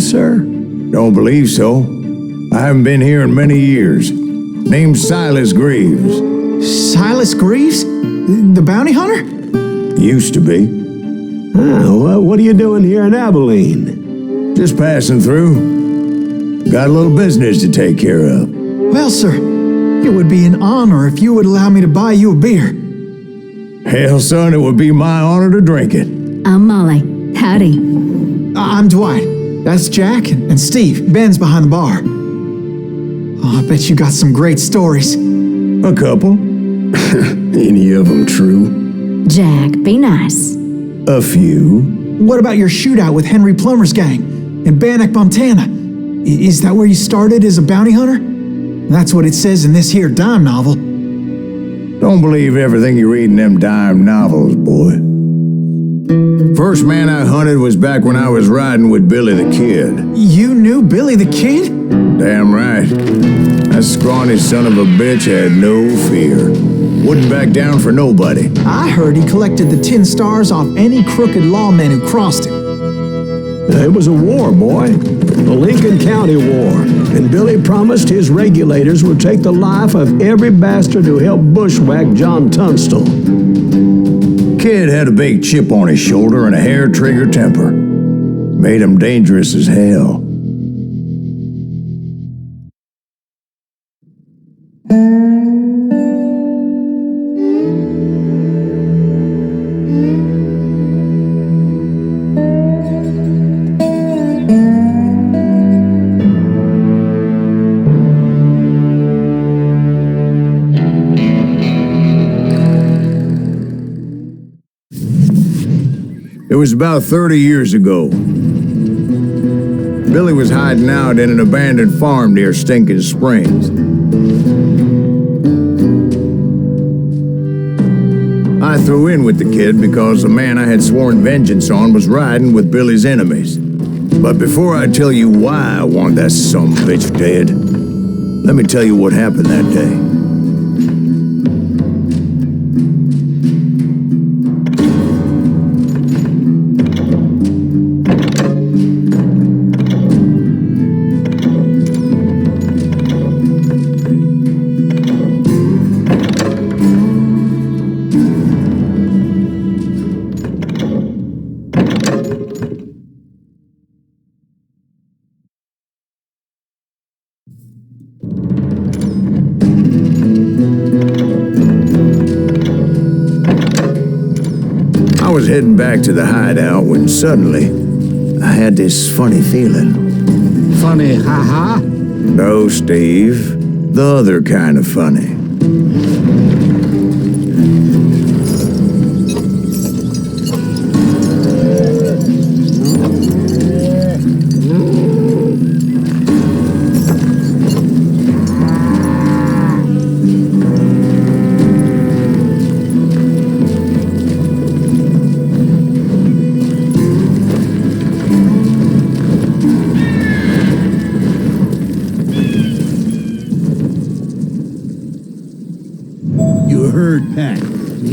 Sir? Don't believe so. I haven't been here in many years. Name's Silas Greaves. Silas Greaves? The bounty hunter? Used to be. What are you doing here in Abilene? Just passing through. Got a little business to take care of. Well, sir, it would be an honor if you would allow me to buy you a beer. Hell, son, it would be my honor to drink it. I'm Molly. Howdy. I'm Dwight. That's Jack and Steve. Ben's behind the bar. Oh, I bet you got some great stories. A couple. Any of them true? Jack, be nice. A few. What about your shootout with Henry Plummer's gang in Bannock, Montana? Is that where you started as a bounty hunter? That's what it says in this here dime novel. Don't believe everything you read in them dime novels, boy. First man I hunted was back when I was riding with Billy the Kid. You knew Billy the Kid? Damn right. That scrawny son of a bitch had no fear. Wouldn't back down for nobody. I heard he collected the 10 stars off any crooked lawmen who crossed him. It was a war, boy. The Lincoln County War. And Billy promised his regulators would take the life of every bastard who helped bushwhack John Tunstall. Kid had a big chip on his shoulder and a hair-trigger temper. Made him dangerous as hell. It was about 30 years ago. Billy was hiding out in an abandoned farm near Stinking Springs. I threw in with the kid because the man I had sworn vengeance on was riding with Billy's enemies. But before I tell you why I want that sumbitch dead, let me tell you what happened that day. I was heading back to the hideout when suddenly I had this funny feeling. Funny, ha-ha? No, Steve. The other kind of funny.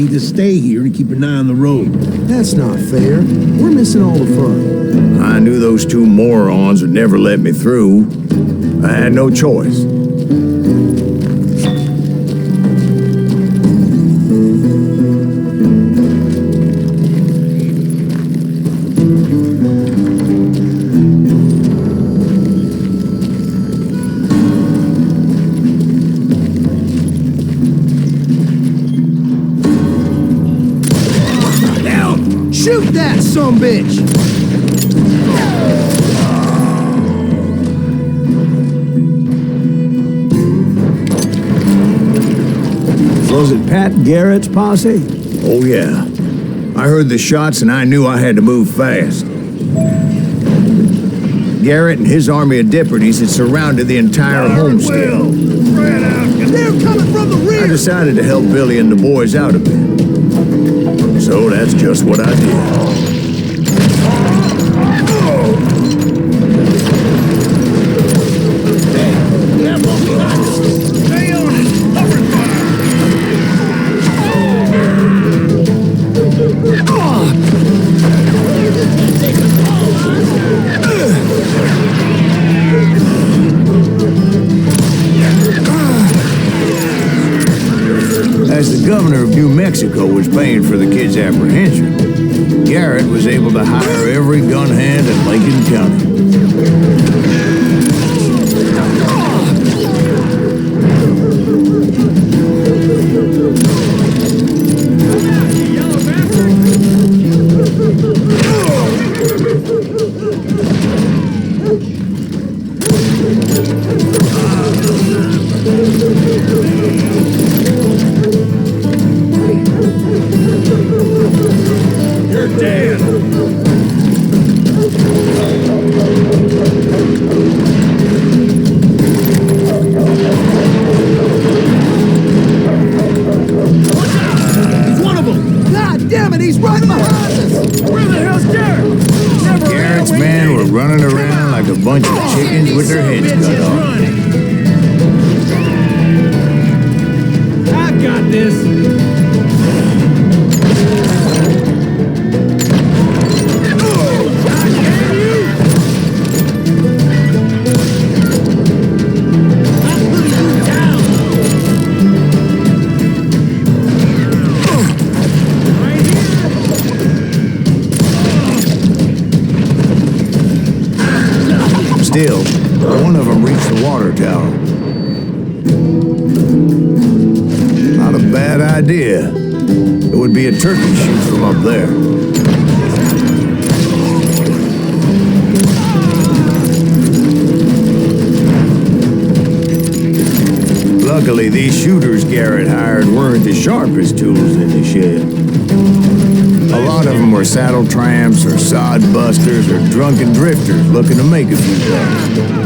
need to stay here and keep an eye on the road. That's not fair. We're missing all the fun. I knew those two morons would never let me through. I had no choice. Shoot that sumbitch! Was it Pat Garrett's posse? Oh, yeah. I heard the shots and I knew I had to move fast. Garrett and his army of deputies had surrounded the entire homestead. They're coming from the rear! I decided to help Billy and the boys out a bit. So that's just what I did. As the governor of New Mexico was paying for the kid's apprehension, Garrett was able to hire every gun hand in Lincoln County. Garrett's men were running around like a bunch of chickens with their heads cut off. I got this. Still, one of them reached the water tower. Not a bad idea. It would be a turkey shoot from up there. Luckily, these shooters Garrett hired weren't the sharpest tools in the shed. A lot of them were saddle tramps or sod busters or drunken drifters looking to make a few bucks.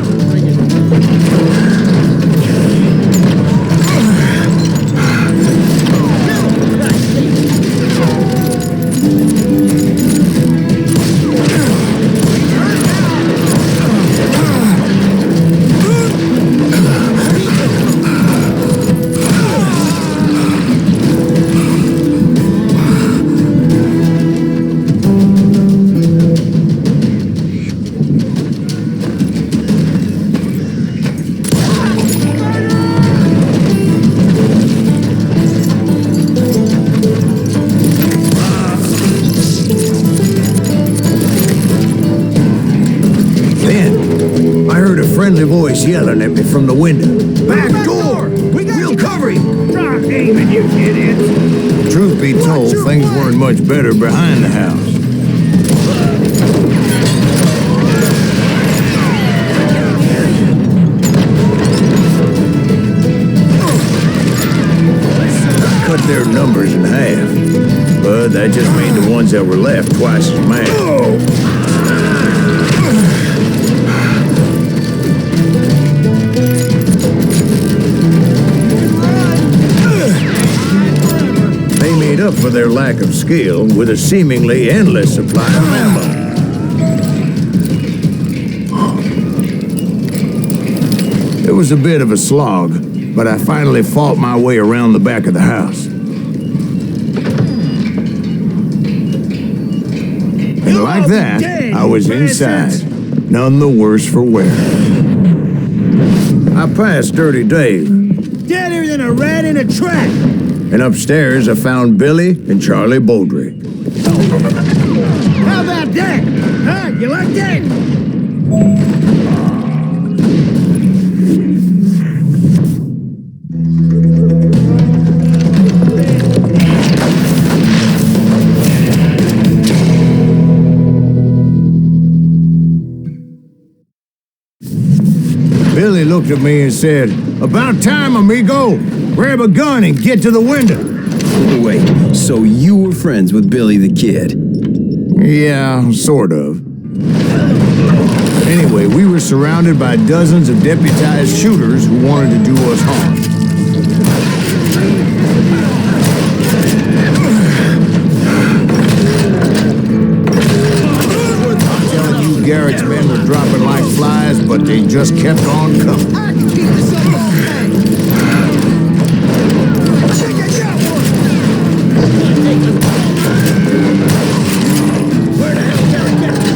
Voice yelling at me from the window. Back door! We'll cover him! Stop aiming, you idiots! Truth be told, things weren't much better behind the house. I cut their numbers in half, but that just made the ones that were left twice as mad. Up for their lack of skill with a seemingly endless supply of ammo. It was a bit of a slog, but I finally fought my way around the back of the house. like that, I was inside. None the worse for wear. I passed Dirty Dave. Deader than a rat in a trap. And upstairs, I found Billy and Charlie Baldrick. How about that? Huh? You like that? Billy looked at me and said, "About time, amigo. Grab a gun and get to the window." Wait, so you were friends with Billy the Kid? Yeah, sort of. Anyway, we were surrounded by dozens of deputized shooters who wanted to do us harm. I'm telling you, Garrett's men were dropping like flies, but they just kept on coming. I can keep this up all day. Check it out, where the hell Garrett get this?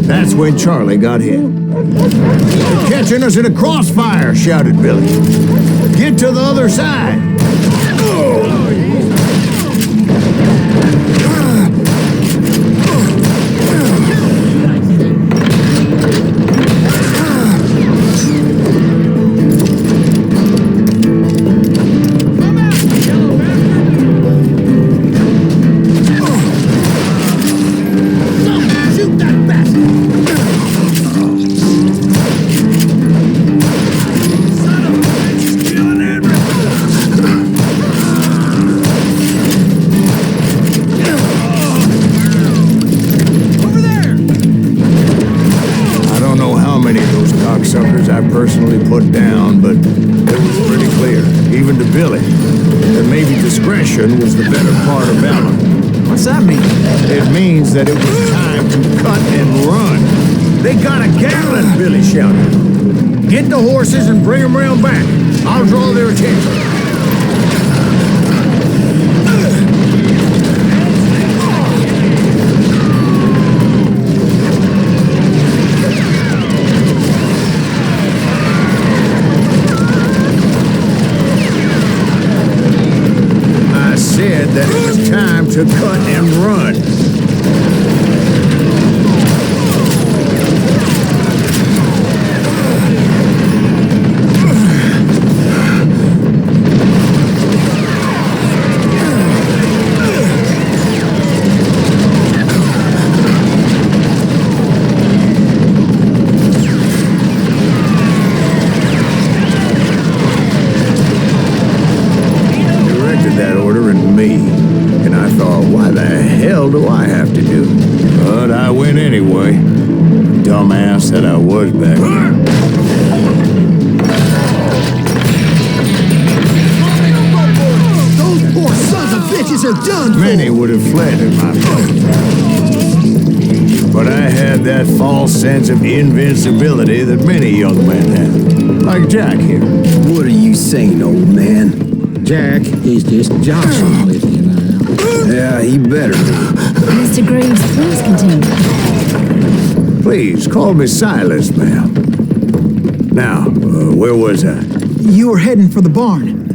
That's when Charlie got hit. "They're catching us in a crossfire," shouted Billy. "Get to the other side." Shoot that bastard! Son of a bitch, he's killing over there! I don't know how many of those cocksuckers I personally put down, but it was pretty clear, even to Billy, that maybe discretion was the better part of valor. What's that mean? It means that it was time to cut and run. "They got a gallon," Billy shouted. "Get the horses and bring them round back. I'll draw their attention." I said that it was time to cut and run. Directed that order at me, and I thought, why the hell do I have to do? But I went anyway. Dumbass that I was back then. Those poor sons of bitches are done for! Many would have fled in my place. But I had that false sense of invincibility that many young men have. Like Jack here. What are you saying, old man? Jack, he's just joshing with you now. Yeah, he better be. Mr. Greaves, please continue. Please, call me Silas, ma'am. Now, where was I? You were heading for the barn.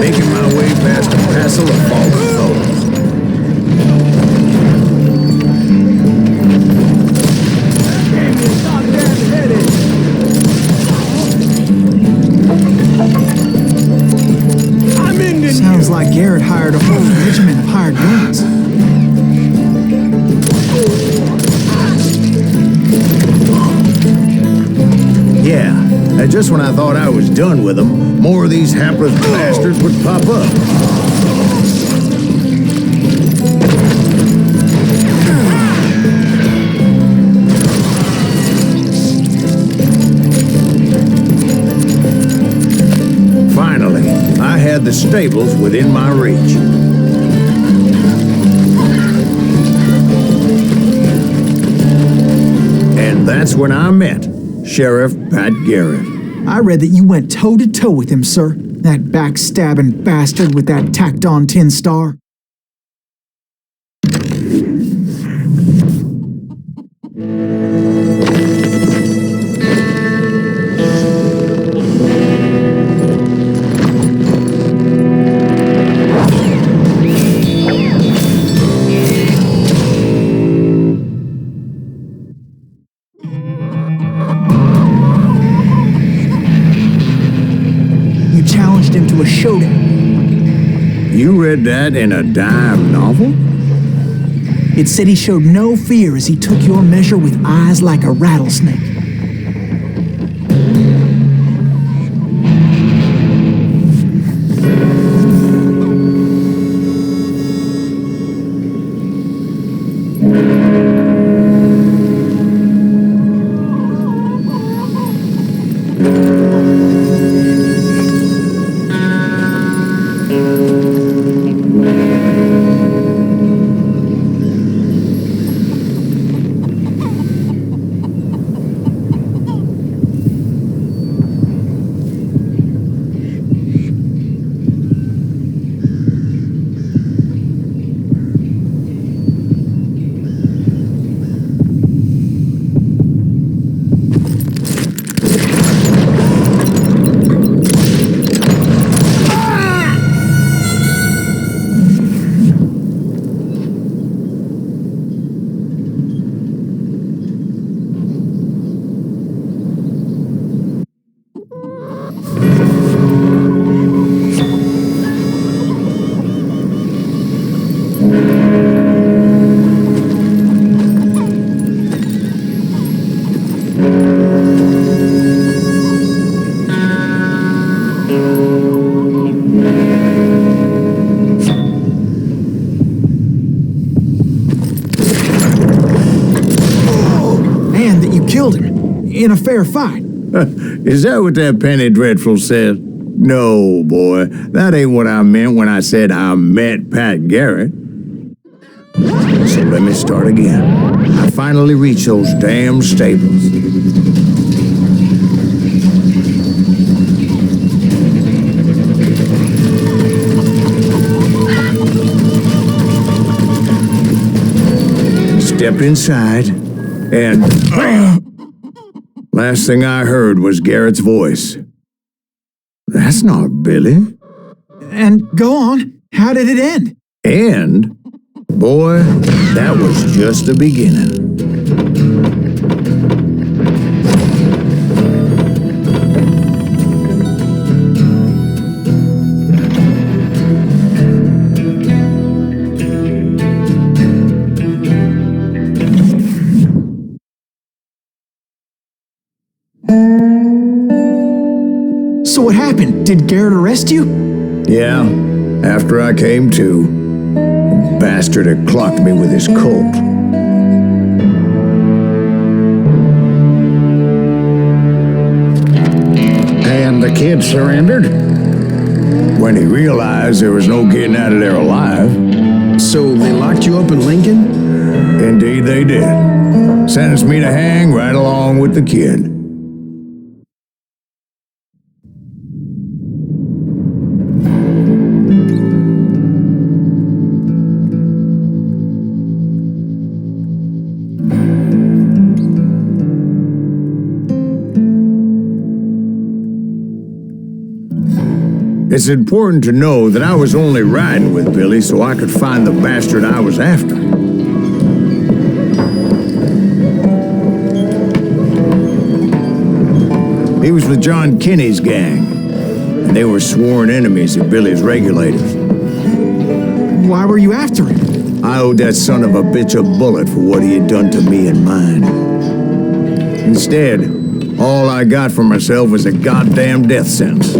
Making my way past a passel of fallen foes. Sounds like Garrett hired a whole regiment of hired guns. Yeah, and just when I thought I was done with them, more of these hapless bastards would pop up. Finally, I had the stables within my reach. that's when I met Sheriff Pat Garrett. I read that you went toe-to-toe with him, sir. That backstabbing bastard with that tacked-on tin star. Challenged him to a showdown. You read that in a dime novel? It said he showed no fear as he took your measure with eyes like a rattlesnake. In a fair fight. Is that what that Penny Dreadful said? No, boy. That ain't what I meant when I said I met Pat Garrett. So let me start again. I finally reached those damn stables. Stepped inside, and last thing I heard was Garrett's voice. That's not Billy. And go on. How did it end? And, boy, that was just the beginning. So what happened? Did Garrett arrest you? Yeah, after I came to, the bastard had clocked me with his Colt. And the kid surrendered? When he realized there was no getting out of there alive. So they locked you up in Lincoln? Indeed they did. Sentenced me to hang right along with the kid. It's important to know that I was only riding with Billy so I could find the bastard I was after. He was with John Kinney's gang, and they were sworn enemies of Billy's regulators. Why were you after him? I owed that son of a bitch a bullet for what he had done to me and mine. Instead, all I got for myself was a goddamn death sentence.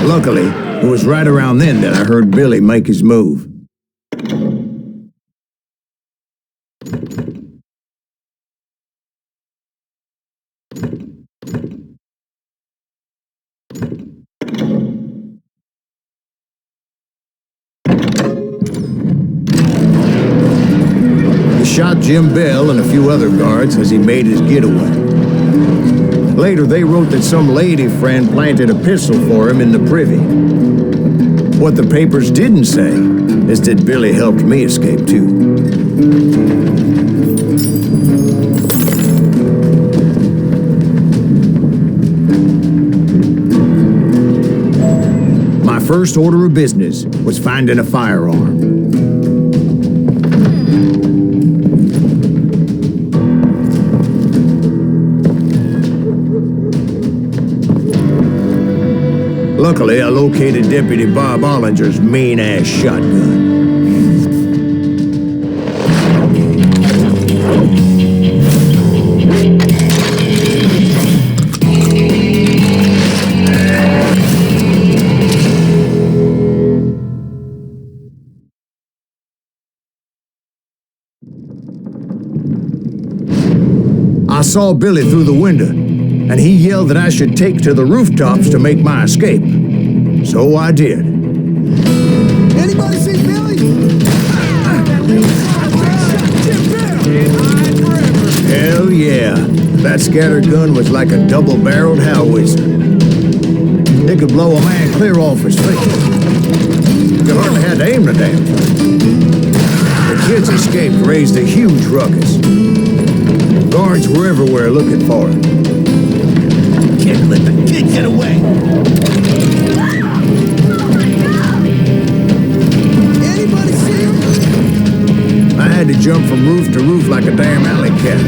Luckily, it was right around then that I heard Billy make his move. The shot Jim Bell and a few other guards as he made his getaway. Later, they wrote that some lady friend planted a pistol for him in the privy. What the papers didn't say is that Billy helped me escape too. My first order of business was finding a firearm. Luckily, I located Deputy Bob Ollinger's mean-ass shotgun. I saw Billy through the window, and he yelled that I should take to the rooftops to make my escape. So I did. Anybody see Billy? Hell yeah. That scattered gun was like a double-barreled howitzer. It could blow a man clear off his feet. You hardly had to aim the damn thing. The kids escaped, raised a huge ruckus. Guards were everywhere looking for him. Can't let the kid get away. Anybody see him? I had to jump from roof to roof like a damn alley cat.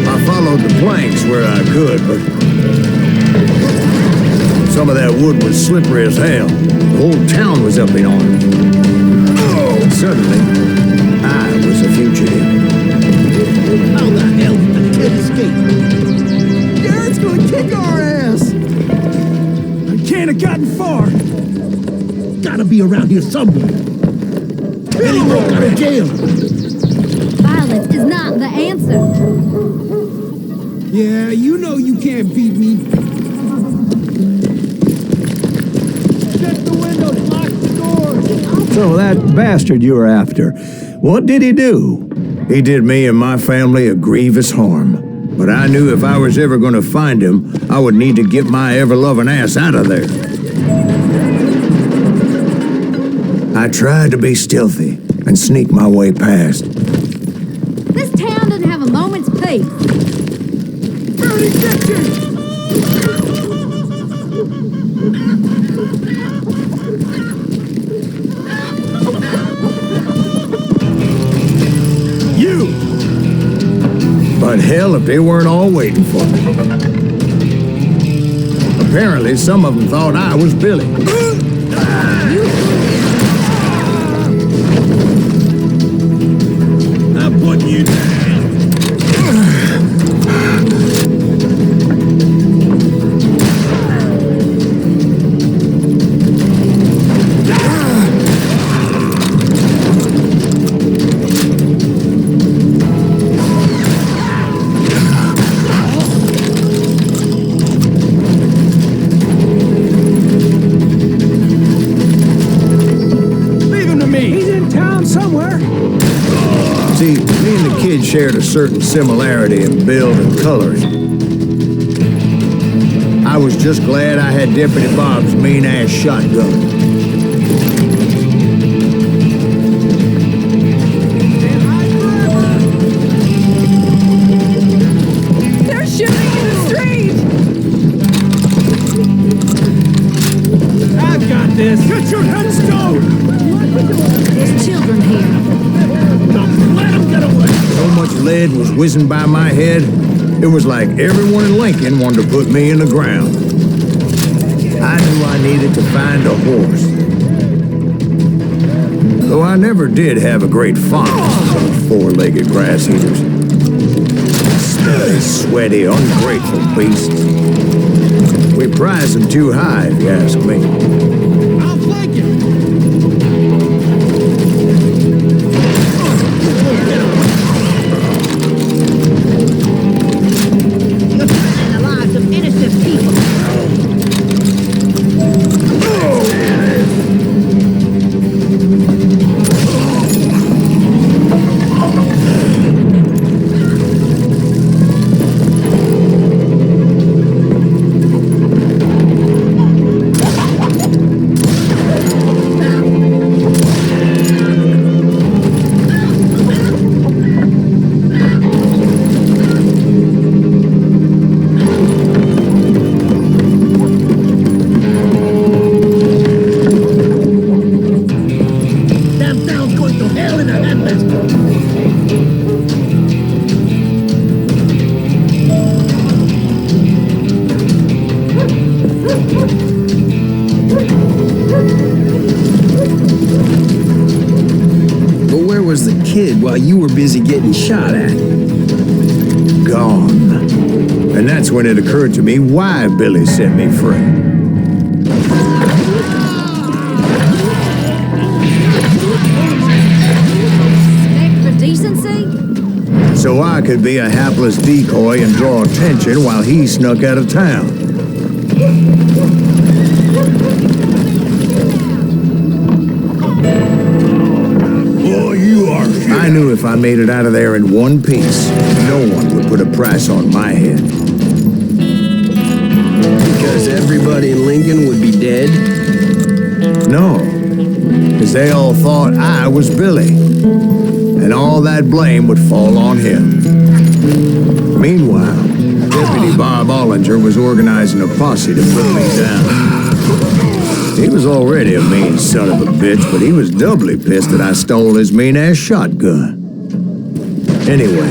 I followed the planks where I could, but some of that wood was slippery as hell. The whole town was up in arms. Suddenly, I was a fugitive. How the hell did the kid escape? Garrett's gonna kick our ass! I can't have gotten far. Gotta be around here somewhere. Billy broke out of jail. Violence is not the answer. Yeah, you know you can't beat me. Shut the windows, lock the doors. So that bastard you were after, what did he do? He did me and my family a grievous harm. But I knew if I was ever going to find him, I would need to get my ever-loving ass out of there. I tried to be stealthy and sneak my way past. This town doesn't have a moment's peace. Bernie, get you! But hell, if they weren't all waiting for me. Apparently, some of them thought I was Billy. I'm putting you down. See, me and the kid shared a certain similarity in build and colors. I was just glad I had Deputy Bob's mean-ass shotgun. They're shooting in the street! I've got this. Get your headstone! There's children here. Don't let him get away. So much lead was whizzing by my head, it was like everyone in Lincoln wanted to put me in the ground. I knew I needed to find a horse. Though I never did have a great fondness for those four-legged grass eaters. Smelly, sweaty, ungrateful beasts. We prize them too high, if you ask me. I'll flank you. The lives of innocent people. What the hell in the headless? But where was the kid while you were busy getting shot at? Gone. And that's when it occurred to me why Billy set me free. Respect for decency? So I could be a hapless decoy and draw attention while he snuck out of town. Boy, you are shit. I knew if I made it out of there in one piece, no one would put a price on my head. Because everybody in Lincoln would be dead? No, because they all thought I was Billy, and all that blame would fall on him. Meanwhile, Deputy Bob Ollinger was organizing a posse to put me down. He was already a mean son of a bitch, but he was doubly pissed that I stole his mean-ass shotgun. Anyway,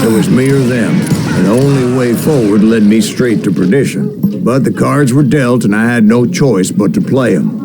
it was me or them, and the only way forward led me straight to perdition. But the cards were dealt, and I had no choice but to play them.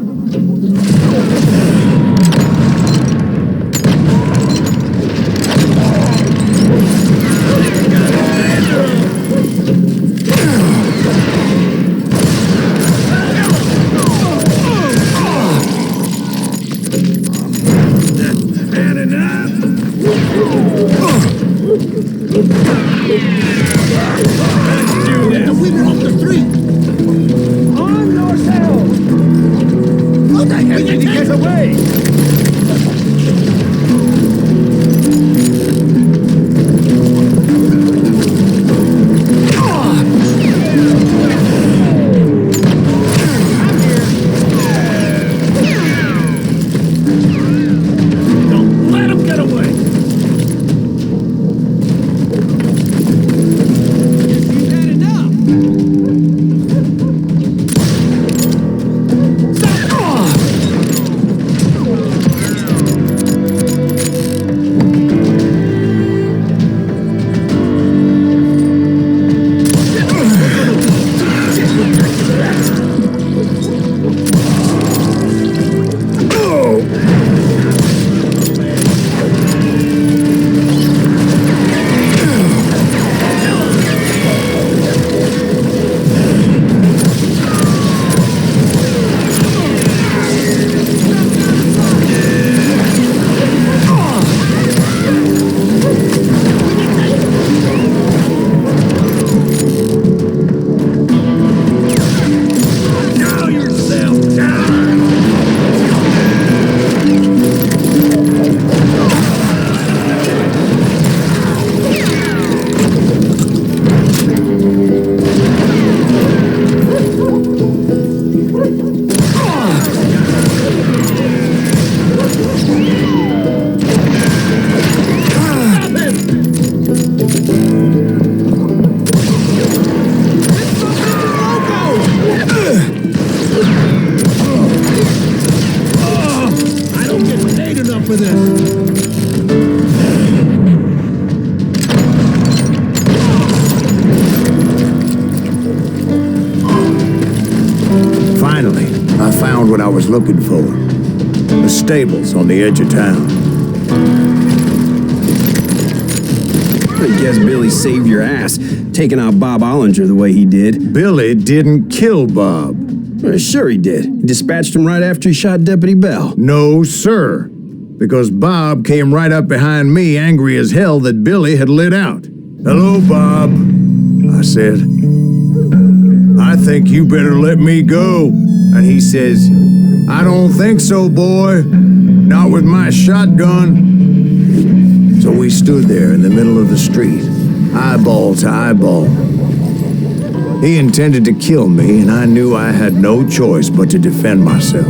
Women off the street! Arm yourself! How the hell did you get away? Don't let him get away! For this. Finally, I found what I was looking for. The stables on the edge of town. I guess Billy saved your ass, taking out Bob Ollinger the way he did. Billy didn't kill Bob. Sure he did. He dispatched him right after he shot Deputy Bell. No, sir. Because Bob came right up behind me, angry as hell that Billy had lit out. "Hello, Bob," I said. "I think you better let me go." And he says, "I don't think so, boy. Not with my shotgun." So we stood there in the middle of the street, eyeball to eyeball. He intended to kill me, and I knew I had no choice but to defend myself.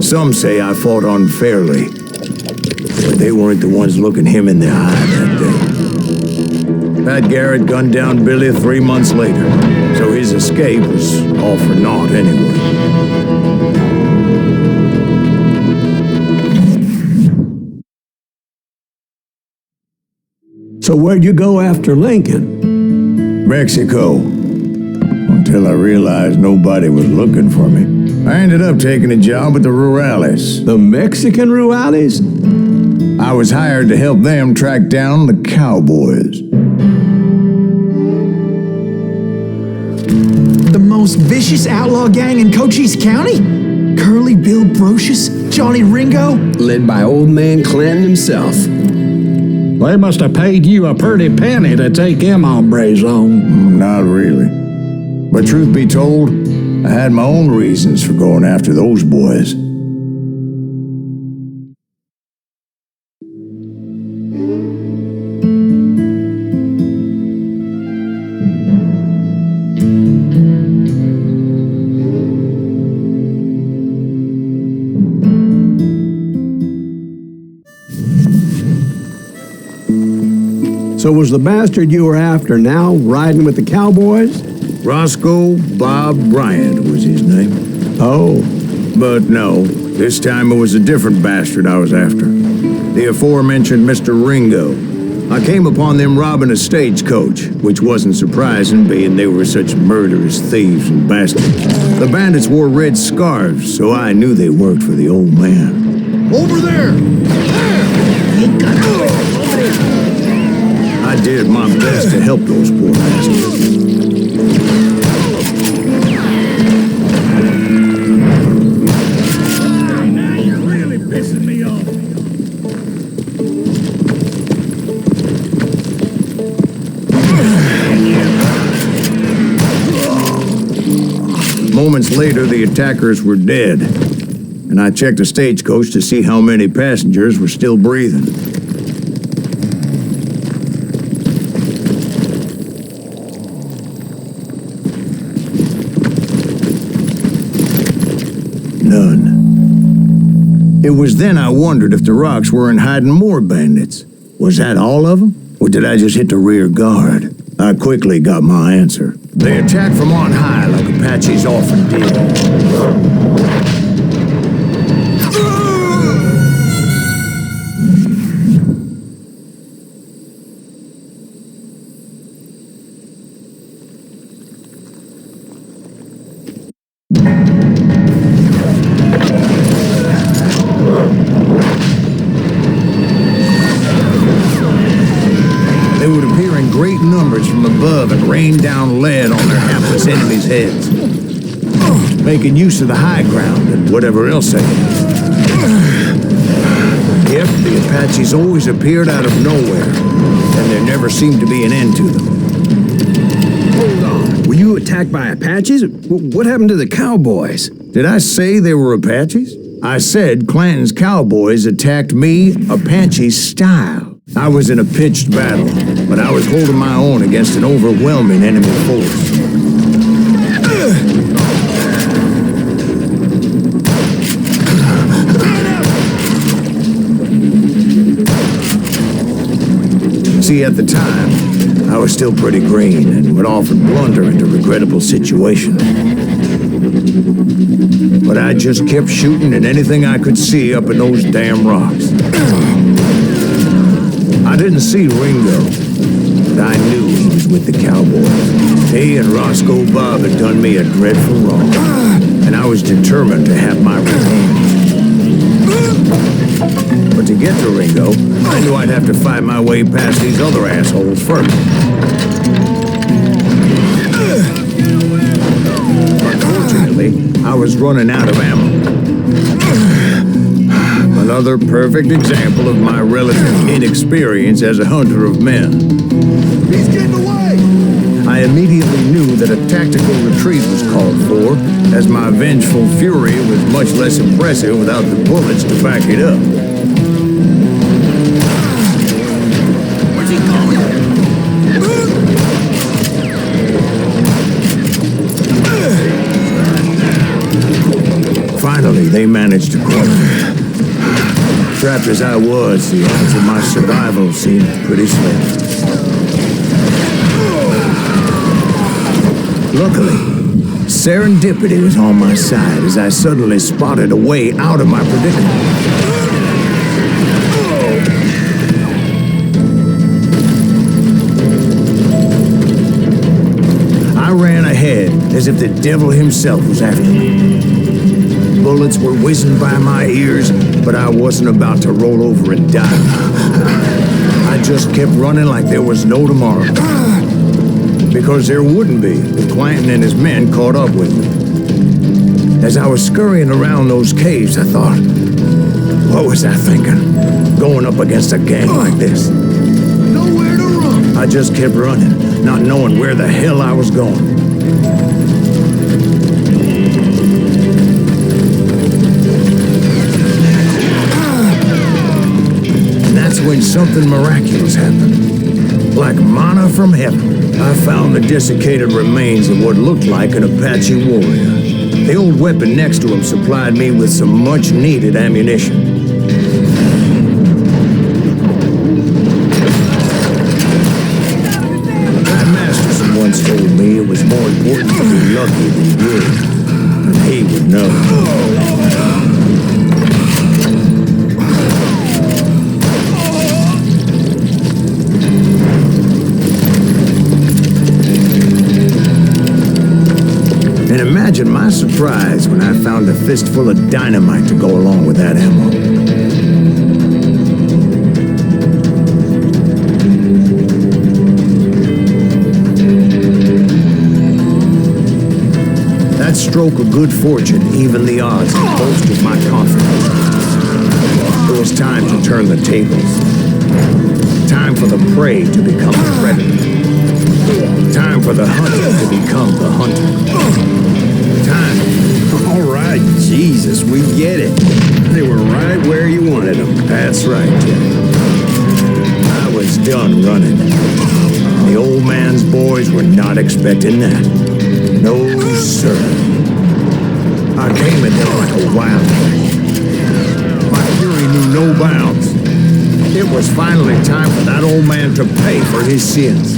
Some say I fought unfairly, but they weren't the ones looking him in the eye that day. Pat Garrett gunned down Billy 3 months later, so his escape was all for naught anyway. So where'd you go after Lincoln? Mexico. Until I realized nobody was looking for me. I ended up taking a job with the Rurales. The Mexican Rurales? I was hired to help them track down the cowboys. The most vicious outlaw gang in Cochise County? Curly Bill Brocious? Johnny Ringo? Led by old man Clanton himself. They must have paid you a pretty penny to take them hombres on. Not really. But truth be told, I had my own reasons for going after those boys. So was the bastard you were after now riding with the cowboys? Roscoe Bob Bryant was his name. Oh. But no, this time it was a different bastard I was after. The aforementioned Mr. Ringo. I came upon them robbing a stagecoach, which wasn't surprising, being they were such murderous thieves and bastards. The bandits wore red scarves, so I knew they worked for the old man. Over there! You got I did my best to help those poor bastards. Now you're really pissing me off. Moments later, the attackers were dead, and I checked the stagecoach to see how many passengers were still breathing. None. It was then I wondered if the rocks weren't hiding more bandits. Was that all of them? Or did I just hit the rear guard? I quickly got my answer. They attacked from on high like Apaches often did. They would appear in great numbers from above and rain down lead on their hapless enemies' heads, making use of the high ground and whatever else they had. Yep, the Apaches always appeared out of nowhere, and there never seemed to be an end to them. Hold on. Were you attacked by Apaches? What happened to the cowboys? Did I say they were Apaches? I said Clanton's cowboys attacked me Apache style. I was in a pitched battle, but I was holding my own against an overwhelming enemy force. See, at the time, I was still pretty green and would often blunder into regrettable situations. But I just kept shooting at anything I could see up in those damn rocks. I didn't see Ringo, but I knew he was with the cowboys. He and Roscoe Bob had done me a dreadful wrong, and I was determined to have my revenge. But to get to Ringo, I knew I'd have to fight my way past these other assholes first. Unfortunately, I was running out of ammo. Another perfect example of my relative inexperience as a hunter of men. He's getting away! I immediately knew that a tactical retreat was called for, as my vengeful fury was much less impressive without the bullets to back it up. Where's he going? Finally, they managed to corner. Trapped as I was, the odds of my survival seemed pretty slim. Luckily, serendipity was on my side as I suddenly spotted a way out of my predicament. I ran ahead as if the devil himself was after me. Bullets were whizzing by my ears, but I wasn't about to roll over and die. I just kept running like there was no tomorrow. Because there wouldn't be if Clanton and his men caught up with me. As I was scurrying around those caves, I thought, what was I thinking? Going up against a gang like this? Nowhere to run! I just kept running, not knowing where the hell I was going. When something miraculous happened. Like manna from heaven, I found the desiccated remains of what looked like an Apache warrior. The old weapon next to him supplied me with some much-needed ammunition. My master once told me it was more important to be lucky than good, and he would know. And imagine my surprise when I found a fistful of dynamite to go along with that ammo. That stroke of good fortune evened the odds and bolstered my confidence. It was time to turn the tables. Time for the prey to become the predator. Time for the hunter to become the hunter. All right, Jesus, we get it. They were right where you wanted them. That's right, Jimmy. I was done running. The old man's boys were not expecting that. No, sir. I came at them like a wildcat. My fury knew no bounds. It was finally time for that old man to pay for his sins.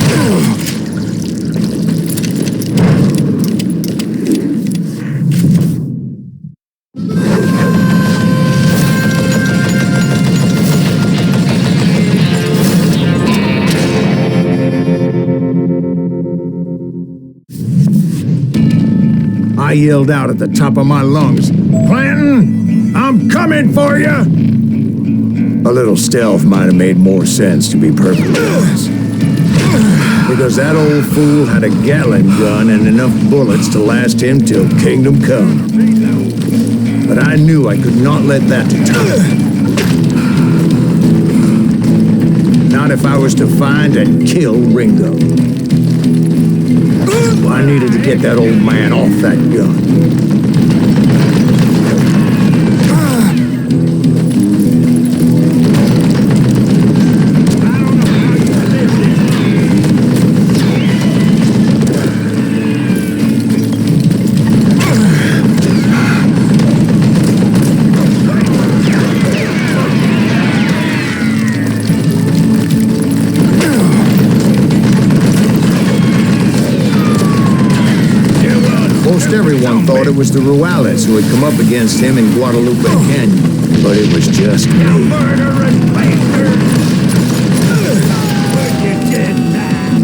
I yelled out at the top of my lungs, "Clanton, I'm coming for you!" A little stealth might have made more sense, to be perfectly honest. Because that old fool had a Gatling gun and enough bullets to last him till kingdom come. But I knew I could not let that deter me. Not if I was to find and kill Ringo. I needed to get that old man off that gun. Most everyone thought it was the Ruales who had come up against him in Guadalupe Canyon, but it was just me. Murderous bastard! Would you just die?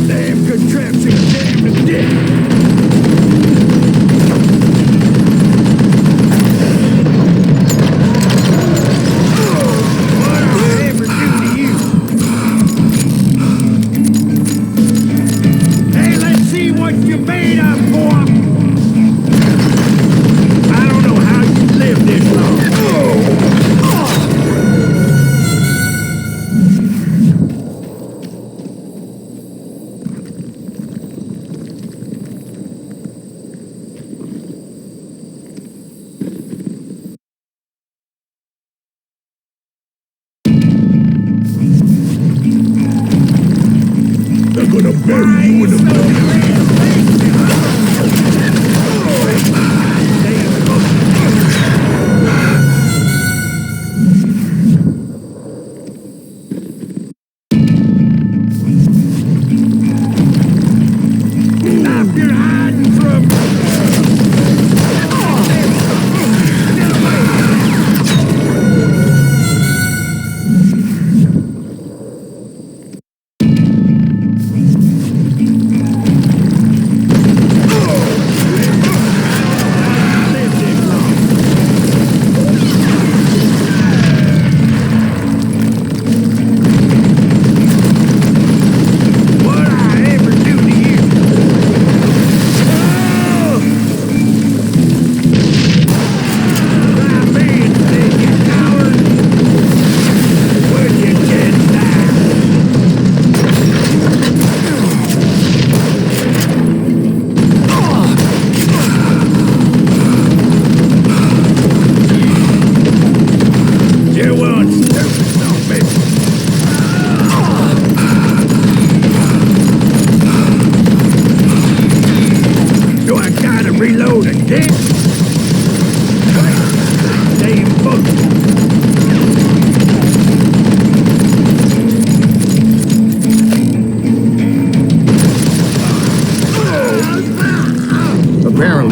Damn contraption, damn the dick!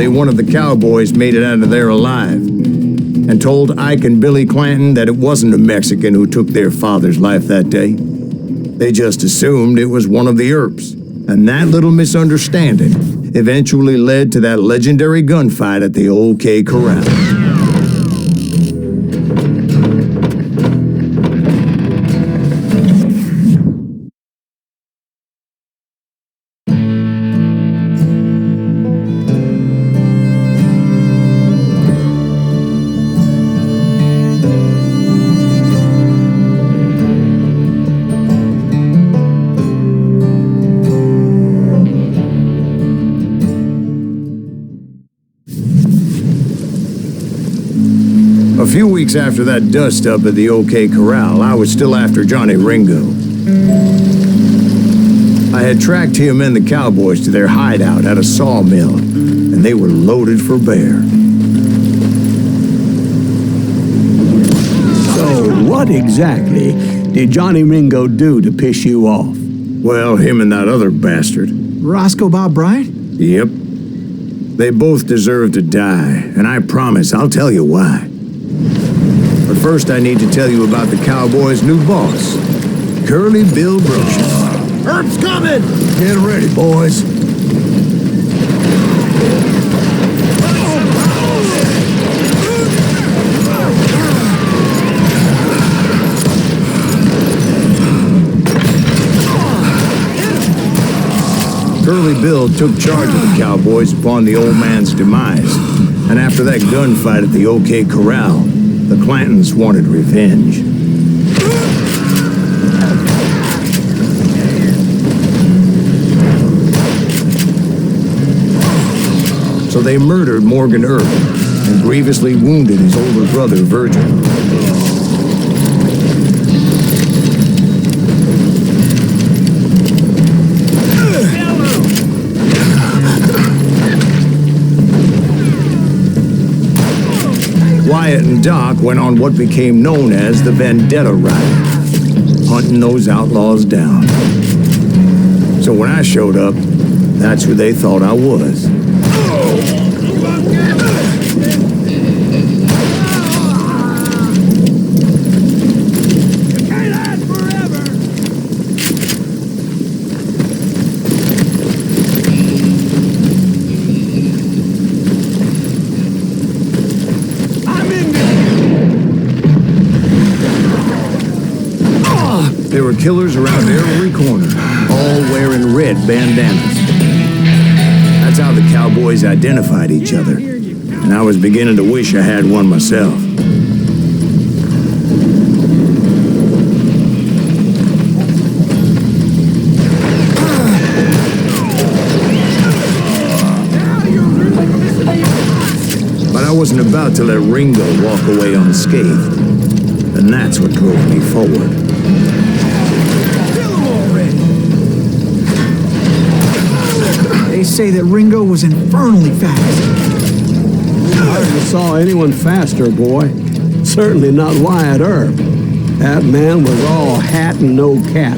One of the cowboys made it out of there alive and told Ike and Billy Clanton that it wasn't a Mexican who took their father's life that day. They just assumed it was one of the Earps, and that little misunderstanding eventually led to that legendary gunfight at the OK Corral. A few weeks after that dust-up at the OK Corral, I was still after Johnny Ringo. I had tracked him and the cowboys to their hideout at a sawmill, and they were loaded for bear. So, what exactly did Johnny Ringo do to piss you off? Well, him and that other bastard. Roscoe Bob Bryant? Yep. They both deserve to die, and I promise I'll tell you why. But first I need to tell you about the cowboys' new boss, Curly Bill Brocious. Herb's coming! Get ready, boys. Curly Bill took charge of the cowboys upon the old man's demise, and after that gunfight at the OK Corral, the Clantons wanted revenge. So they murdered Morgan Earp and grievously wounded his older brother, Virgil. Wyatt and Doc went on what became known as the Vendetta Ride, hunting those outlaws down. So when I showed up, that's who they thought I was. There were killers around every corner, all wearing red bandanas. That's how the cowboys identified each other, and I was beginning to wish I had one myself. But I wasn't about to let Ringo walk away unscathed, and that's what drove me forward. They say that Ringo was infernally fast. I never saw anyone faster, boy. Certainly not Wyatt Earp. That man was all hat and no cap.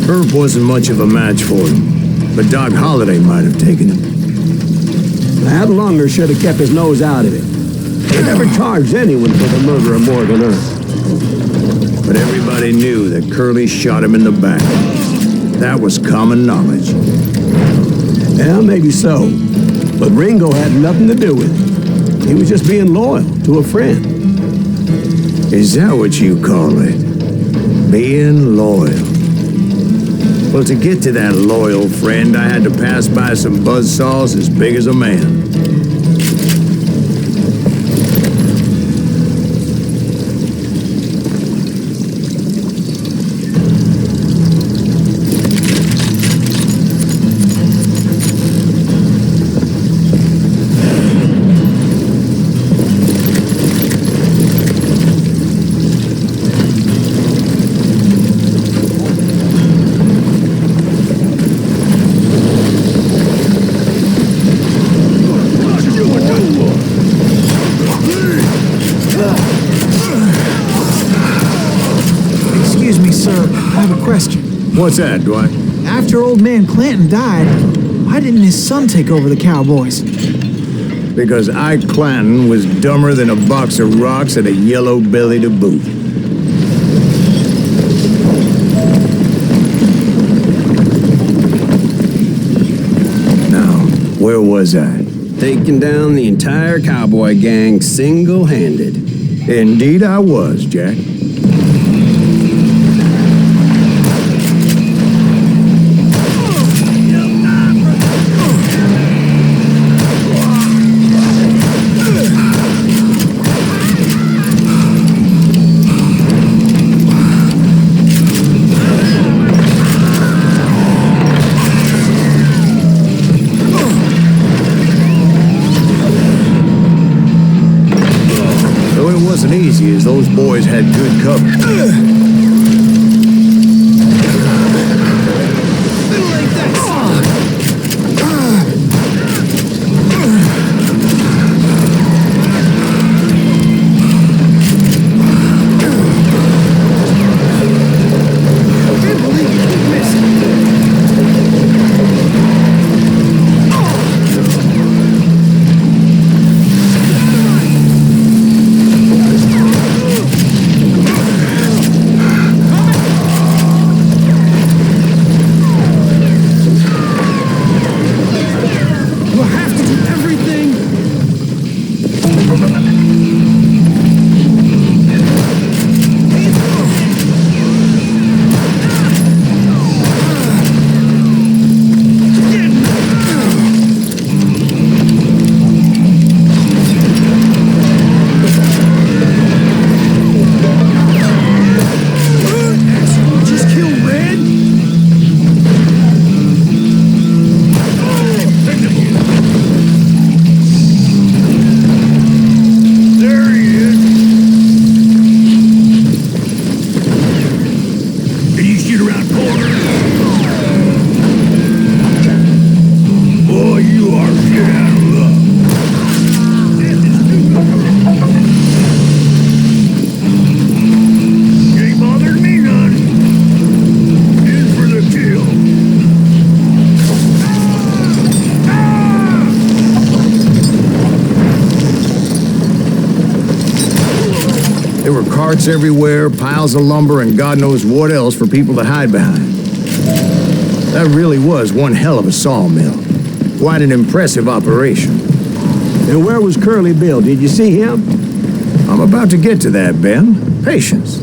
Earp wasn't much of a match for him, but Doc Holliday might have taken him. That Lunger should have kept his nose out of it. He never charged anyone for the murder of Morgan Earp. But everybody knew that Curly shot him in the back. That was common knowledge. Yeah, maybe so. But Ringo had nothing to do with it. He was just being loyal to a friend. Is that what you call it? Being loyal? Well, to get to that loyal friend, I had to pass by some buzzsaws as big as a man. What's that, Dwight? After old man Clanton died, why didn't his son take over the cowboys? Because Ike Clanton was dumber than a box of rocks and a yellow belly to boot. Now, where was I? Taking down the entire cowboy gang single-handed. Indeed I was, Jack. Easy as those boys had good cover. There were carts everywhere, piles of lumber, and God knows what else for people to hide behind. That really was one hell of a sawmill. Quite an impressive operation. And where was Curly Bill? Did you see him? I'm about to get to that, Ben. Patience.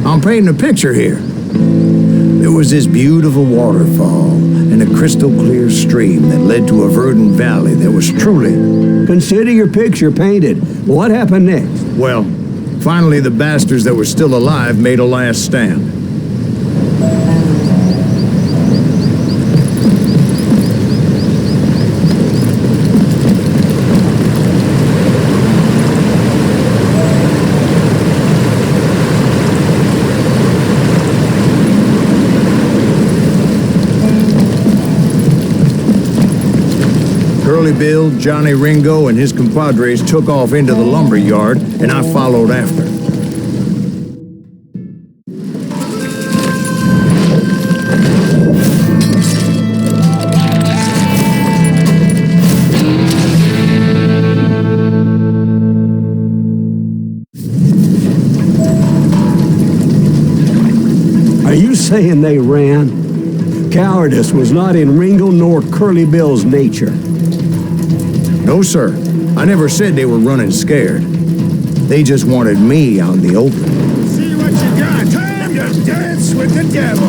I'm painting a picture here. There was this beautiful waterfall and a crystal clear stream that led to a verdant valley that was truly... Consider your picture painted. What happened next? Well, finally the bastards that were still alive made a last stand. Curly Bill, Johnny Ringo, and his compadres took off into the lumber yard, and I followed after. Are you saying they ran? Cowardice was not in Ringo nor Curly Bill's nature. No, sir. I never said they were running scared. They just wanted me out in the open. See what you got. Time to dance with the devil.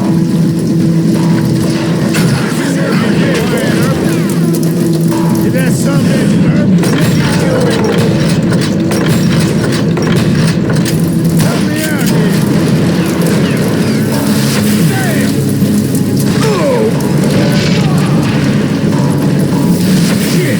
Did that something, help me out here. Damn! Oh! Shit!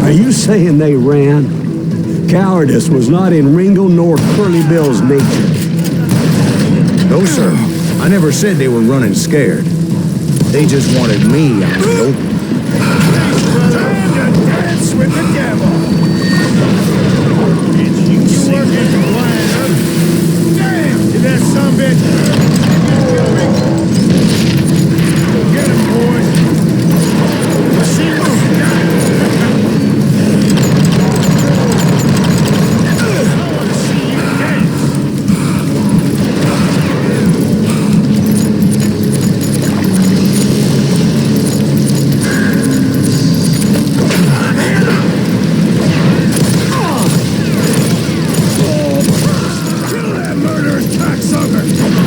Are you saying they ran? Cowardice was not in Ringo nor Curly Bill's nature. No, sir. I never said they were running scared. They just wanted me out in the open. Time to dance with the devil. You working the plan, huh? Damn! Did that son bitch? Get him, boys. Let's see what you got. I want to see you dance. Kill that murderous cocksucker!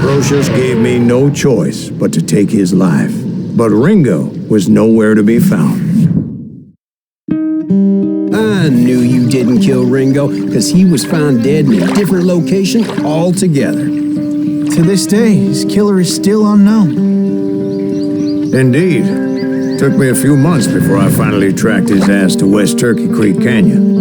Brocious gave me no choice but to take his life. But Ringo was nowhere to be found. I knew you didn't kill Ringo, because he was found dead in a different location altogether. To this day, his killer is still unknown. Indeed. Took me a few months before I finally tracked his ass to West Turkey Creek Canyon.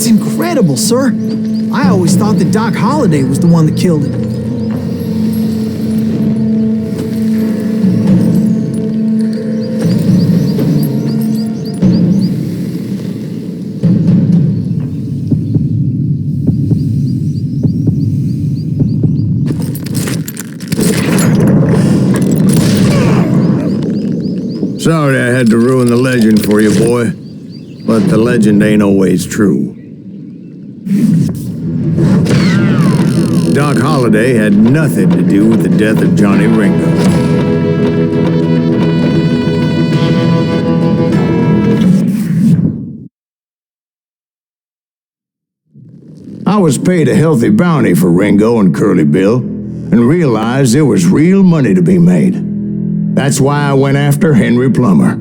Incredible, sir. I always thought that Doc Holliday was the one that killed him. Sorry I had to ruin the legend for you, boy. But the legend ain't always true. Doc Holliday had nothing to do with the death of Johnny Ringo. I was paid a healthy bounty for Ringo and Curly Bill, and realized there was real money to be made. That's why I went after Henry Plummer.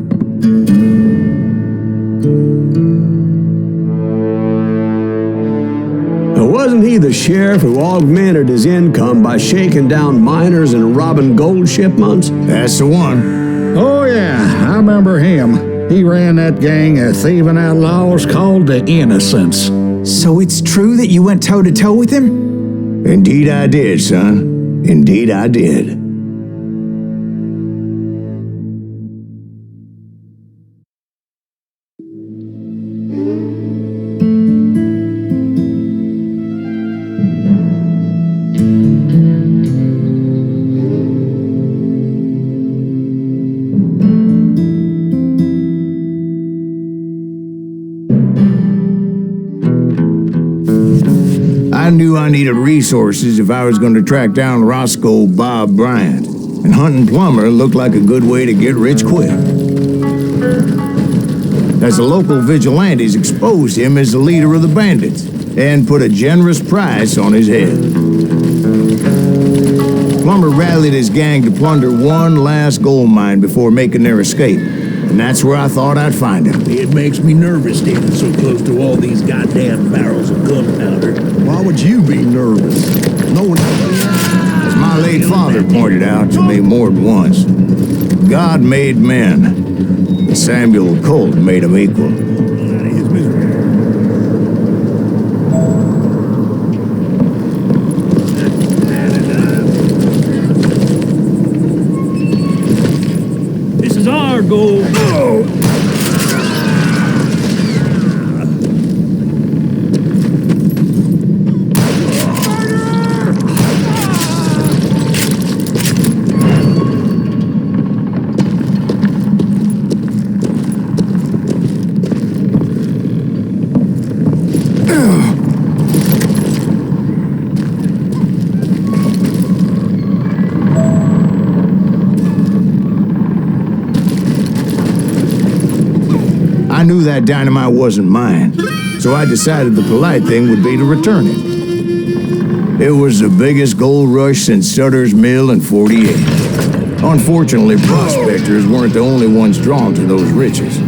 Wasn't he the sheriff who augmented his income by shaking down miners and robbing gold shipments? That's the one. Oh, yeah, I remember him. He ran that gang of thieving outlaws called the Innocents. So it's true that you went toe-to-toe with him? Indeed I did, son. Indeed I did. I knew I needed resources if I was going to track down Roscoe Bob Bryant, and hunting Plummer looked like a good way to get rich quick. As the local vigilantes exposed him as the leader of the bandits, and put a generous price on his head. Plummer rallied his gang to plunder one last gold mine before making their escape, and that's where I thought I'd find him. It makes me nervous standing so close to all these goddamn barrels of gunpowder. Why would you be nervous? No one... As my late father pointed out to me more than once, God made men, and Samuel Colt made them equal. This is our goal. Oh! I knew that dynamite wasn't mine, so I decided the polite thing would be to return it. It was the biggest gold rush since Sutter's Mill in '48. Unfortunately, prospectors weren't the only ones drawn to those riches.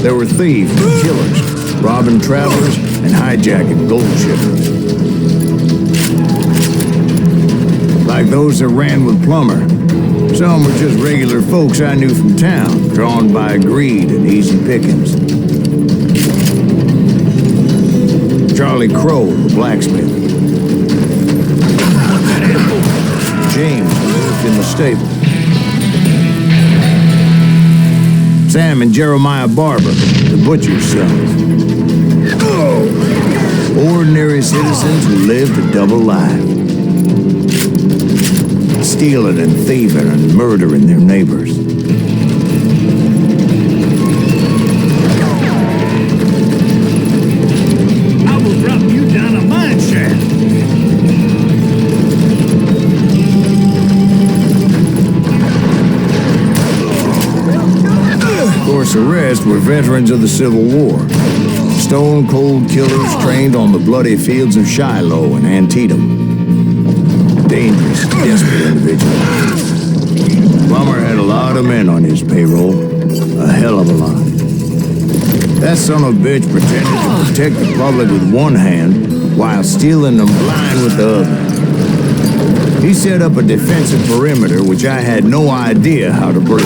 There were thieves and killers, robbing travelers and hijacking gold shipments. Like those that ran with Plummer. Some were just regular folks I knew from town, drawn by greed and easy pickings. Charlie Crow, the blacksmith. James lived in the stable. Sam and Jeremiah Barber, the butcher's sons. Ordinary citizens who lived a double life. Stealing and thieving and murdering their neighbors. I will drop you down a mine shaft. Of course, the rest were veterans of the Civil War. Stone-cold killers trained on the bloody fields of Shiloh and Antietam. Dangerous, desperate individuals. Plummer had a lot of men on his payroll. A hell of a lot. That son of a bitch pretended to protect the public with one hand while stealing them blind with the other. He set up a defensive perimeter which I had no idea how to break.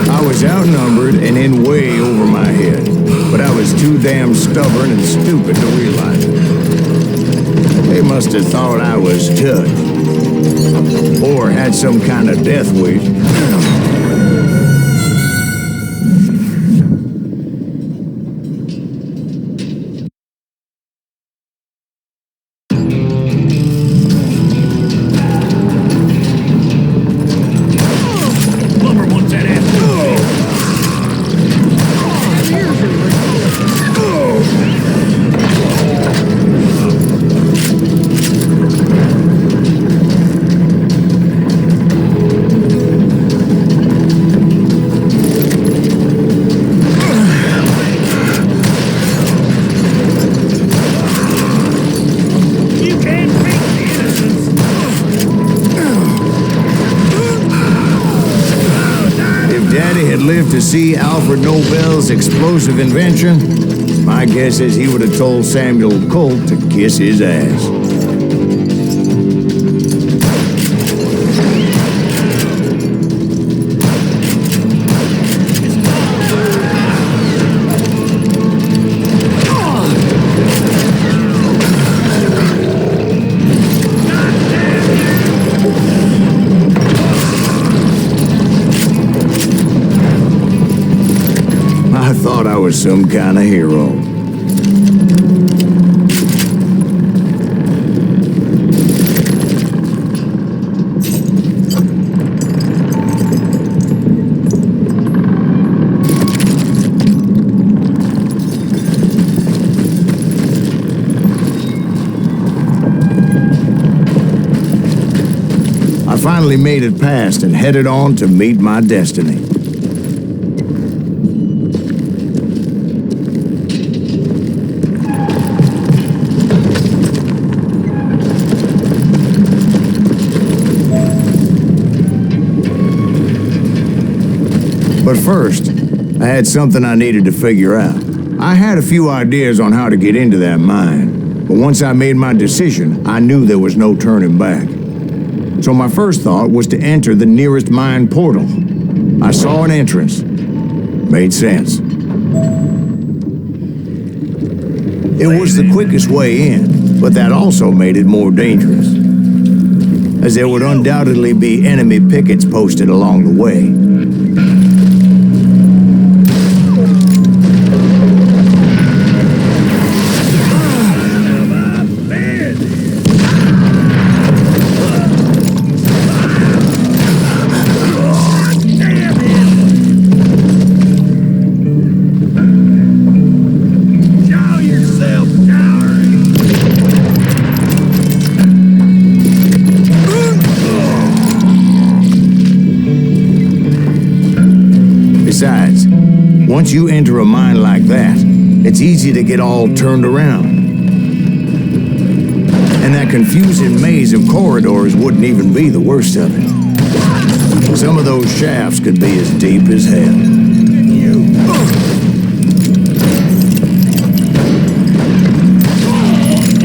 I was outnumbered and in way over my head, but I was too damn stubborn and stupid to realize it. They must have thought I was tough, or had some kind of death wish. To see Alfred Nobel's explosive invention, my guess is he would have told Samuel Colt to kiss his ass. I thought I was some kind of hero. I finally made it past and headed on to meet my destiny. But first, I had something I needed to figure out. I had a few ideas on how to get into that mine, but once I made my decision, I knew there was no turning back. So my first thought was to enter the nearest mine portal. I saw an entrance. Made sense. It was the quickest way in, but that also made it more dangerous, as there would undoubtedly be enemy pickets posted along the way. Besides, once you enter a mine like that, it's easy to get all turned around. And that confusing maze of corridors wouldn't even be the worst of it. Some of those shafts could be as deep as hell.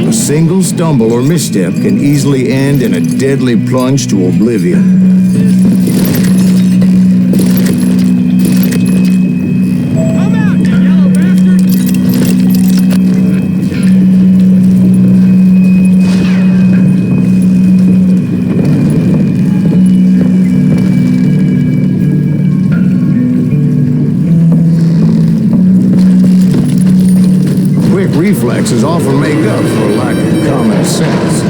A single stumble or misstep can easily end in a deadly plunge to oblivion. reflexes often make up for a lack of common sense.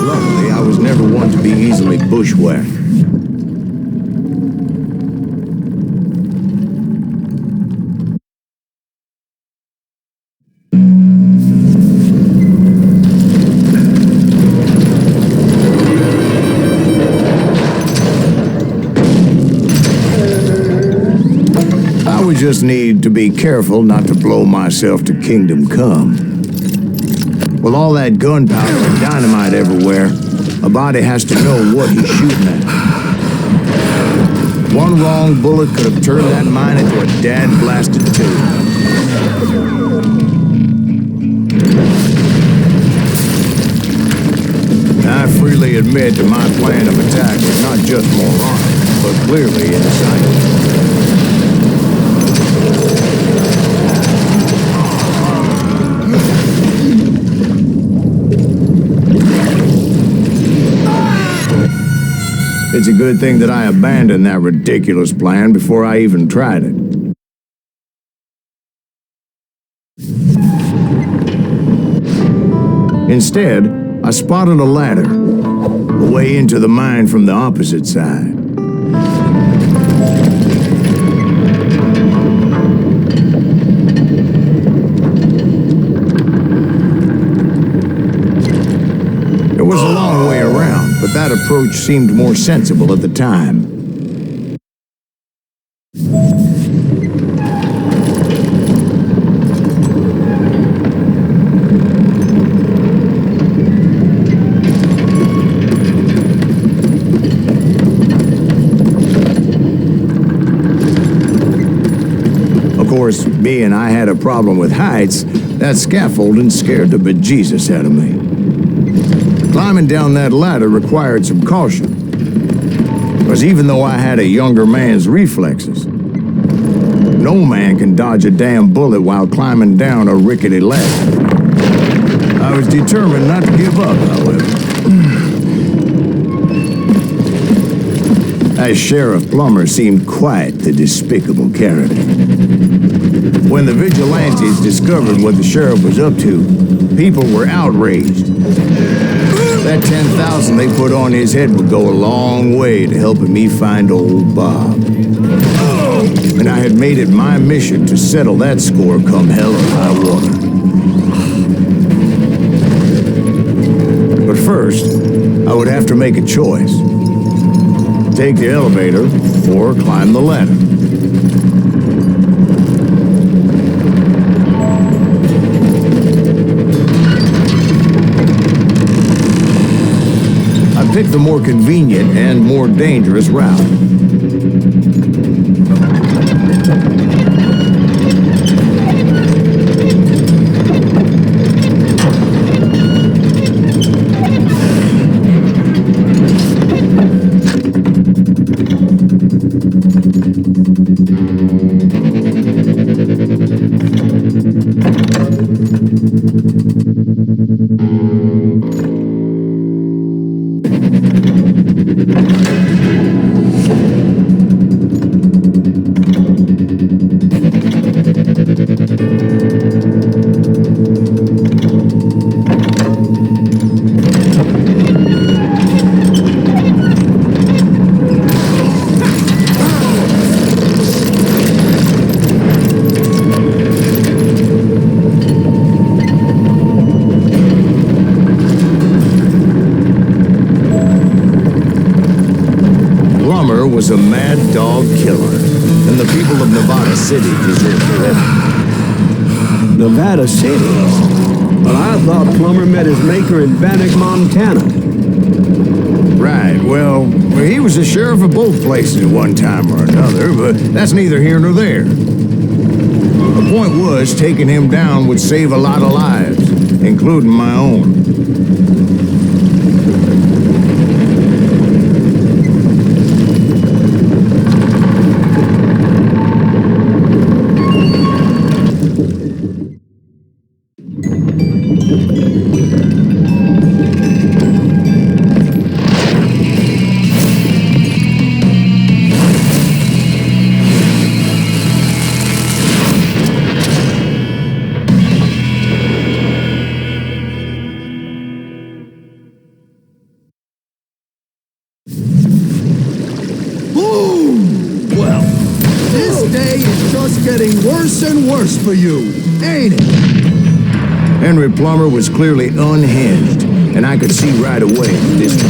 Luckily, I was never one to be easily bushwhacked. Just need to be careful not to blow myself to kingdom come. With all that gunpowder and dynamite everywhere, a body has to know what he's shooting at. One wrong bullet could have turned that mine into a dad-blasted tube. I freely admit that my plan of attack was not just moronic, but clearly insane. It's a good thing that I abandoned that ridiculous plan before I even tried it. Instead, I spotted a ladder, a way into the mine from the opposite side. It was a long way around, but that approach seemed more sensible at the time. Of course, being I had a problem with heights, that scaffolding scared the bejesus out of me. Climbing down that ladder required some caution, because even though I had a younger man's reflexes, no man can dodge a damn bullet while climbing down a rickety ladder. I was determined not to give up, however. As Sheriff Plummer seemed quite the despicable character. When the vigilantes discovered what the sheriff was up to, people were outraged. That 10,000 they put on his head would go a long way to helping me find old Bob. And I had made it my mission to settle that score come hell or high water. But first, I would have to make a choice. Take the elevator or climb the ladder. Pick the more convenient and more dangerous route. Was a mad dog killer, and the people of Nevada City deserve credit. Nevada City? Well, I thought Plummer met his maker in Bannock, Montana. Right, well, he was the sheriff of both places at one time or another, but that's neither here nor there. The point was, taking him down would save a lot of lives, including my own. getting worse and worse for you, ain't it? Henry Plummer was clearly unhinged, and I could see right away that this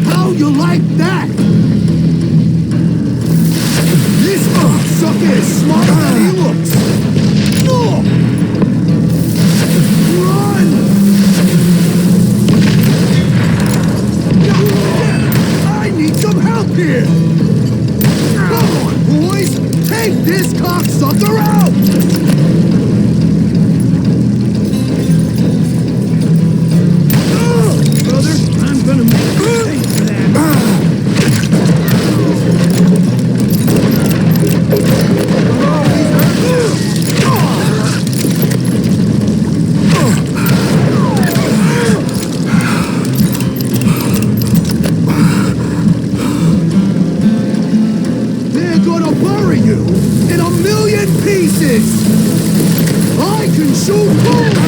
How you like that? This sucker is smarter than he looks. Oh. Run! I need some help here! Come on, boys! Take this cocksucker out! Brother, I'm gonna make you pay for that. They're gonna bury you in a million pieces! I can shoot bullets!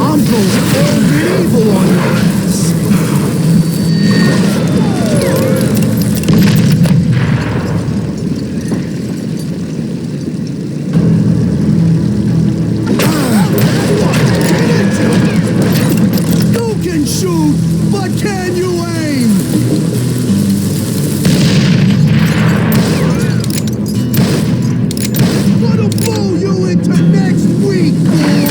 I'm going all medieval on your ass! You can shoot, but can you aim? Gonna blow you into next week, boy!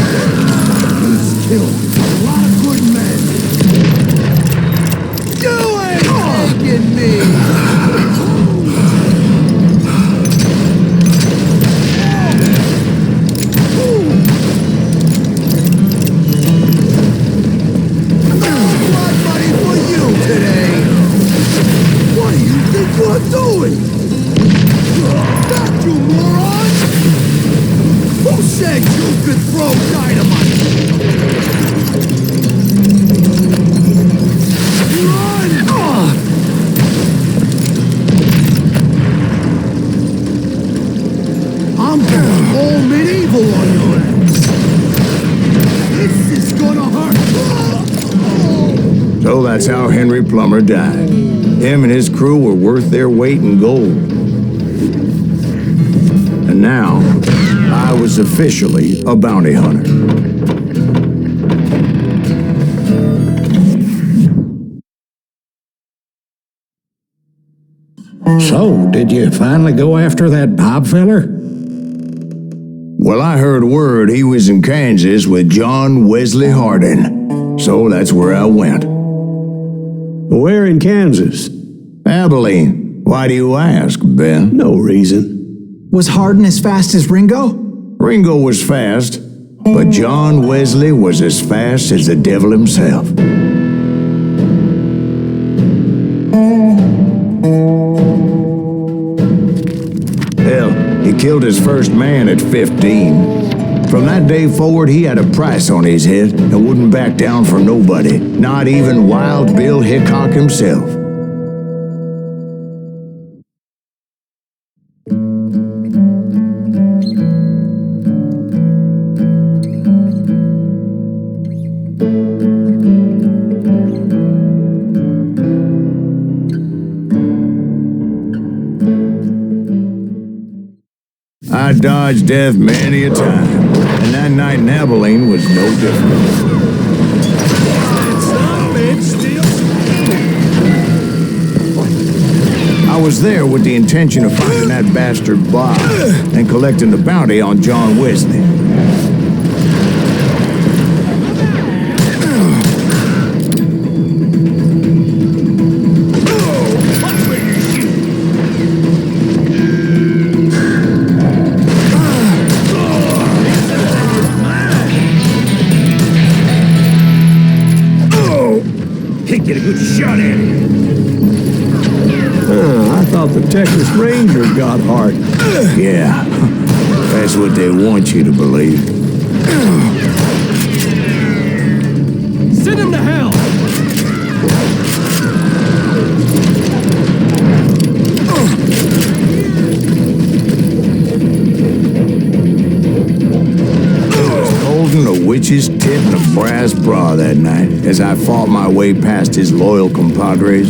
He's killed a lot of good men. You ain't taking me! Blood money for you today! What do you think you're doing? Back, you moron! Who said you could throw dynamite? Run! I'm going all medieval on your ass! This is gonna hurt! So that's how Henry Plummer died. Him and his crew were worth their weight in gold. And now, I was officially a bounty hunter. So, did you finally go after that Bob feller? Well, I heard word he was in Kansas with John Wesley Hardin. So that's where I went. Where in Kansas? Abilene. Why do you ask, Ben? No reason. Was Hardin as fast as Ringo? Ringo was fast, but John Wesley was as fast as the devil himself. Hell, he killed his first man at 15. From that day forward, he had a price on his head and wouldn't back down for nobody, not even Wild Bill Hickok himself. I dodged death many a time, and that night in Abilene was no different. I was there with the intention of finding that bastard Bob and collecting the bounty on John Wesley. Get a good shot at it. I thought the Texas Ranger got hard. Yeah, that's what they want you to believe. Send him to hell! in a brass bra that night as I fought my way past his loyal compadres.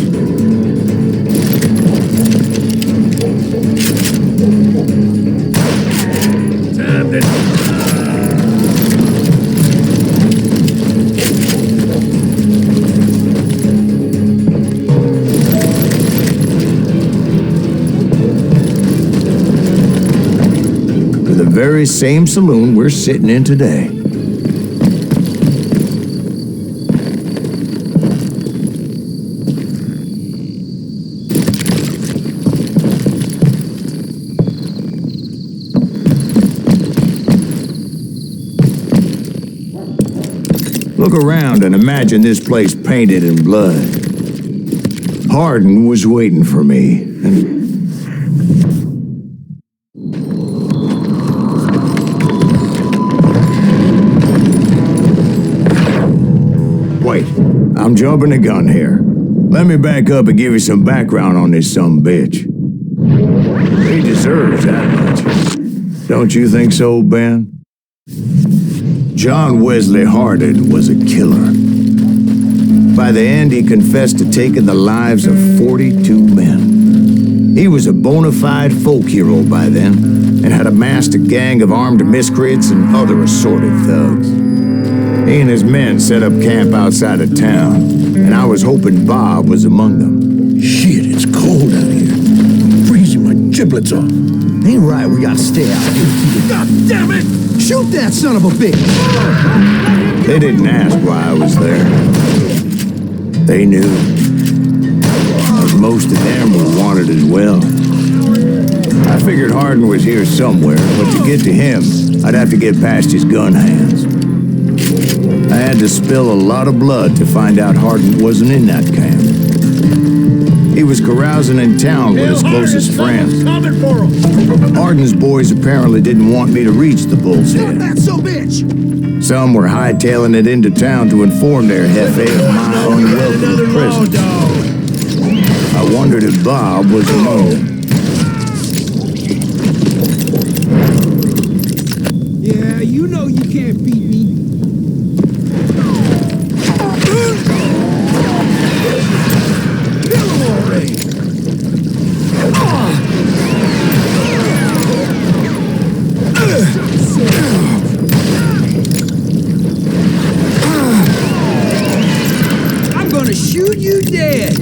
The very same saloon we're sitting in today. Look around and imagine this place painted in blood. Hardin was waiting for me, and wait, I'm jumping the gun here. Let me back up and give you some background on this sumbitch. He deserves that much. Don't you think so, Ben? John Wesley Hardin was a killer. By the end, he confessed to taking the lives of 42 men. He was a bona fide folk hero by then, and had amassed a gang of armed miscreants and other assorted thugs. He and his men set up camp outside of town, and I was hoping Bob was among them. Shit, it's cold out here. I'm freezing my giblets off. Ain't right, we gotta stay out here. God damn it! Shoot that son of a bitch! They didn't ask why I was there. They knew. But most of them were wanted as well. I figured Hardin was here somewhere, but to get to him, I'd have to get past his gun hands. I had to spill a lot of blood to find out Hardin wasn't in that camp. He was carousing in town with his closest friends. Hardin's boys apparently didn't want me to reach the Bull's Head. That's so bitch! Some were hightailing it into town to inform their Hefe of my unwelcome presence. I wondered if Bob was among them. Yeah, you know you can't beat me. I'm gonna shoot you dead.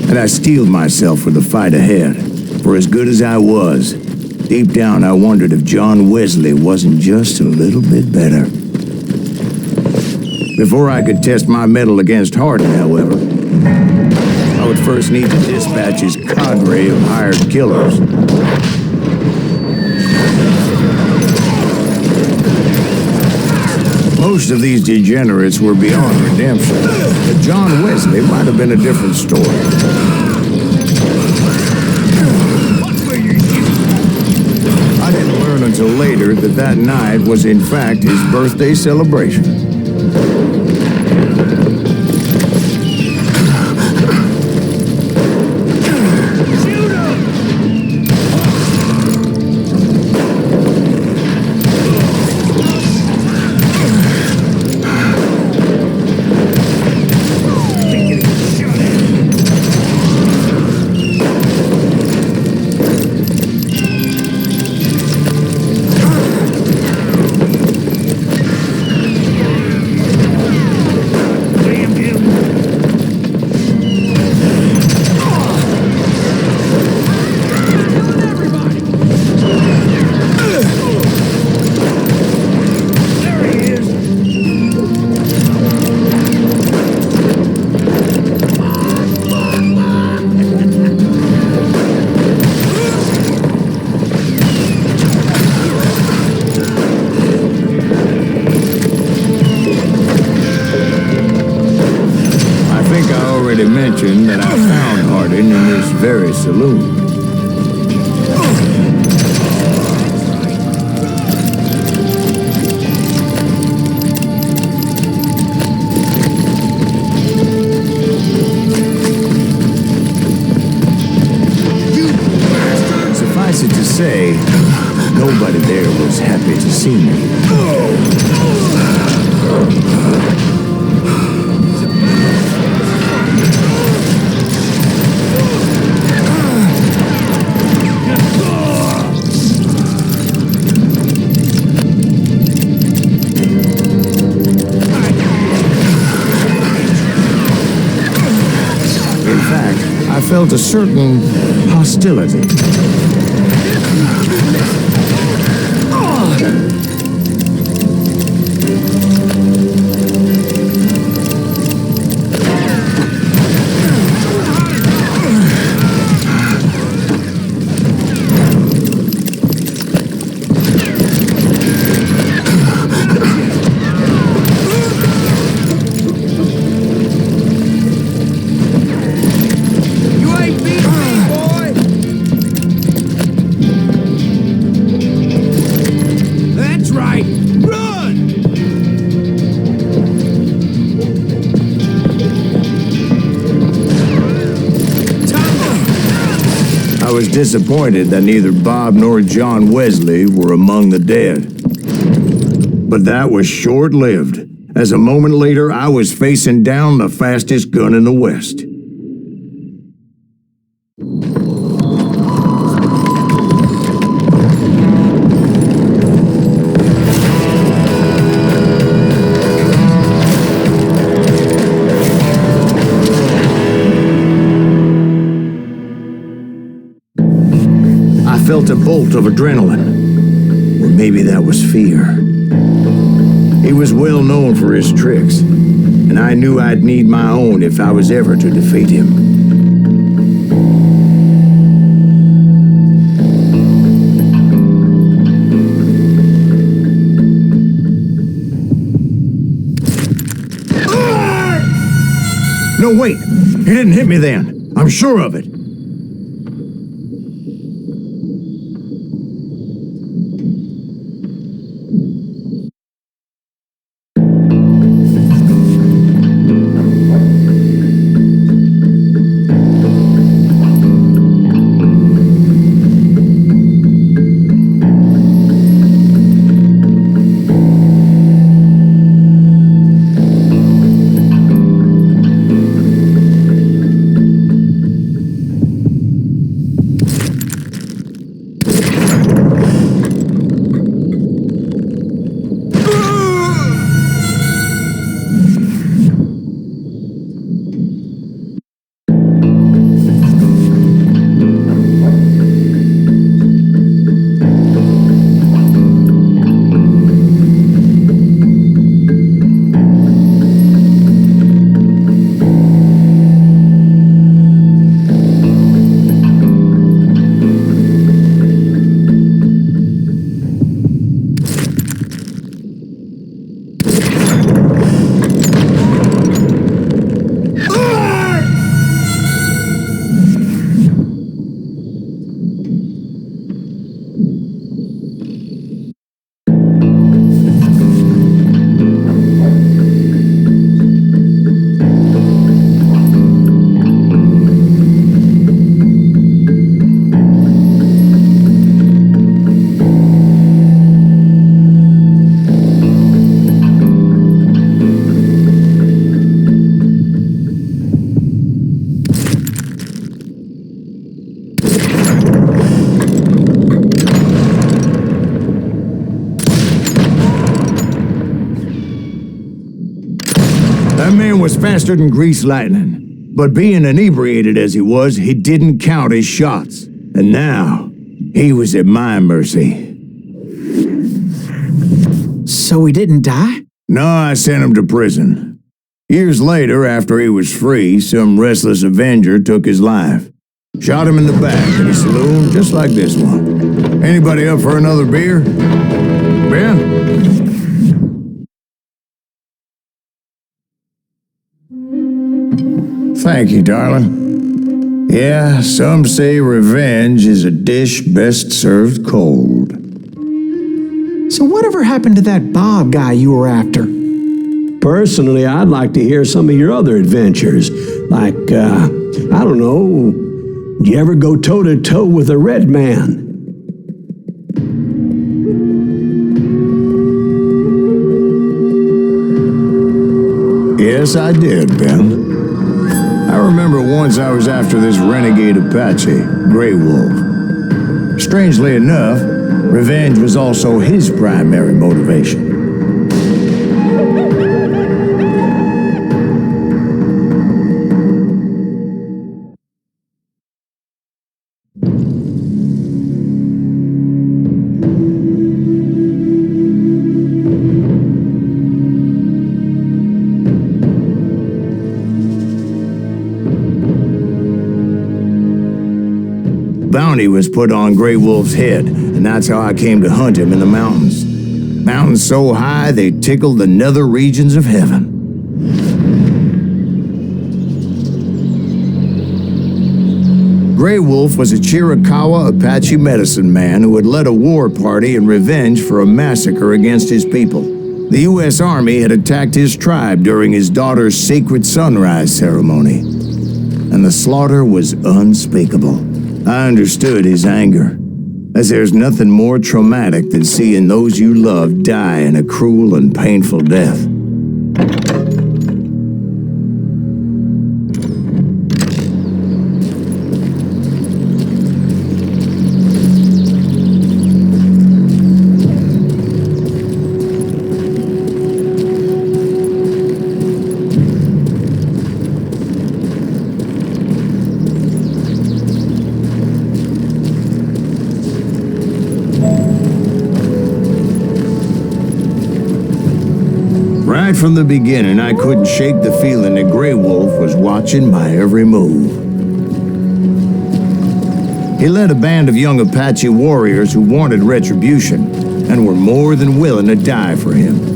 And I steeled myself for the fight ahead. For as good as I was, deep down I wondered if John Wesley wasn't just a little bit better. Before I could test my mettle against Hardin, however, I would first need to dispatch his cadre of hired killers. Most of these degenerates were beyond redemption, but John Wesley might have been a different story. I didn't learn until later that that night was in fact his birthday celebration. mention that I found Hardin in this very saloon. Suffice it to say, nobody there was happy to see me. In fact, I felt a certain hostility. I was disappointed that neither Bob nor John Wesley were among the dead. But that was short-lived, as a moment later I was facing down the fastest gun in the West. I felt a bolt of adrenaline, or maybe that was fear. He was well known for his tricks, and I knew I'd need my own if I was ever to defeat him. No, wait! He didn't hit me then. I'm sure of it. That man was faster than greased lightning. But being inebriated as he was, he didn't count his shots. And now, he was at my mercy. So he didn't die? No, I sent him to prison. Years later, after he was free, some restless avenger took his life. Shot him in the back in a saloon just like this one. Anybody up for another beer? Ben? Thank you, darling. Yeah, some say revenge is a dish best served cold. So whatever happened to that Bob guy you were after? Personally, I'd like to hear some of your other adventures. Like, I don't know, did you ever go toe-to-toe with a red man? Yes, I did, Ben. I remember once I was after this renegade Apache, Grey Wolf. Strangely enough, revenge was also his primary motivation. Bounty was put on Grey Wolf's head, and that's how I came to hunt him in the mountains. Mountains so high they tickled the nether regions of heaven. Grey Wolf was a Chiricahua Apache medicine man who had led a war party in revenge for a massacre against his people. The U.S. Army had attacked his tribe during his daughter's sacred sunrise ceremony, and the slaughter was unspeakable. I understood his anger, as there's nothing more traumatic than seeing those you love die in a cruel and painful death. Right from the beginning, I couldn't shake the feeling that Grey Wolf was watching my every move. He led a band of young Apache warriors who wanted retribution and were more than willing to die for him.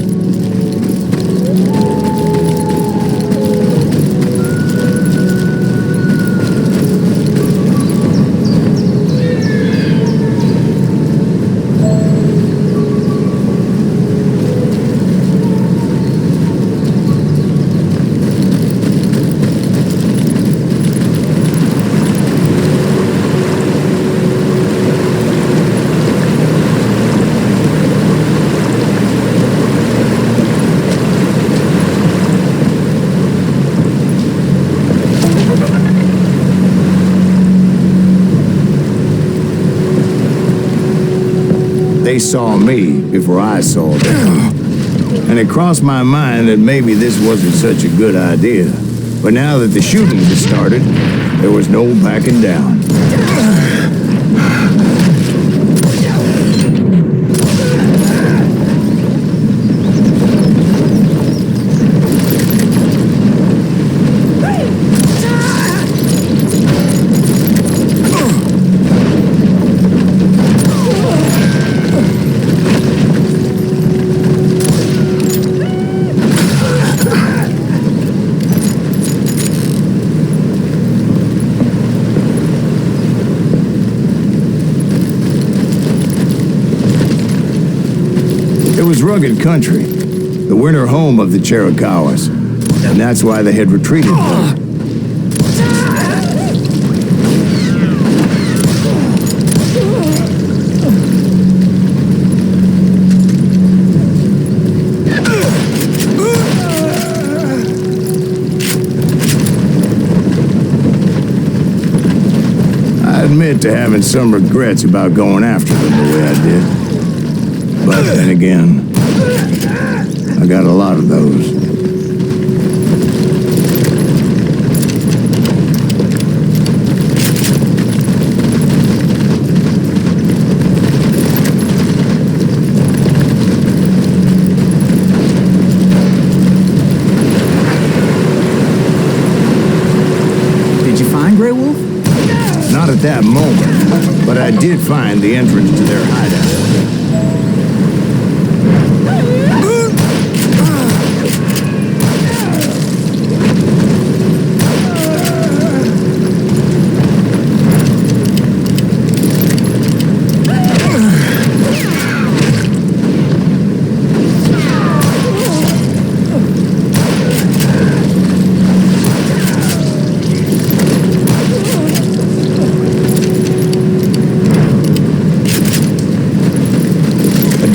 They saw me before I saw them. And it crossed my mind that maybe this wasn't such a good idea. But now that the shooting had started, there was no backing down. It was rugged country, the winter home of the Chiricahuas, and that's why they had retreated there. I admit to having some regrets about going after them the way I did. But then again, I got a lot of those. Did you find Grey Wolf? Not at that moment, but I did find the entrance to their hideout.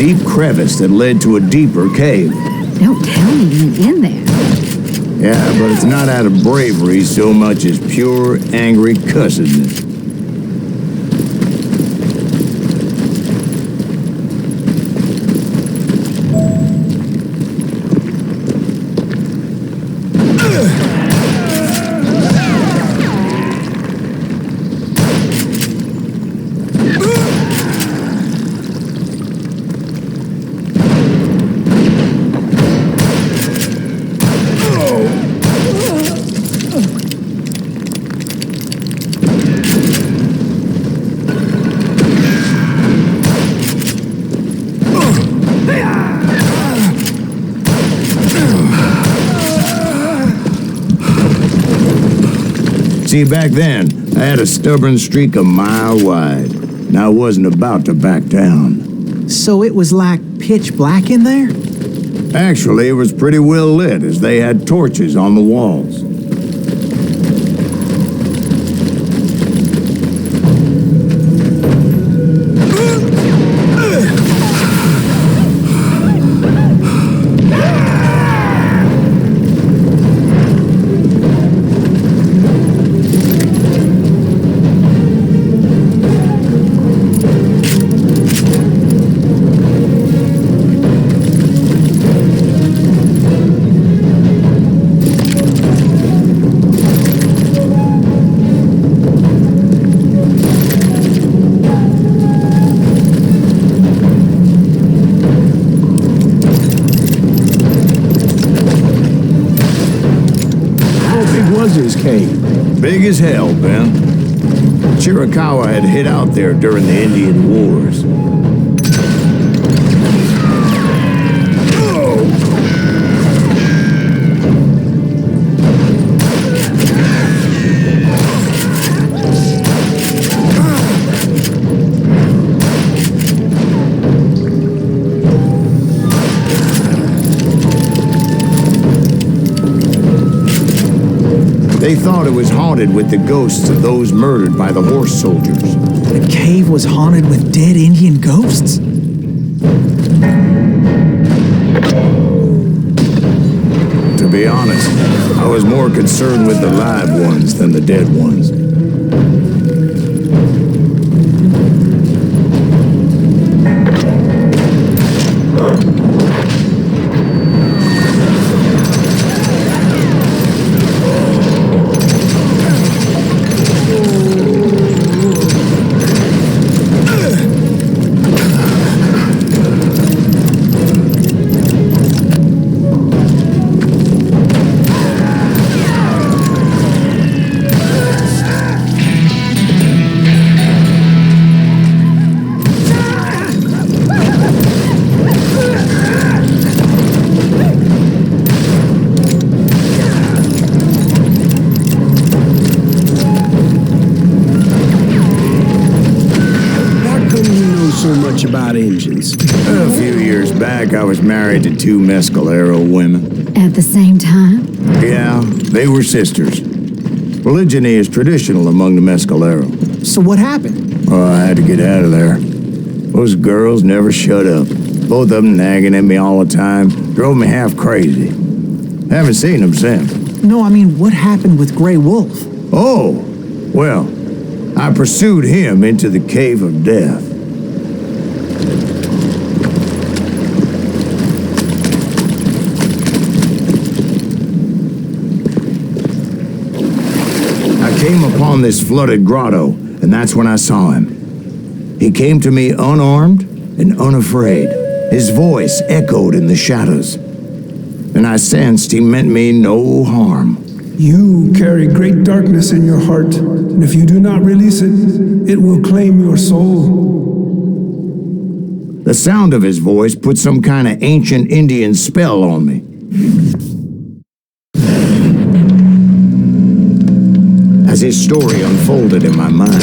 deep crevice that led to a deeper cave. Don't tell me you went in there. Yeah, but it's not out of bravery so much as pure, angry cussedness. See, back then, I had a stubborn streak a mile wide, and I wasn't about to back down. So it was like pitch black in there? Actually, it was pretty well lit, as they had torches on the walls. His cave. Big as hell, Ben. Chiricahua had hid out there during the Indian Wars. They thought it was haunted with the ghosts of those murdered by the horse soldiers. The cave was haunted with dead Indian ghosts? To be honest, I was more concerned with the live ones than the dead ones. About engines. A few years back, I was married to 2 Mescalero women. At the same time? Yeah, they were sisters. Polygyny is traditional among the Mescalero. So what happened? Oh, I had to get out of there. Those girls never shut up. Both of them nagging at me all the time. Drove me half crazy. Haven't seen them since. No, I mean, what happened with Grey Wolf? Oh, well, I pursued him into the Cave of Death. Came upon this flooded grotto, and that's when I saw him. He came to me unarmed and unafraid. His voice echoed in the shadows, and I sensed he meant me no harm. You carry great darkness in your heart, and if you do not release it, it will claim your soul. The sound of his voice put some kind of ancient Indian spell on me. As his story unfolded in my mind.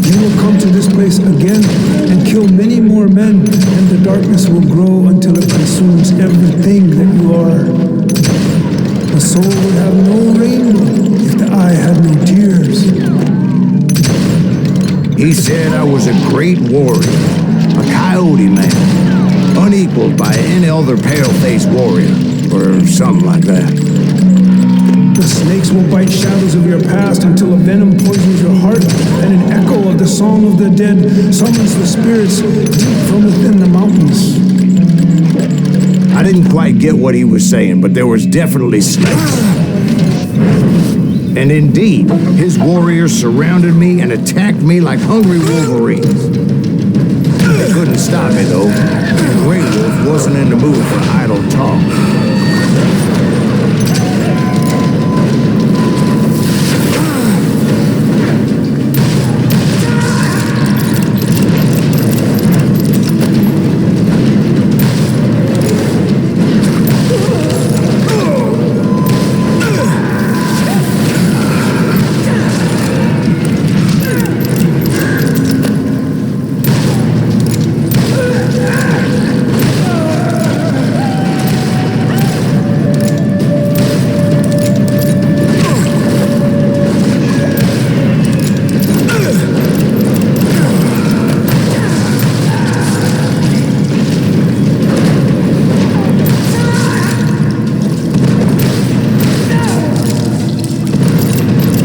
You will come to this place again and kill many more men, and the darkness will grow until it consumes everything that you are. The soul would have no rainbow if the eye had no tears. He said I was a great warrior, a coyote man, unequaled by any other pale-faced warrior, or something like that. The snakes will bite shadows of your past until a venom poisons your heart, and an echo of the song of the dead summons the spirits deep from within the mountains. I didn't quite get what he was saying, but there was definitely snakes. And indeed, his warriors surrounded me and attacked me like hungry wolverines. They couldn't stop me, though. Grey Wolf wasn't in the mood for idle talk.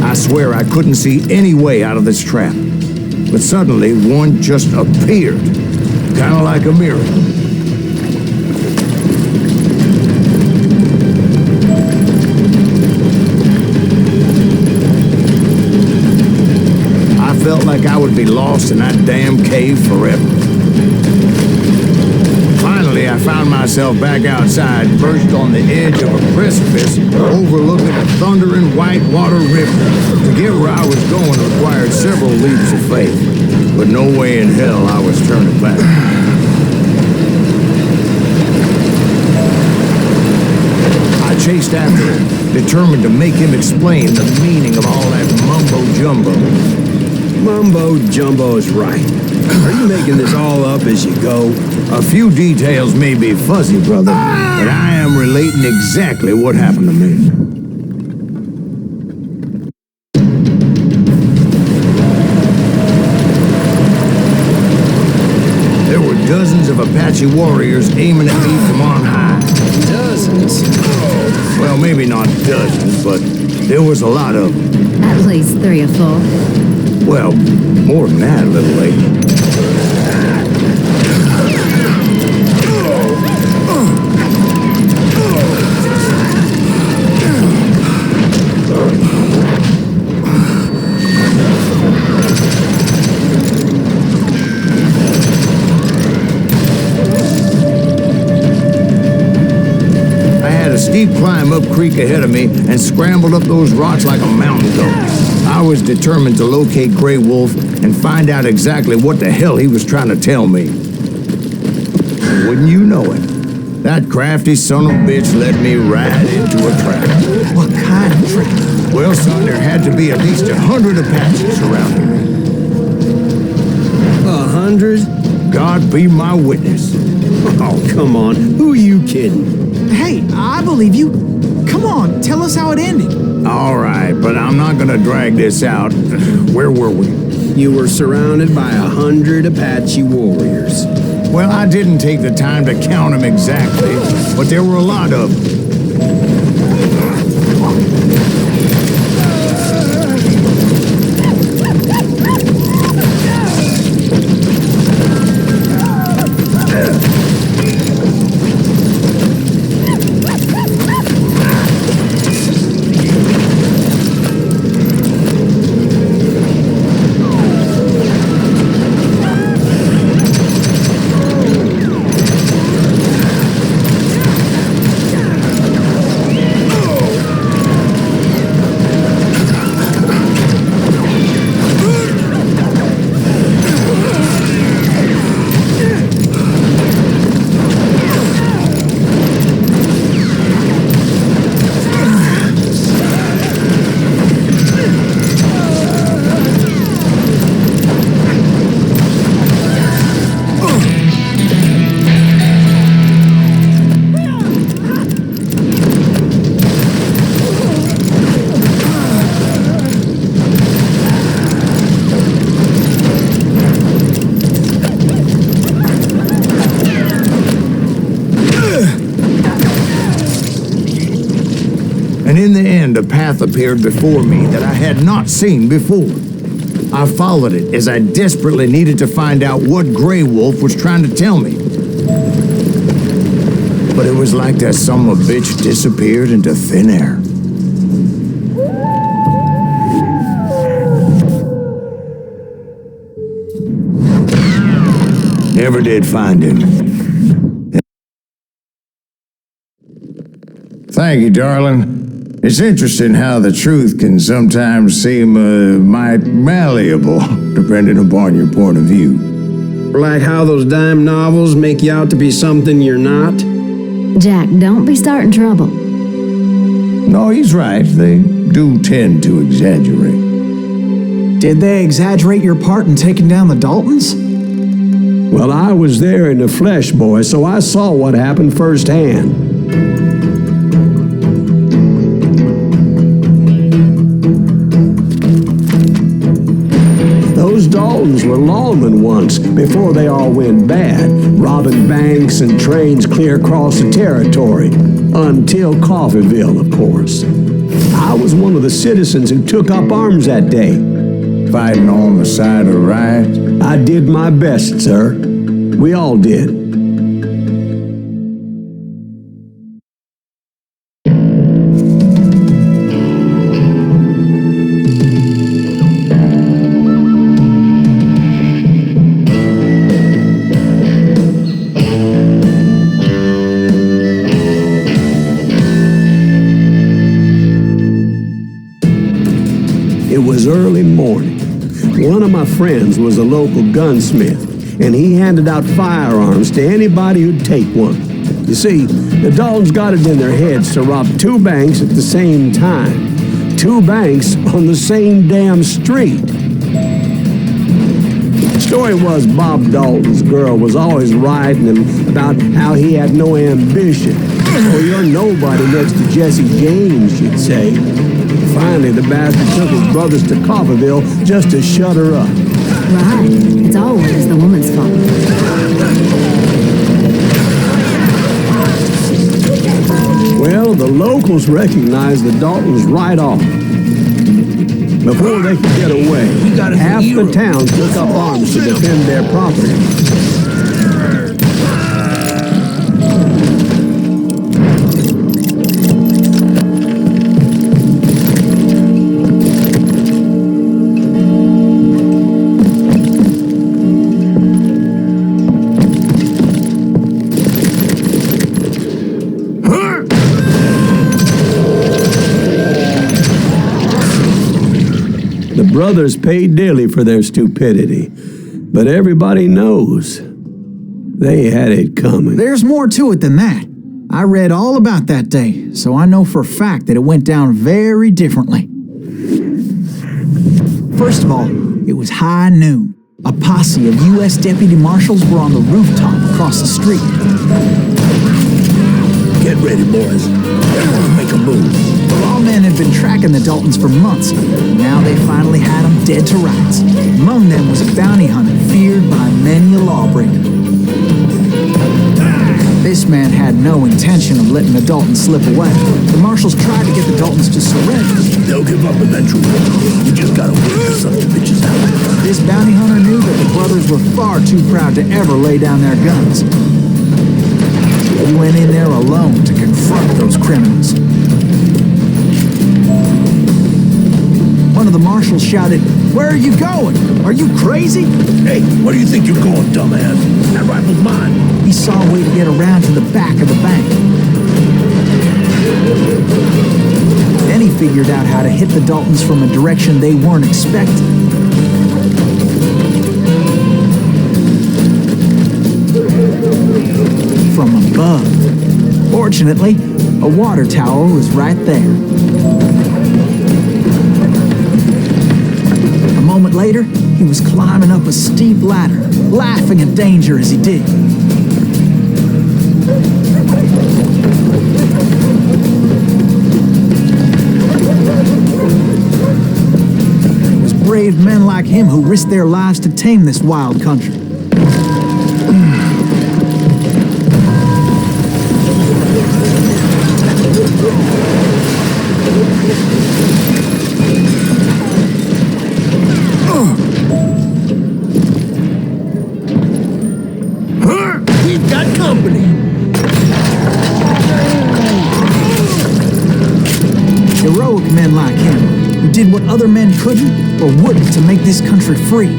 I swear I couldn't see any way out of this trap. But suddenly, one just appeared. Kind of like a miracle. I felt like I would be lost in that damn cave forever. Finally, I found myself back outside, perched on the edge of a precipice, overlooking a thundering white water river. To get where I was going required several leaps of faith, but no way in hell I was turning back. I chased after him, determined to make him explain the meaning of all that mumbo-jumbo. Mumbo-jumbo is right. Are you making this all up as you go? A few details may be fuzzy, brother, but I am relating exactly what happened to me. There were dozens of Apache warriors aiming at me from on high. Dozens? Well, maybe not dozens, but there was a lot of them. At least 3 or 4. Well, more than that, little lady. Steep climb up creek ahead of me and scrambled up those rocks like a mountain goat. I was determined to locate Grey Wolf and find out exactly what the hell he was trying to tell me. And wouldn't you know it, that crafty son of a bitch led me right into a trap. What kind of trap? Well, son, there had to be at least 100 Apaches surrounding me. 100? God be my witness. Oh, come on. Who are you kidding? Hey, I believe you. Come on, tell us how it ended. All right, but I'm not gonna drag this out. Where were we? You were surrounded by 100 Apache warriors. Well, I didn't take the time to count them exactly, but there were a lot of them. And in the end, a path appeared before me that I had not seen before. I followed it as I desperately needed to find out what Grey Wolf was trying to tell me. But it was like that son of a bitch disappeared into thin air. Never did find him. Thank you, darling. It's interesting how the truth can sometimes seem might malleable, depending upon your point of view. Like how those dime novels make you out to be something you're not? Jack, don't be starting trouble. No, he's right. They do tend to exaggerate. Did they exaggerate your part in taking down the Daltons? Well, I was there in the flesh, boy, so I saw what happened firsthand. Those Daltons were lawmen once, before they all went bad, robbing banks and trains clear across the territory, until Coffeeville, of course. I was one of the citizens who took up arms that day. Fighting on the side of right? I did my best, sir. We all did. It was early morning. One of my friends was a local gunsmith, and he handed out firearms to anybody who'd take one. You see, the Daltons got it in their heads to rob 2 banks at the same time. 2 banks on the same damn street. The story was Bob Dalton's girl was always writing him about how he had no ambition. Oh, you're nobody next to Jesse James, she'd say. Finally, the bastard took his brothers to Coffeeville just to shut her up. Right. It's always the woman's fault. Well, the locals recognized the Daltons right off. Before they could get away, half the town took up arms to defend their property. The brothers paid dearly for their stupidity, but everybody knows they had it coming. There's more to it than that. I read all about that day, so I know for a fact that it went down very differently. First of all, it was high noon. A posse of U.S. deputy marshals were on the rooftop across the street. Get ready, boys. Everyone make a move. The lawmen had been tracking the Daltons for months. Now they finally had them dead to rights. Among them was a bounty hunter feared by many a lawbreaker. This man had no intention of letting the Daltons slip away. The marshals tried to get the Daltons to surrender. They'll give up eventually. You just gotta wait the son of bitches out. This bounty hunter knew that the brothers were far too proud to ever lay down their guns. He went in there alone to confront those criminals. One of the marshals shouted, "Where are you going? Are you crazy?" Hey, where do you think you're going, dumbass? That rifle's mine. He saw a way to get around to the back of the bank. Then he figured out how to hit the Daltons from a direction they weren't expecting. From above. Fortunately, a water tower was right there. A moment later, he was climbing up a steep ladder, laughing at danger as he did. It was brave men like him who risked their lives to tame this wild country. company. Heroic men like him, who did what other men couldn't or wouldn't to make this country free.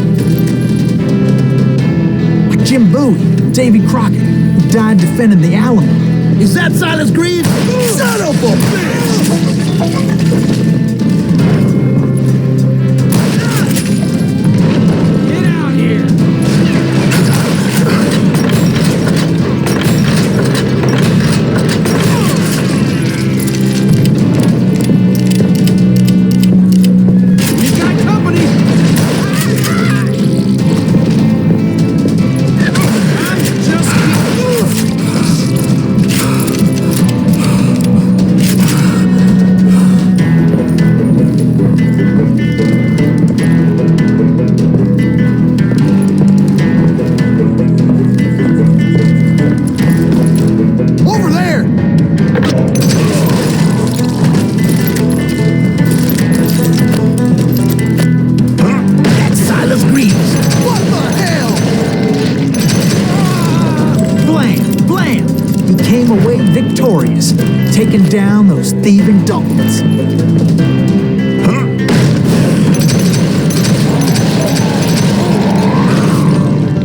Like Jim Bowie, Davy Crockett, who died defending the Alamo. Is that Silas Greaves? Son of a bitch! Taking down those thieving Daltons.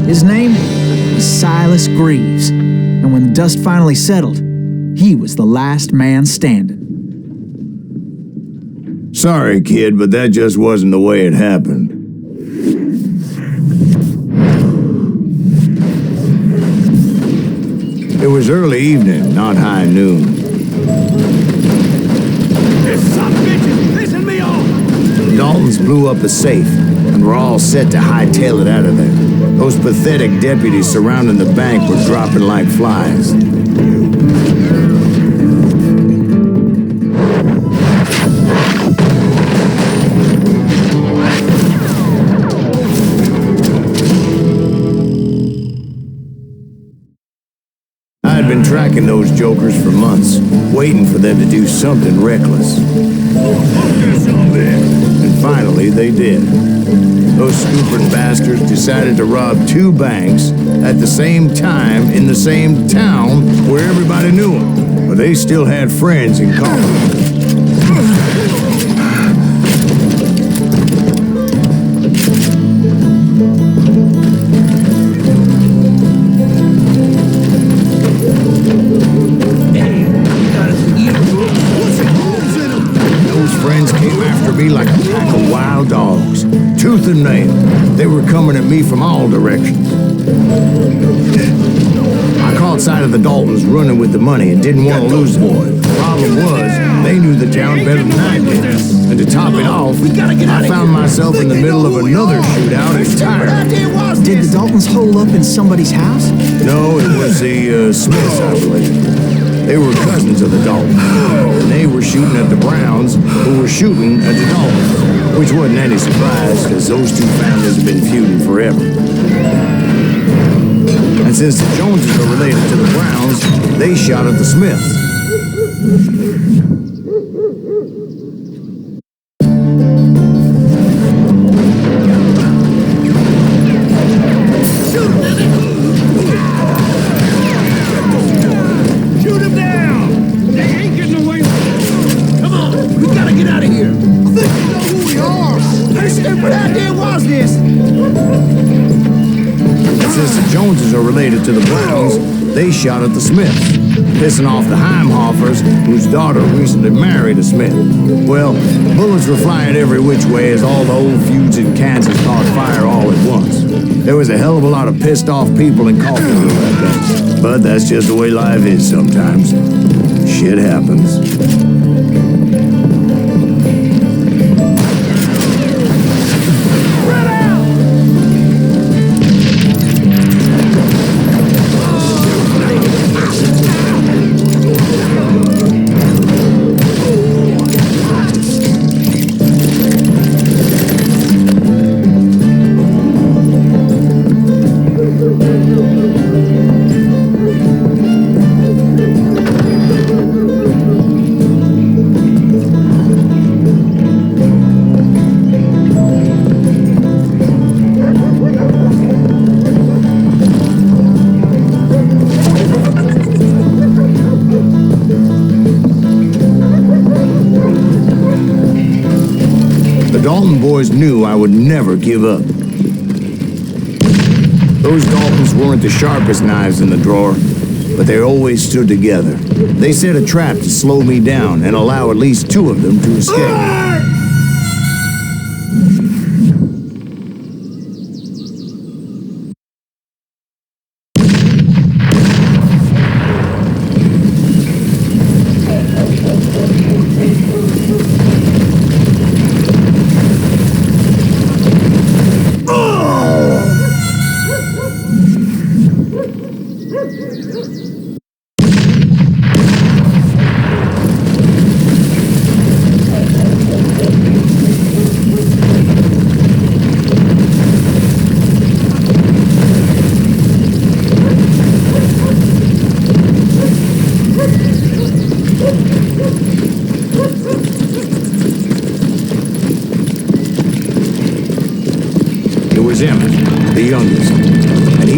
His name was Silas Greaves, and when the dust finally settled, he was the last man standing. Sorry, kid, but that just wasn't the way it happened. It was early evening, not high noon. Daltons blew up a safe, and were all set to hightail it out of there. Those pathetic deputies surrounding the bank were dropping like flies. I'd been tracking those jokers for months, waiting for them to do something reckless. And finally, they did. Those stupid bastards decided to rob 2 banks at the same time in the same town where everybody knew them. But they still had friends in common. Like a pack of wild dogs, tooth and nail. They were coming at me from all directions. I caught sight of the Daltons running with the money and didn't want to lose them. The problem was, they knew the town better than I did. And to top it off, I found myself in the middle of another shootout entirely. Did the Daltons hole up in somebody's house? No, it was the Smiths, I believe. They were cousins of the Daltons, and they were shooting at the Browns, who were shooting at the Daltons, which wasn't any surprise, because those 2 families have been feuding forever. And since the Joneses are related to the Browns, they shot at the Smiths. To the Browns, they shot at the Smiths, pissing off the Heimhoffers, whose daughter recently married a Smith. Well, bullets were flying every which way as all the old feuds in Kansas caught fire all at once. There was a hell of a lot of pissed off people in Coffeeville that day. But that's just the way life is sometimes. Shit happens. Dalton boys knew I would never give up. Those Daltons weren't the sharpest knives in the drawer, but they always stood together. They set a trap to slow me down and allow at least two of them to escape.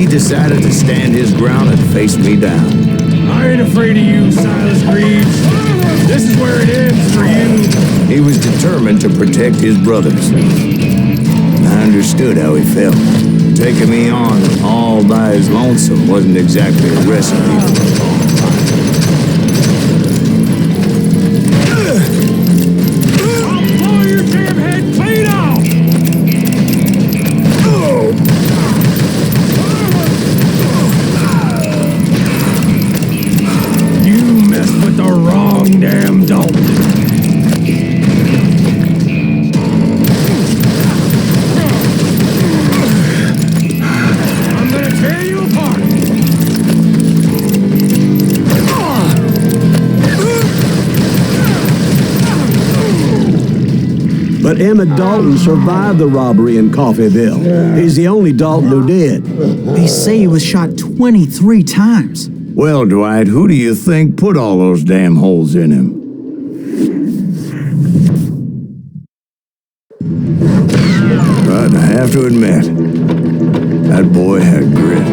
Decided to stand his ground and face me down. I ain't afraid of you, Silas Greaves. This is where it ends for you. He was determined to protect his brothers. I understood how he felt. Taking me on all by his lonesome wasn't exactly a recipe for a long fight. I'll blow your damn head clean off! With the wrong damn Dalton. I'm gonna tear you apart. But Emmett Dalton survived the robbery in Coffeyville. He's the only Dalton who did. They say he was shot 23 times. Well, Dwight, who do you think put all those damn holes in him? But I have to admit, that boy had grit.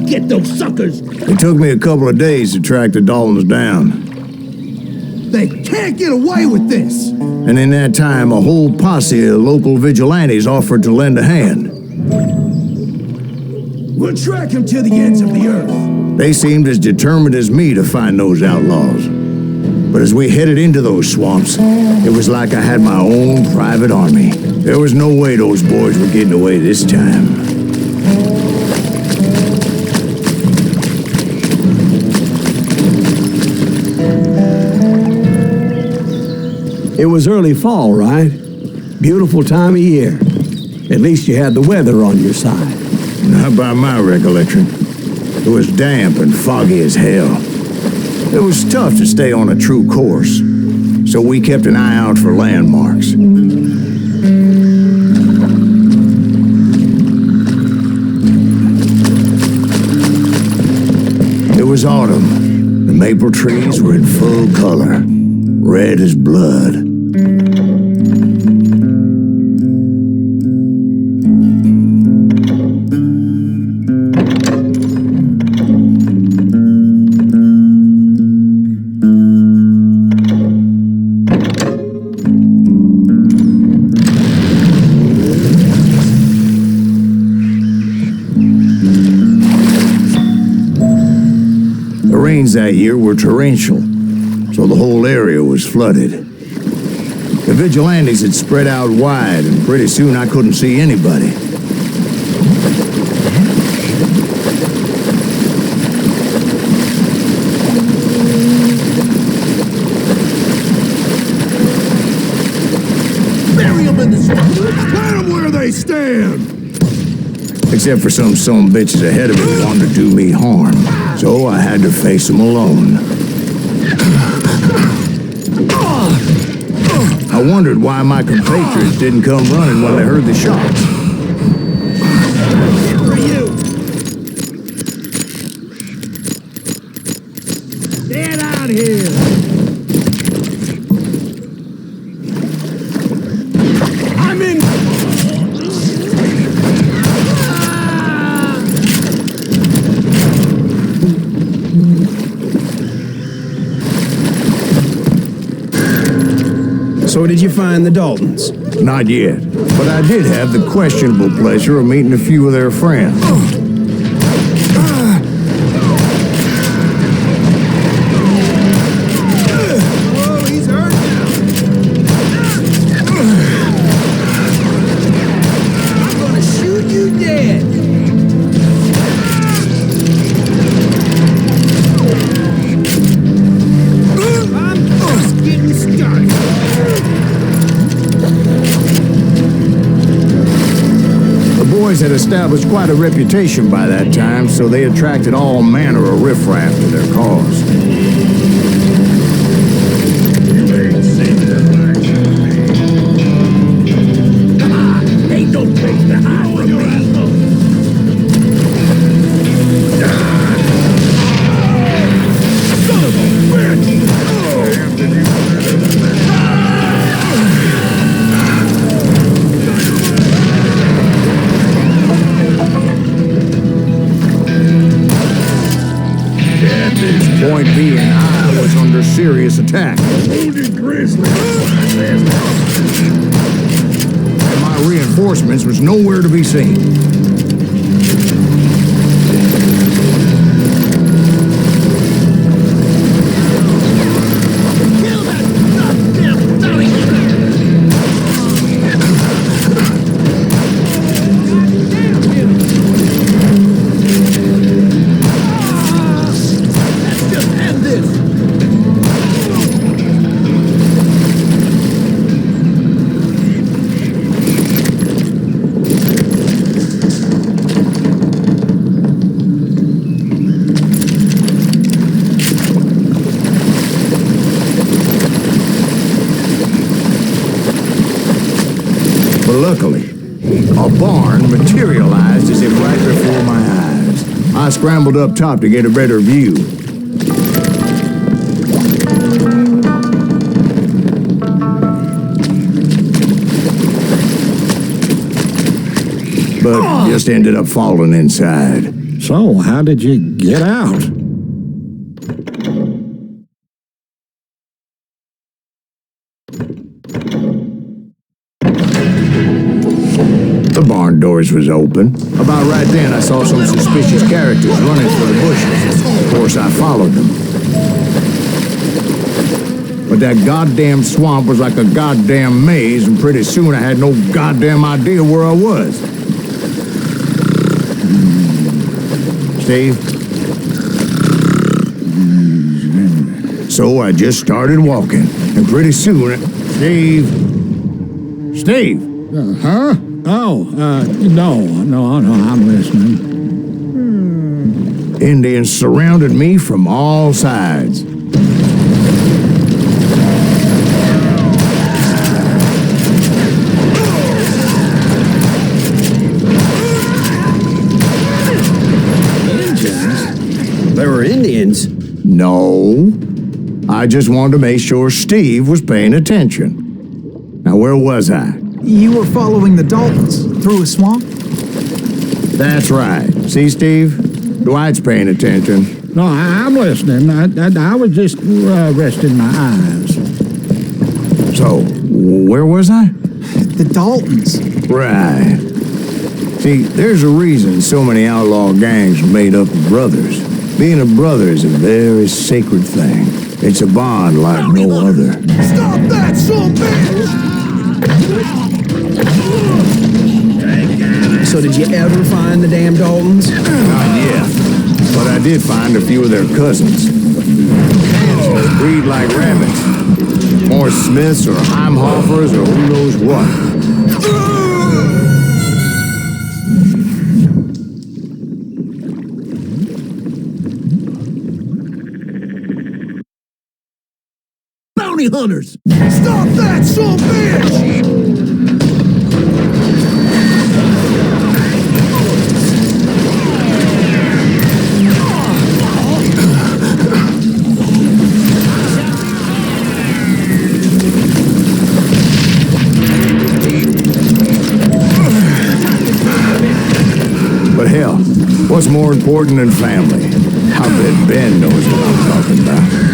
Get those suckers! It took me a couple of days to track the Daltons down. They can't get away with this! And in that time, a whole posse of local vigilantes offered to lend a hand. We'll track him to the ends of the earth. They seemed as determined as me to find those outlaws. But as we headed into those swamps, it was like I had my own private army. There was no way those boys were getting away this time. It was early fall, right? Beautiful time of year. At least you had the weather on your side. Not by my recollection. It was damp and foggy as hell. It was tough to stay on a true course, so we kept an eye out for landmarks. It was autumn. The maple trees were in full color, red as blood. The rains that year were torrential, so the whole area was flooded. The vigilantes had spread out wide, and pretty soon I couldn't see anybody. Bury them in the swamp! Plant them where they stand! Except for some bitches ahead of me wanted to do me harm, so I had to face them alone. I wondered why my compatriots didn't come running when they heard the shots. Yeah, here! I'm in! So did you find the Daltons? Not yet, but I did have the questionable pleasure of meeting a few of their friends. Oh, he's hurt now! I'm gonna shoot you dead! I'm just getting started! The boys had established quite a reputation by that time, so they attracted all manner of riffraff to their cause. Ain't no place to hide from me! Son of a bitch! Point being, I was under serious attack. Wounded grizzly! And my reinforcements was nowhere to be seen. Kill that goddamn bounty hunter! Let's just end this! But luckily, a barn materialized as if right before my eyes. I scrambled up top to get a better view. But just ended up falling inside. So, how did you get out? The barn doors was open. About right then, I saw some suspicious characters running for the bushes. Of course, I followed them. But that goddamn swamp was like a goddamn maze, and pretty soon I had no goddamn idea where I was. Steve? So I just started walking, and pretty soon, Steve? Huh? Oh, no, I'm listening. Indians surrounded me from all sides. There were Indians? No. I just wanted to make sure Steve was paying attention. Now, where was I? You were following the Daltons through a swamp? That's right. See, Steve? Dwight's paying attention. No, I'm listening. I was just resting my eyes. So, where was I? The Daltons. Right. See, there's a reason so many outlaw gangs are made up of brothers. Being a brother is a very sacred thing. It's a bond like no other. Stop that, son of a bitch! So did you ever find the damn Daltons? Not yet. But I did find a few of their cousins. They breed like rabbits. More Smiths or Heimhoffers or who knows what. Bounty hunters! Stop that, son of a bitch! What's more important than family? I bet Ben knows what I'm talking about.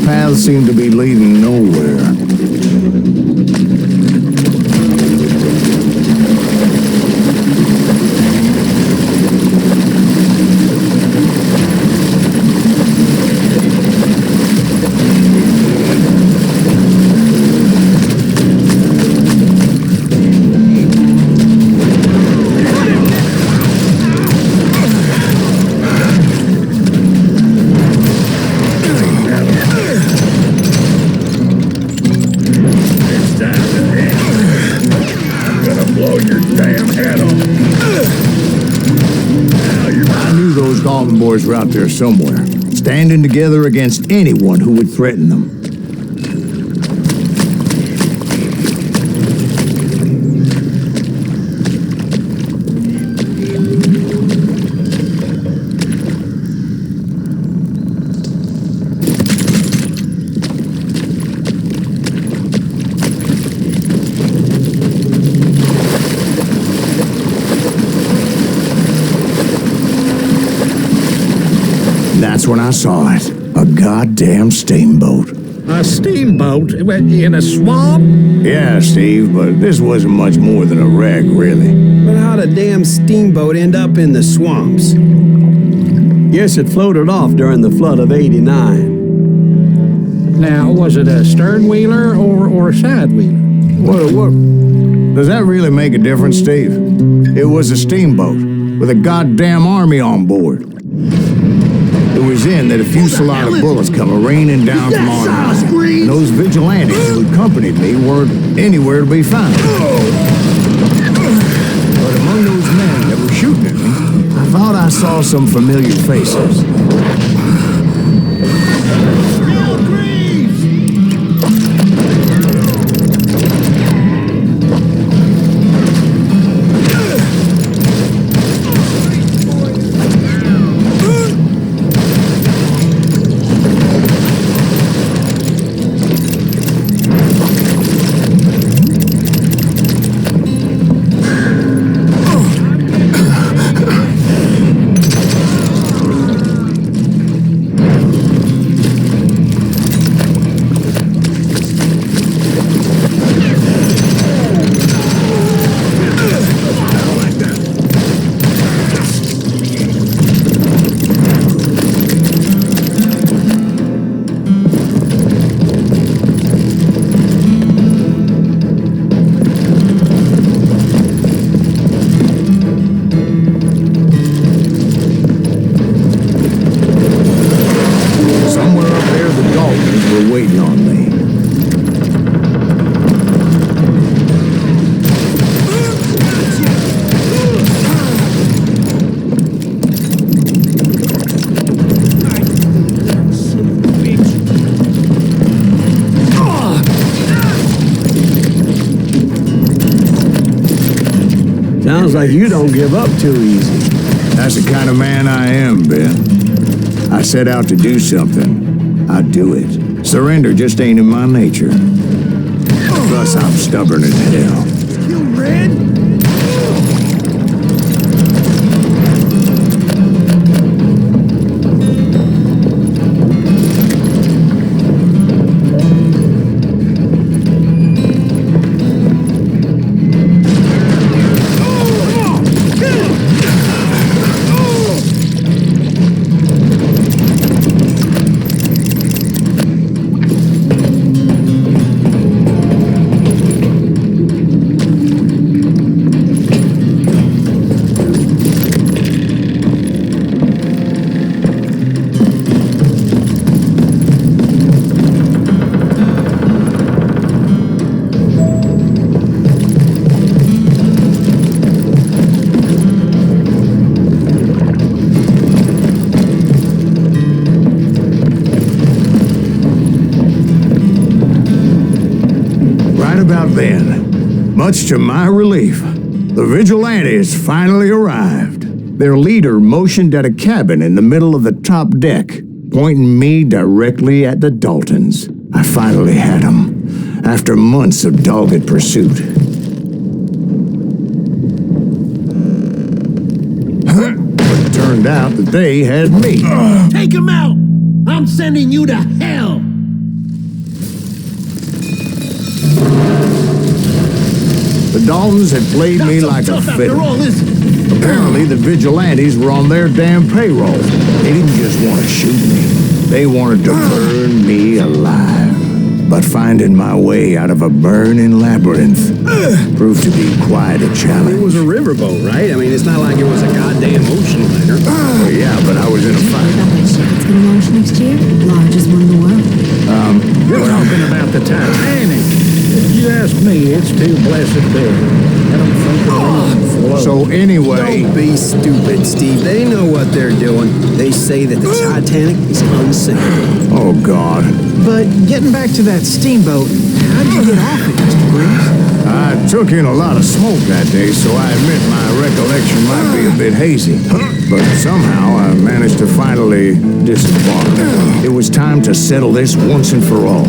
Paths seem to be leading nowhere. Boys were out there somewhere, standing together against anyone who would threaten them. That's when I saw it. A goddamn steamboat. A steamboat in a swamp? Yeah, Steve, but this wasn't much more than a wreck, really. But how'd a damn steamboat end up in the swamps? Guess it floated off during the flood of '89. Now, was it a stern-wheeler or a side-wheeler? What? Does that really make a difference, Steve? It was a steamboat with a goddamn army on board. It was then that a fusillade of bullets come raining down from on high, and those vigilantes who accompanied me weren't anywhere to be found. But among those men that were shooting at me, I thought I saw some familiar faces. Sounds like you don't give up too easy. That's the kind of man I am, Ben. I set out to do something. I do it. Surrender just ain't in my nature. Plus, I'm stubborn as hell. You red? About then, much to my relief, the vigilantes finally arrived. Their leader motioned at a cabin in the middle of the top deck, pointing me directly at the Daltons. I finally had them, after months of dogged pursuit. But it turned out that they had me. Take him out! I'm sending you to hell! The Daltons had played me like a fiddle. Apparently, the vigilantes were on their damn payroll. They didn't just want to shoot me. They wanted to burn me alive. But finding my way out of a burning labyrinth proved to be quite a challenge. It was a riverboat, right? I mean, it's not like it was a goddamn ocean liner. Yeah, but I was in a fight. It's gonna launch next year. Largest one in the world. You're talking about the Titanic. If you ask me, it's too blessed big. I don't think it'll float. So anyway... Don't be stupid, Steve. They know what they're doing. They say that the Titanic is unsinkable. Oh, God. But getting back to that steamboat, how'd you get off it, Mr. Breeze? I took in a lot of smoke that day, so I admit my recollection might be a bit hazy. But somehow I managed to finally disembark. It was time to settle this once and for all.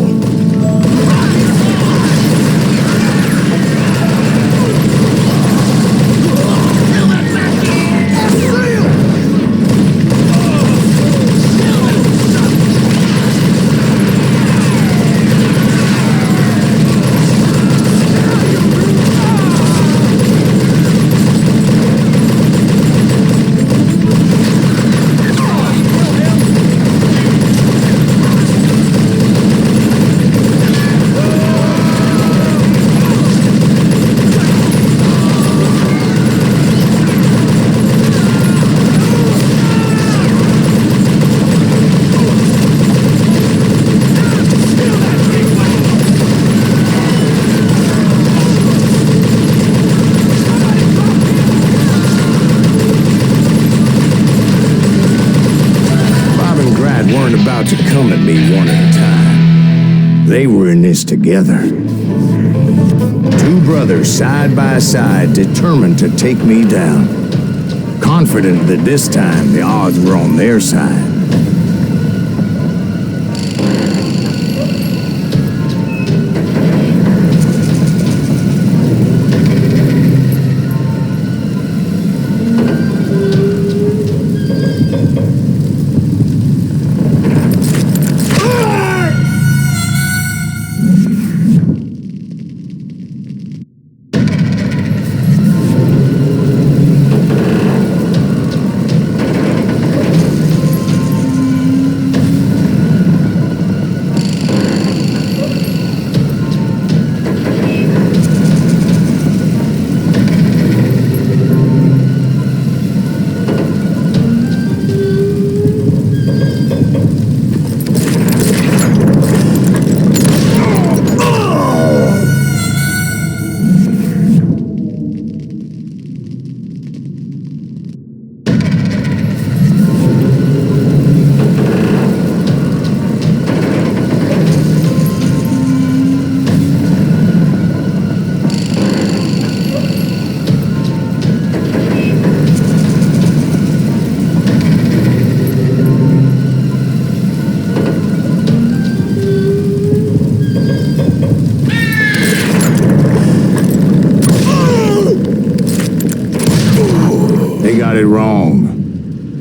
about to come at me one at a time. They were in this together. Two brothers side by side, determined to take me down. Confident that this time the odds were on their side.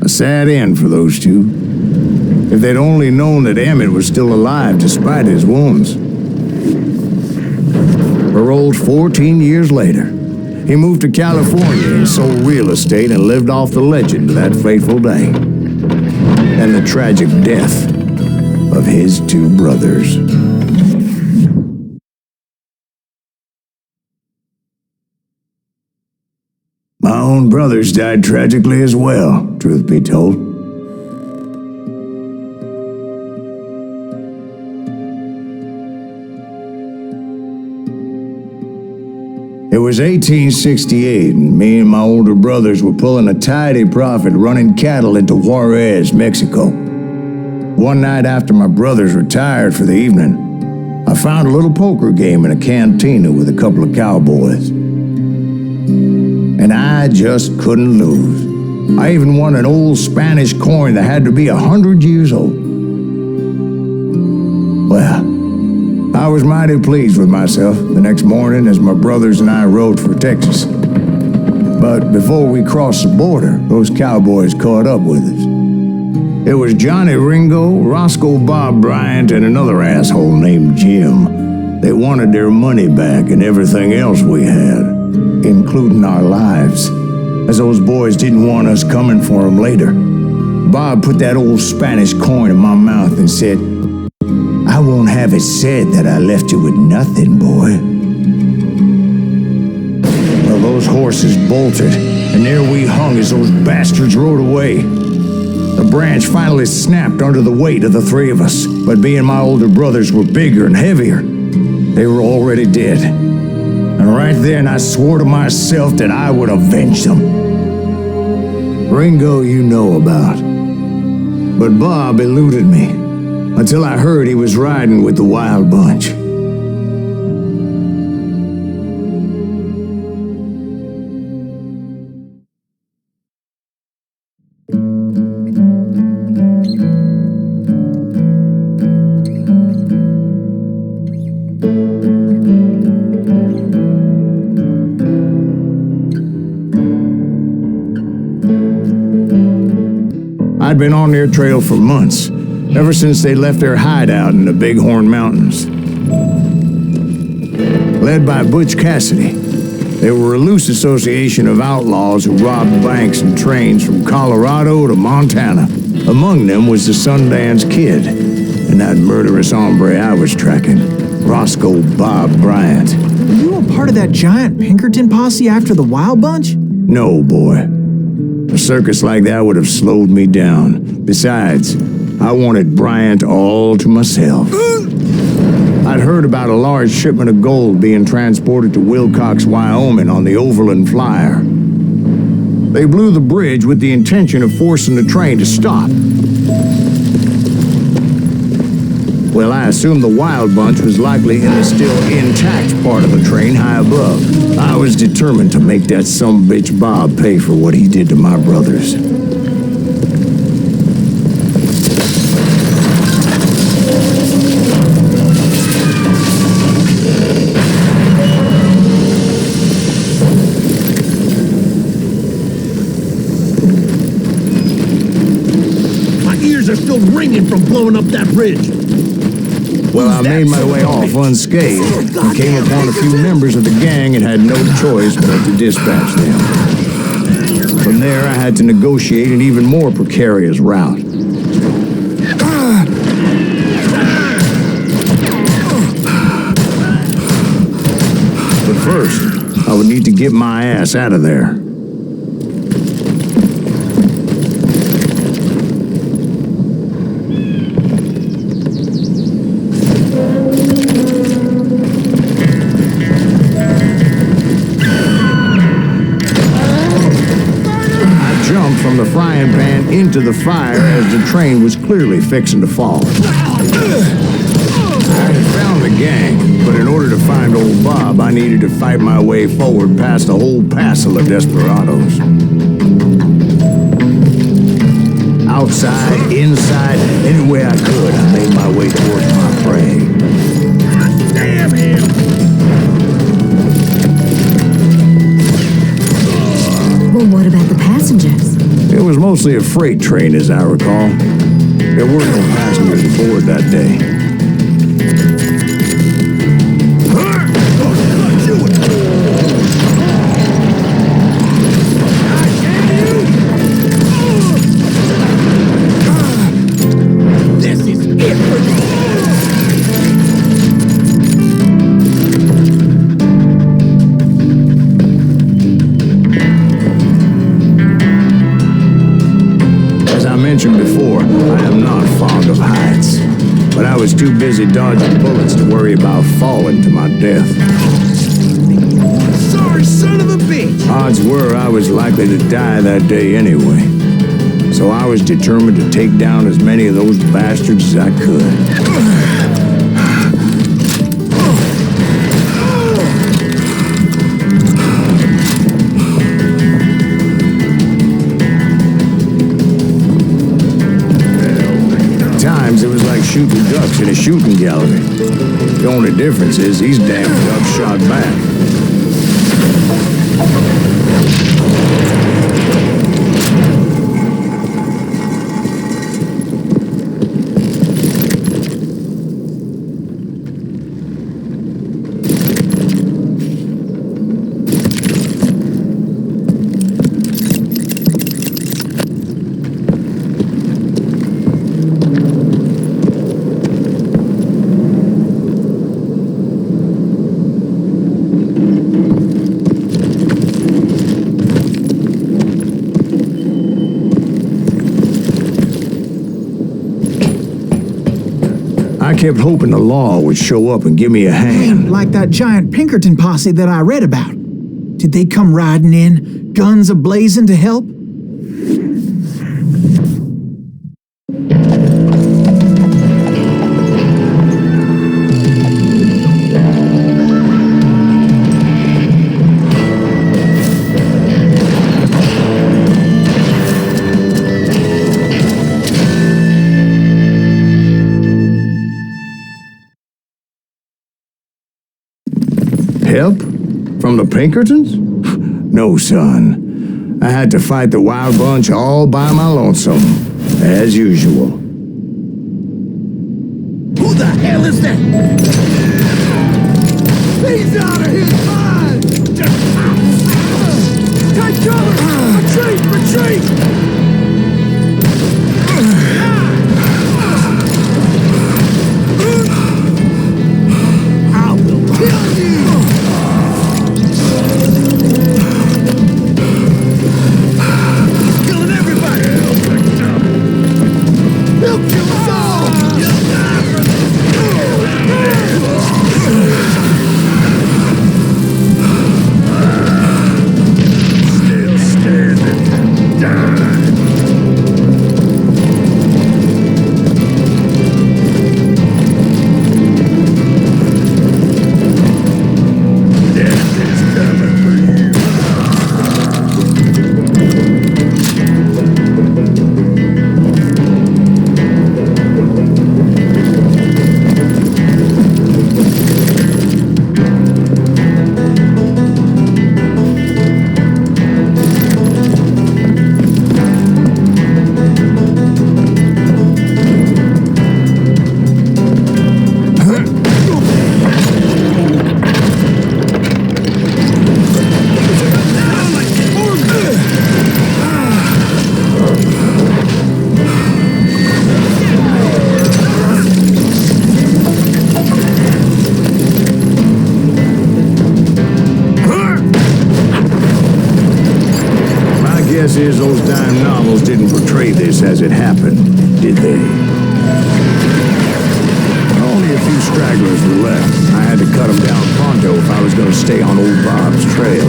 Sad end for those two. If they'd only known that Emmett was still alive despite his wounds. Paroled 14 years later, he moved to California and sold real estate and lived off the legend of that fateful day. And the tragic death of his two brothers. My own brothers died tragically as well, truth be told. It was 1868, and me and my older brothers were pulling a tidy profit running cattle into Juarez, Mexico. One night after my brothers retired for the evening, I found a little poker game in a cantina with a couple of cowboys. And I just couldn't lose. I even won an old Spanish coin that had to be 100 years old. Well, I was mighty pleased with myself the next morning as my brothers and I rode for Texas. But before we crossed the border, those cowboys caught up with us. It was Johnny Ringo, Roscoe Bob Bryant, and another asshole named Jim. They wanted their money back and everything else we had, including our lives, as those boys didn't want us coming for them later. Bob put that old Spanish coin in my mouth and said, "I won't have it said that I left you with nothing, boy." Well, those horses bolted, and there we hung as those bastards rode away. The branch finally snapped under the weight of the three of us, but being my older brothers were bigger and heavier, they were already dead. And right then I swore to myself that I would avenge them. Ringo you know about. But Bob eluded me, until I heard he was riding with the Wild Bunch. I'd been on their trail for months, ever since they left their hideout in the Bighorn Mountains. Led by Butch Cassidy, they were a loose association of outlaws who robbed banks and trains from Colorado to Montana. Among them was the Sundance Kid, and that murderous hombre I was tracking, Roscoe Bob Bryant. Were you a part of that giant Pinkerton posse after the Wild Bunch? No, boy. A circus like that would have slowed me down. Besides, I wanted Bryant all to myself. I'd heard about a large shipment of gold being transported to Wilcox, Wyoming on the Overland Flyer. They blew the bridge with the intention of forcing the train to stop. Well, I assumed the wild bunch was likely in the still intact part of the train high above. I was determined to make that sumbitch Bob pay for what he did to my brothers. My ears are still ringing from blowing up that bridge. Well, I made my way off unscathed and came upon a few members of the gang and had no choice but to dispatch them. From there, I had to negotiate an even more precarious route. But first, I would need to get my ass out of there. From the frying pan into the fire as the train was clearly fixing to fall. I had found the gang, but in order to find old Bob, I needed to fight my way forward past a whole passel of desperados. Outside, inside, anywhere I could, I made my way towards my prey. Damn him! Well, what about the passengers? It was mostly a freight train, as I recall. There were no passengers aboard that day. This is it for me! Mentioned before, I am not fond of heights, but I was too busy dodging bullets to worry about falling to my death. Sorry, son of a bitch! Odds were I was likely to die that day anyway, so I was determined to take down as many of those bastards as I could. It was like shooting ducks in a shooting gallery. The only difference is these damn ducks shot back. I kept hoping the law would show up and give me a hand. Like that giant Pinkerton posse that I read about. Did they come riding in, guns a-blazing to help? Help? From the Pinkertons? No, son. I had to fight the wild bunch all by my lonesome, as usual. Who the hell is that? He's out of his mind! Take cover! Retreat! Retreat! I will kill you! is, those dime novels didn't portray this as it happened, did they? Only a few stragglers were left. I had to cut them down pronto if I was going to stay on old Bob's trail.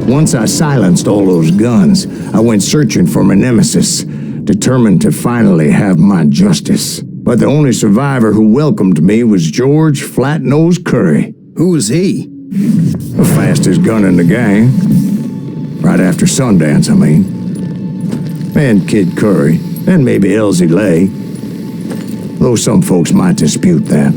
Once I silenced all those guns, I went searching for my nemesis, determined to finally have my justice. But the only survivor who welcomed me was George Flat-Nosed Curry. Who was he? The fastest gun in the gang. Right after Sundance, I mean. And Kid Curry, and maybe Elsie Lay. Though some folks might dispute that.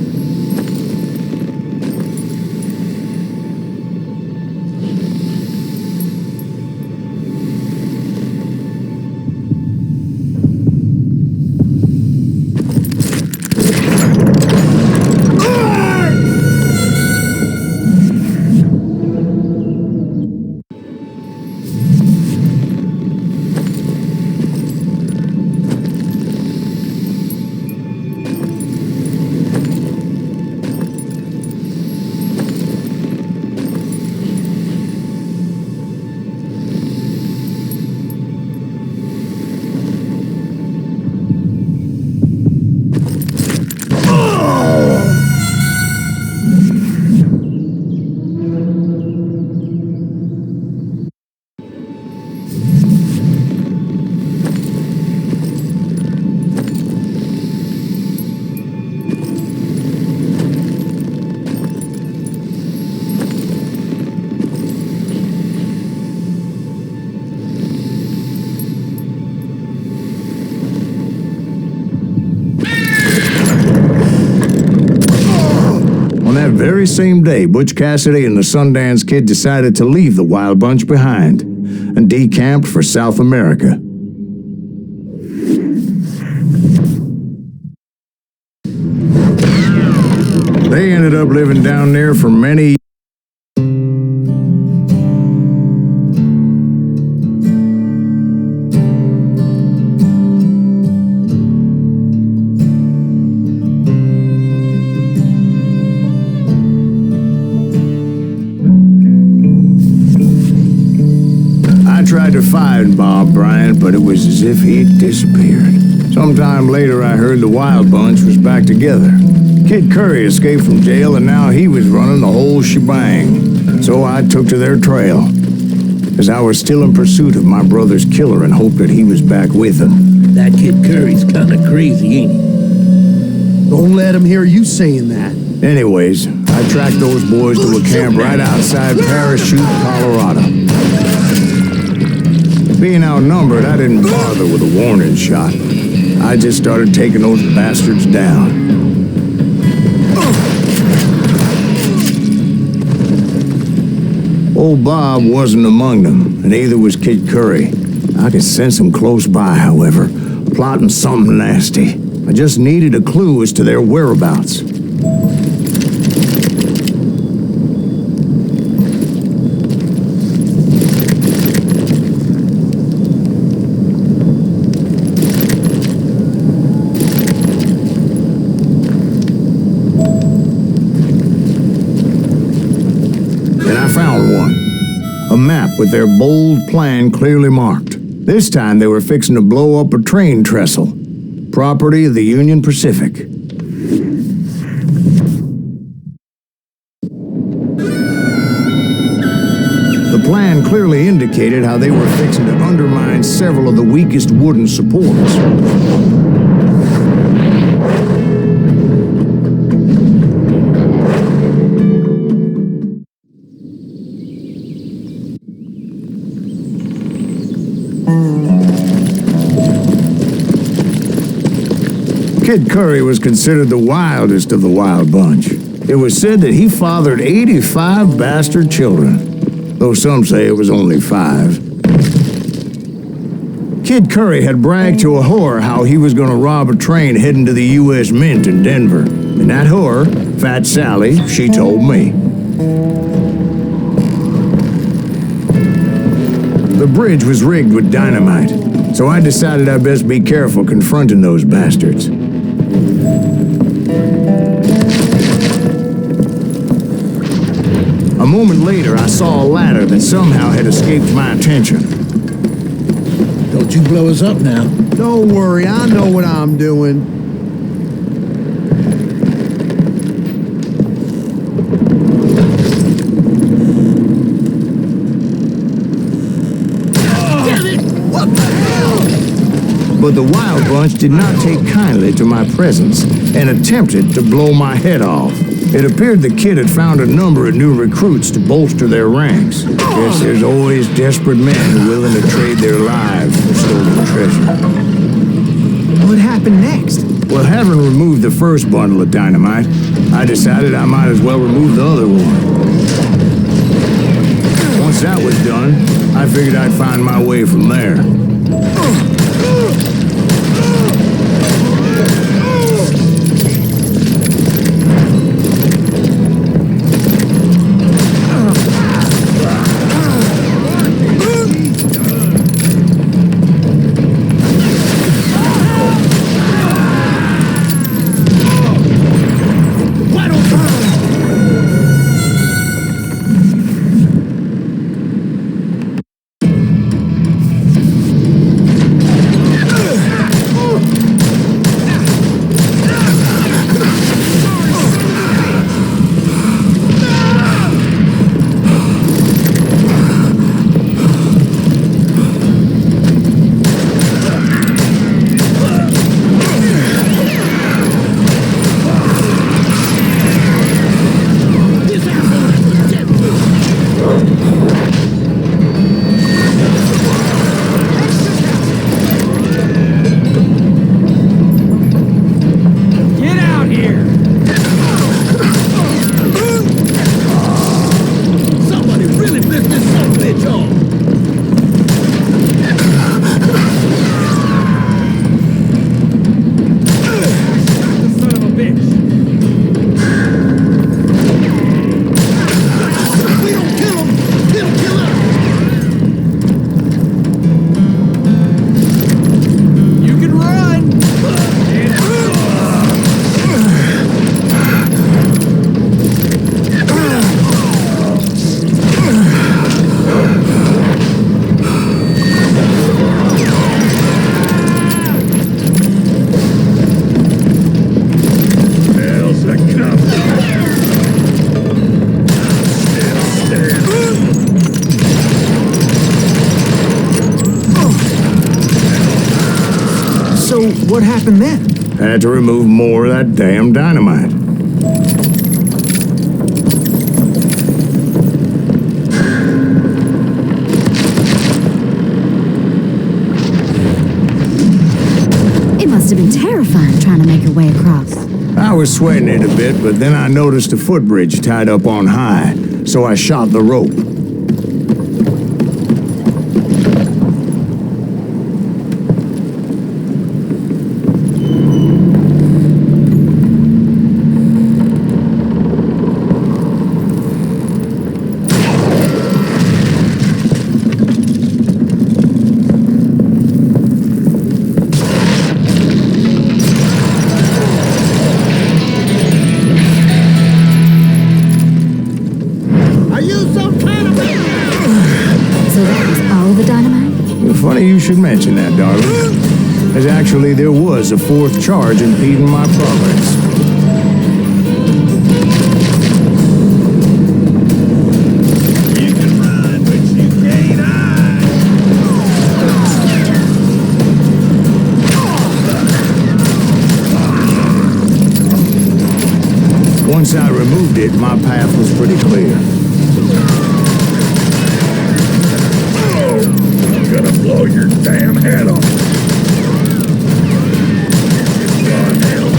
Very same day, Butch Cassidy and the Sundance Kid decided to leave the Wild Bunch behind and decamped for South America. They ended up living down there for many years. Tried to find Bob Bryant, but it was as if he'd disappeared. Sometime later, I heard the Wild Bunch was back together. Kid Curry escaped from jail, and now he was running the whole shebang. So I took to their trail, as I was still in pursuit of my brother's killer and hoped that he was back with him. That Kid Curry's kind of crazy, ain't he? Don't let him hear you saying that. Anyways, I tracked those boys to a camp right outside Parachute, Colorado. Being outnumbered, I didn't bother with a warning shot. I just started taking those bastards down. Old Bob wasn't among them, and neither was Kid Curry. I could sense him close by, however, plotting something nasty. I just needed a clue as to their whereabouts. A map with their bold plan clearly marked. This time they were fixing to blow up a train trestle, property of the Union Pacific. The plan clearly indicated how they were fixing to undermine several of the weakest wooden supports. Kid Curry was considered the wildest of the wild bunch. It was said that he fathered 85 bastard children, though some say it was only 5. Kid Curry had bragged to a whore how he was going to rob a train heading to the U.S. Mint in Denver. And that whore, Fat Sally, she told me. The bridge was rigged with dynamite, so I decided I'd best be careful confronting those bastards. A moment later, I saw a ladder that somehow had escaped my attention. Don't you blow us up now. Don't worry, I know what I'm doing. But the wild bunch did not take kindly to my presence and attempted to blow my head off. It appeared the kid had found a number of new recruits to bolster their ranks. Guess there's always desperate men willing to trade their lives for stolen treasure. What happened next? Well, having removed the first bundle of dynamite, I decided I might as well remove the other one. Once that was done, I figured I'd find my way from there. What happened then? Had to remove more of that damn dynamite. It must have been terrifying trying to make your way across. I was sweating it a bit, but then I noticed a footbridge tied up on high, so I shot the rope. Funny you should mention that, darling. As actually there was a 4th charge impeding my progress. You can run, but you can't hide. Once I removed it, my path was pretty clear. Blow your damn head off. God help.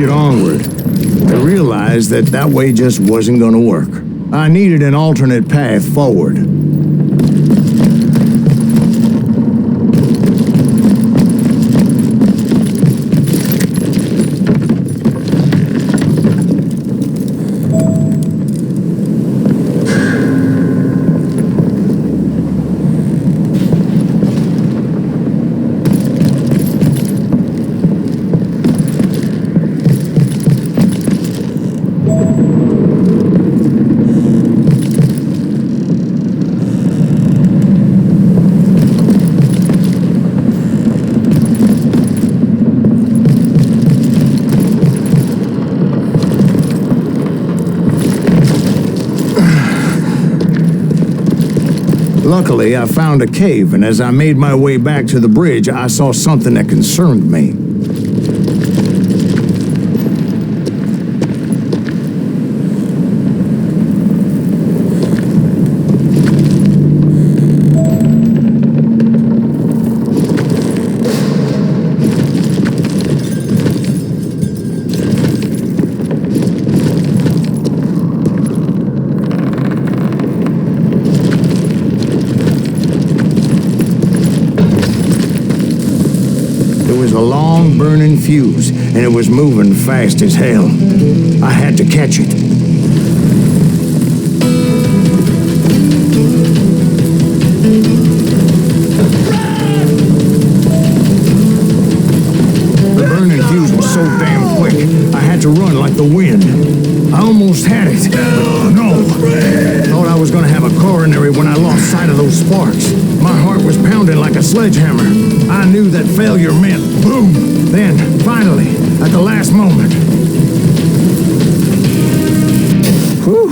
continued onward. I realized that that way just wasn't going to work. I needed an alternate path forward. Luckily, I found a cave, and as I made my way back to the bridge, I saw something that concerned me. A long burning fuse, and it was moving fast as hell. I had to catch it. The burning fuse was so damn quick, I had to run like the wind. I almost had it, but no. Thought I was gonna have a coronary when I lost sight of those sparks. My heart was pounding like a sledgehammer. I knew that failure meant boom. Then, finally, at the last moment. Whew.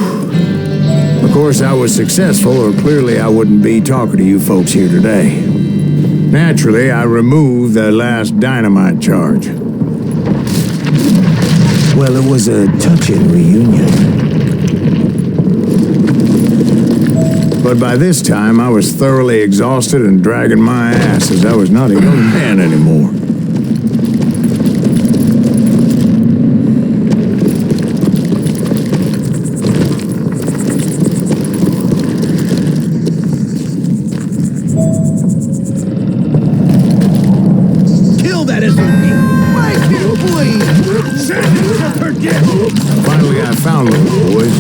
Of course, I was successful, or clearly I wouldn't be talking to you folks here today. Naturally, I removed the last dynamite charge. Well, it was a touching reunion. But by this time, I was thoroughly exhausted and dragging my ass as I was not a young man anymore. Kill that SOB! Make it bleed! Send it to forget! Finally, I found those boys,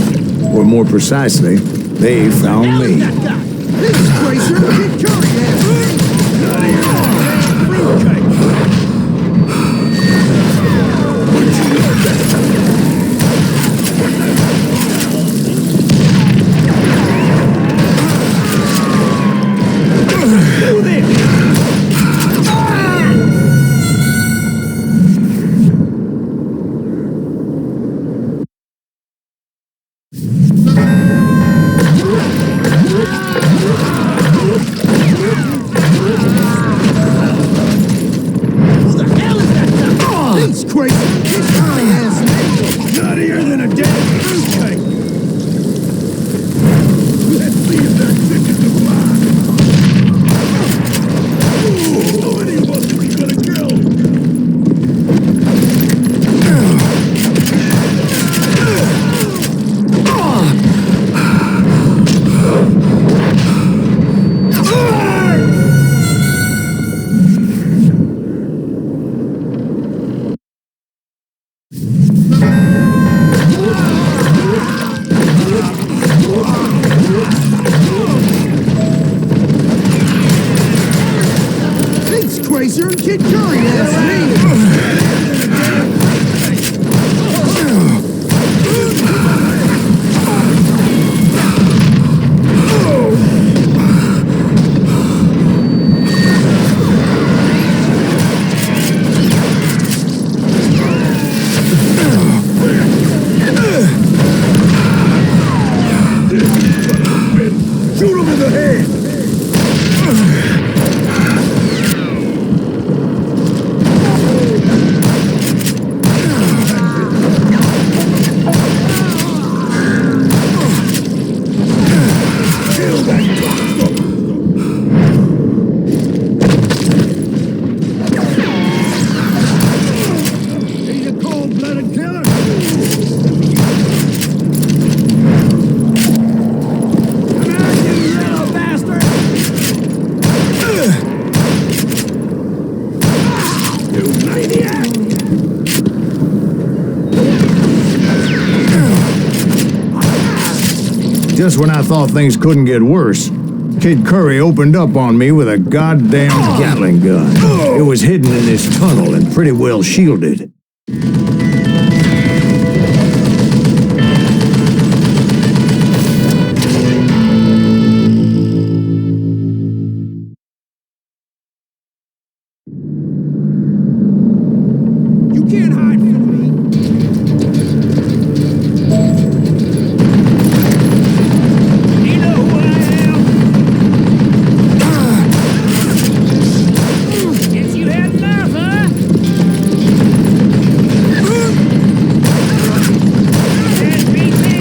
or more precisely, they found me. This is Tracer! Keep coming at Just when I thought things couldn't get worse, Kid Curry opened up on me with a goddamn Gatling gun. It was hidden in this tunnel and pretty well shielded. You can't hide from me. You know who I am. Guess you had enough, huh? Can't beat me.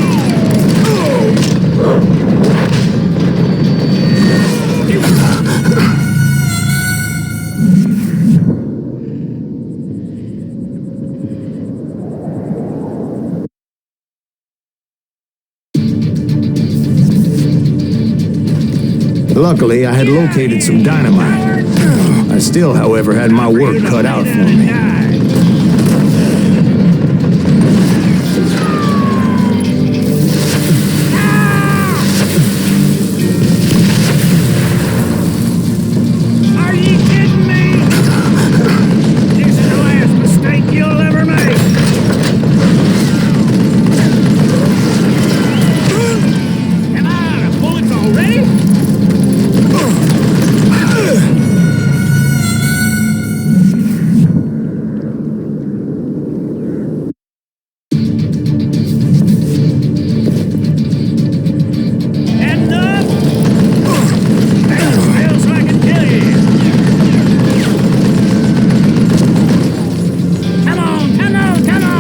Luckily, I had located some dynamite. I still, however, had my work cut out for me. Are you kidding me? This is the last mistake you'll ever make. Am I out of bullets already? Enough! Anything else I can tell you? Come on, come on, come on!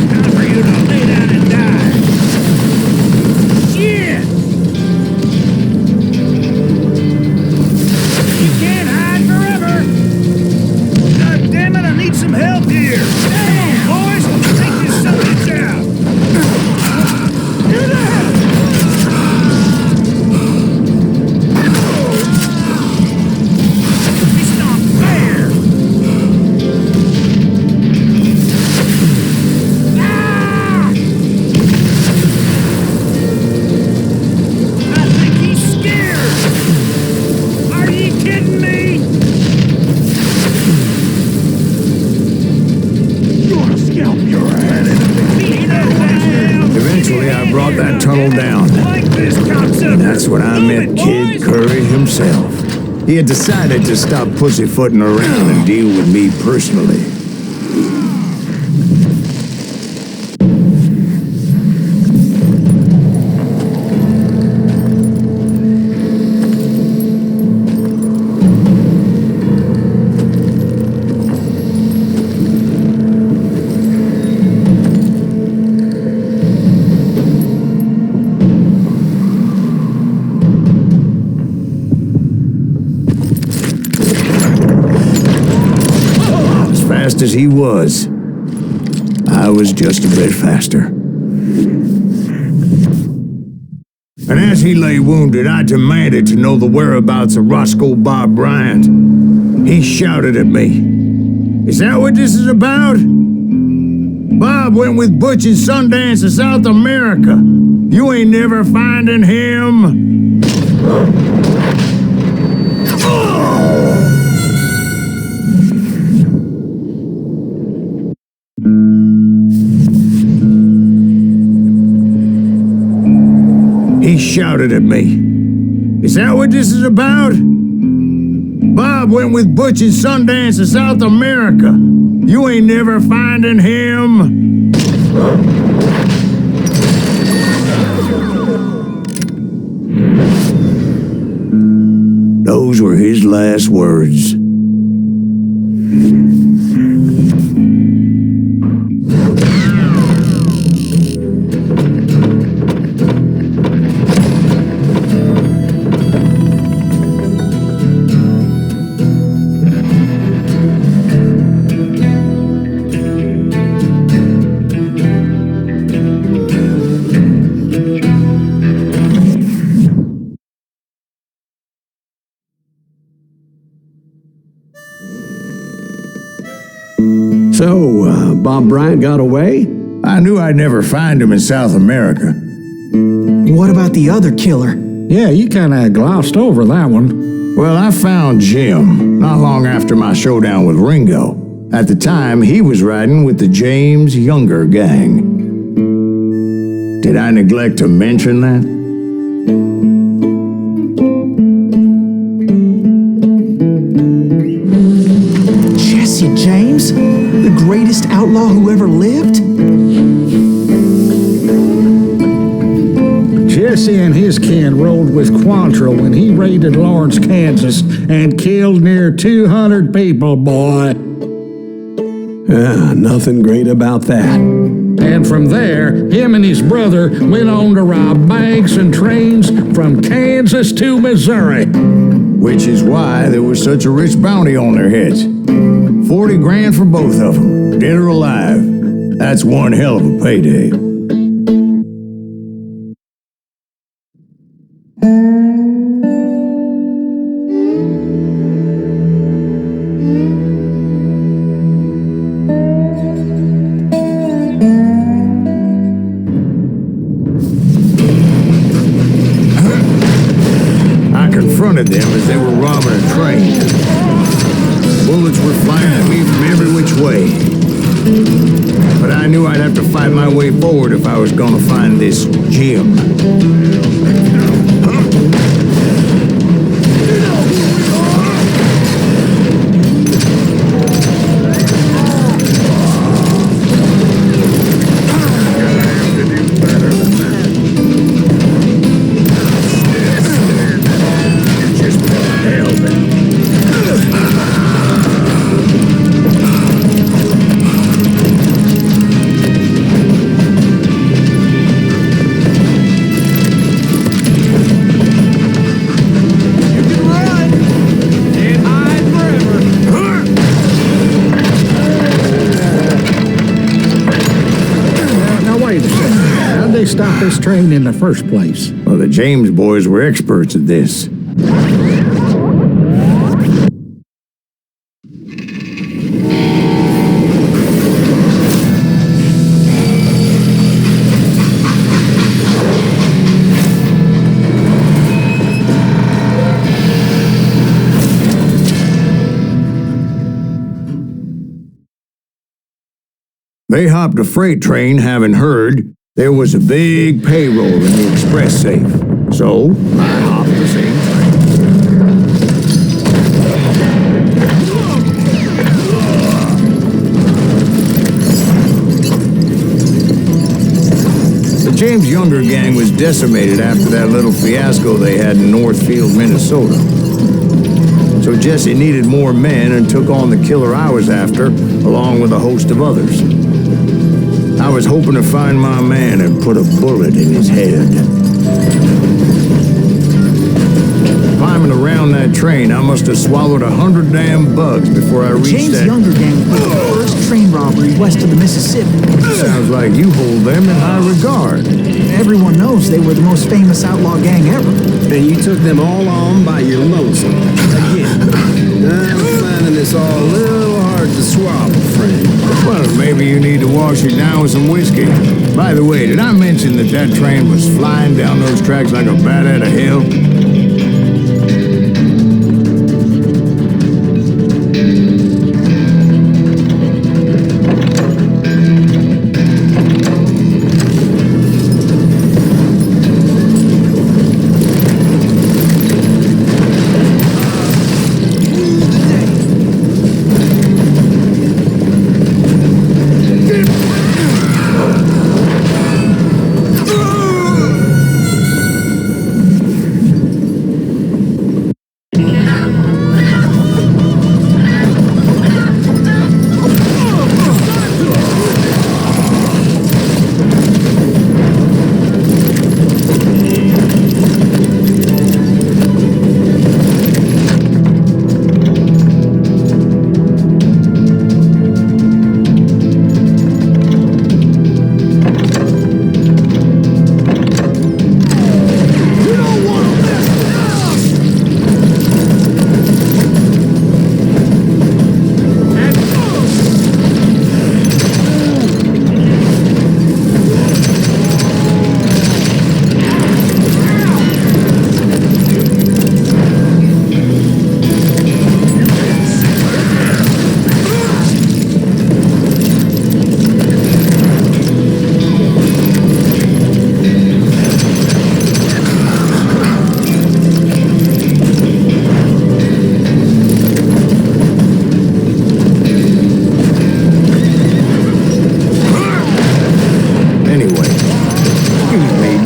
Time for you to lay down and die. Shit! You can't hide forever. God damn it, I need some help here. Damn, boys, take this son of a bitch out. Get out! It's not fair. Ah! I think he's scared. Are you kidding me? You're a scalp your head in a you know who I am. Eventually, I brought that tunnel down. Like this cocksucker. That's when I met Kid Curry himself. He had decided to stop pussyfooting around and deal with me personally. As fast as he was, I was just a bit faster. And as he lay wounded, I demanded to know the whereabouts of Roscoe Bob Bryant. He shouted at me, "Is that what this is about? Bob went with Butch and Sundance to South America. You ain't never finding him." He shouted at me, "Is that what this is about? Bob went with Butch and Sundance to South America. You ain't never finding him." Those were his last words. Bob Bryant got away? I knew I'd never find him in South America. What about the other killer? Yeah, you kind of glossed over that one. Well, I found Jim not long after my showdown with Ringo. At the time, he was riding with the James Younger gang. Did I neglect to mention that? Jesse James? The greatest outlaw who ever lived? Jesse and his kin rode with Quantrill when he raided Lawrence, Kansas, and killed near 200 people, boy. Nothing great about that. And from there, him and his brother went on to rob banks and trains from Kansas to Missouri. Which is why there was such a rich bounty on their heads. 40 grand for both of them, dead or alive. That's one hell of a payday. Confronted them as they were robbing a train. Bullets were flying at me from every which way. But I knew I'd have to fight my way forward if I was gonna find this Jim. Stop this train in the first place? Well, the James boys were experts at this. They hopped a freight train, having heard there was a big payroll in the express safe. So, I hopped the same train. The James Younger gang was decimated after that little fiasco they had in Northfield, Minnesota. So Jesse needed more men and took on the killer I was after, along with a host of others. I was hoping to find my man and put a bullet in his head. Climbing around that train, I must have swallowed 100 damn bugs before I reached James that... Younger gang was the first train robbery west of the Mississippi. Sounds like you hold them in high regard. Everyone knows they were the most famous outlaw gang ever. And you took them all on by your lonesome. Again, I'm finding this all a little hard to swallow, friend. Well, maybe you need to wash it down with some whiskey. By the way, did I mention that that train was flying down those tracks like a bat out of hell?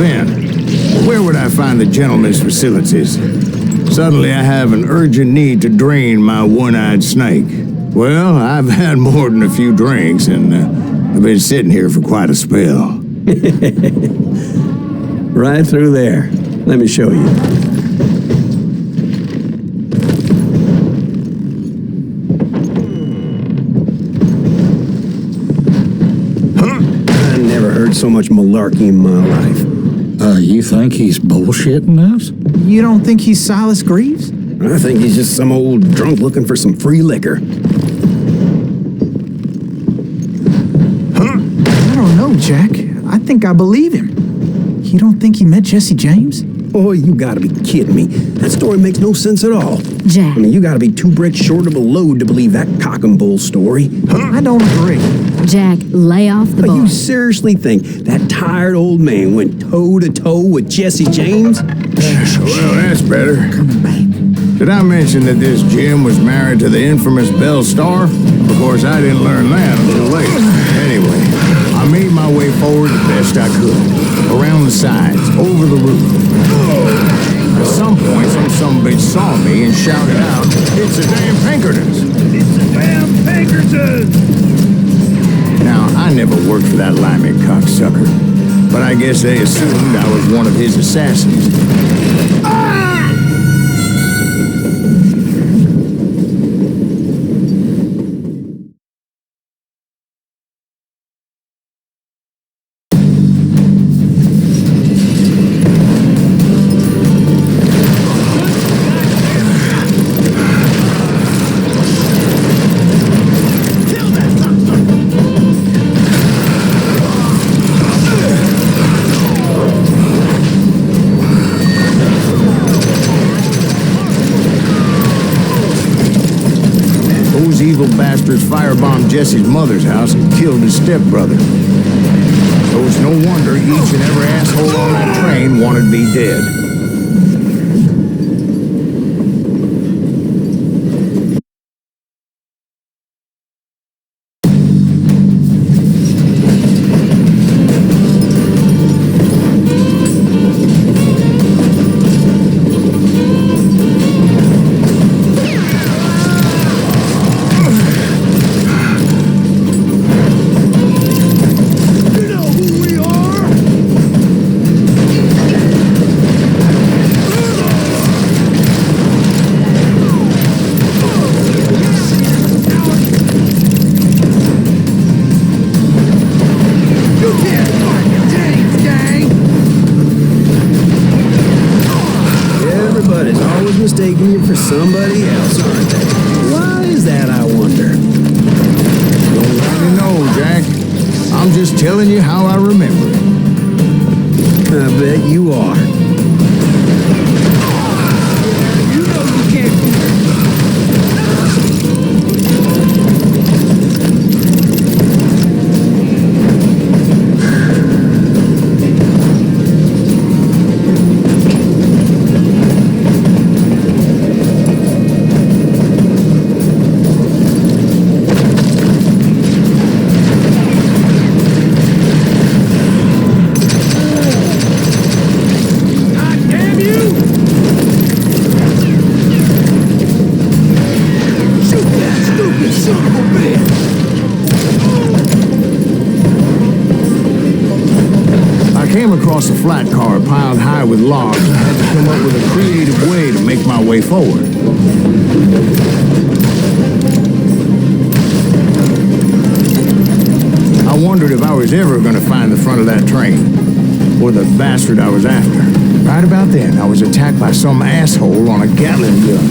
been. Where would I find the gentleman's facilities? Suddenly I have an urgent need to drain my one-eyed snake. Well, I've had more than a few drinks, and I've been sitting here for quite a spell. Right through there. Let me show you. I never heard so much malarkey in my life. You think he's bullshitting us? You don't think he's Silas Greaves? I think he's just some old drunk looking for some free liquor. I don't know, Jack. I think I believe him. You don't think he met Jesse James? Oh, you gotta be kidding me. That story makes no sense at all. Jack. I mean, you gotta be 2 bricks short of a load to believe that cock and bull story. I don't agree. Jack, lay off the But bar. you seriously think that tired old man went toe-to-toe with Jesse James? Well, that's better. Coming back. Did I mention that this Jim was married to the infamous Belle Starr? Of course, I didn't learn that until later. Anyway, I made my way forward the best I could. Around the sides, over the roof. At some point, some bitch saw me and shouted out, "It's the damn Pinkertons!" It's the damn Pinkertons! Now, I never worked for that limey cocksucker, but I guess they assumed I was one of his assassins. Those evil bastards firebombed Jesse's mother's house and killed his stepbrother. So it's no wonder each and every asshole on that train wanted me dead. Mistaking you for somebody else, aren't they? Why is that, I wonder? Don't let me know, Jack. I'm just telling you how I remember it. I bet you are. You know you can't do that. Across a flat car piled high with logs, I had to come up with a creative way to make my way forward. I wondered if I was ever going to find the front of that train, or the bastard I was after. Right about then, I was attacked by some asshole on a Gatling gun.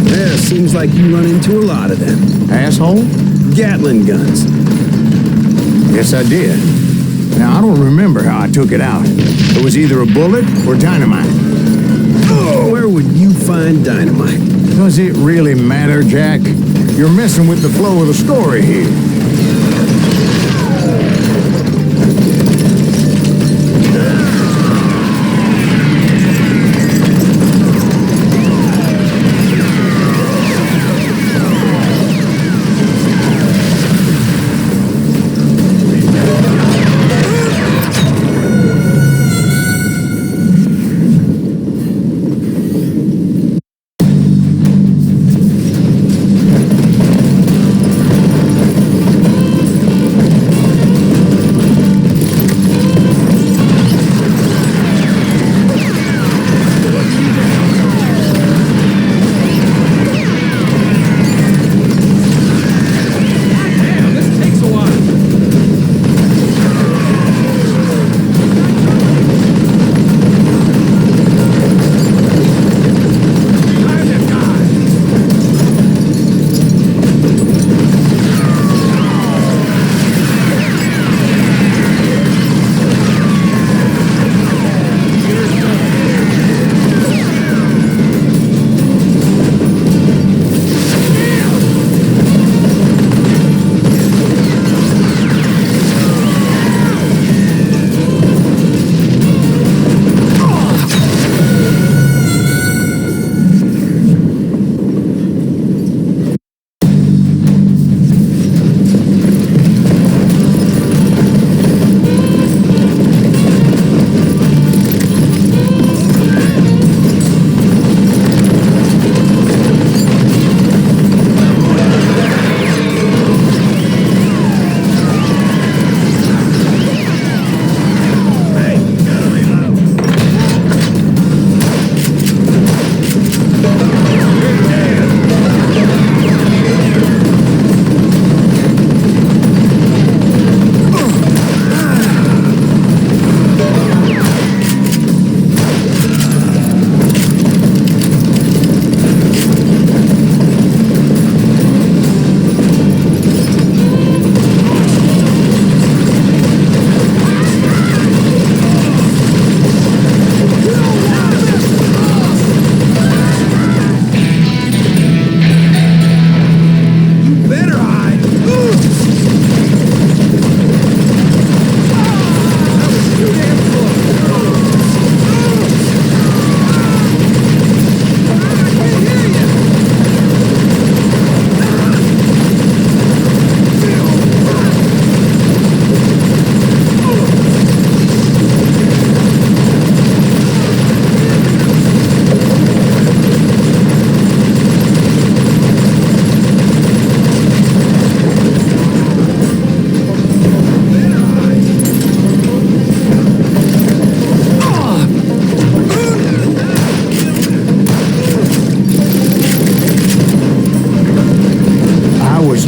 Yeah, seems like you run into a lot of them. Asshole? Gatling guns. Yes, I did. Now, I don't remember how I took it out. It was either a bullet or dynamite. Oh, where would you find dynamite? Does it really matter, Jack? You're messing with the flow of the story here.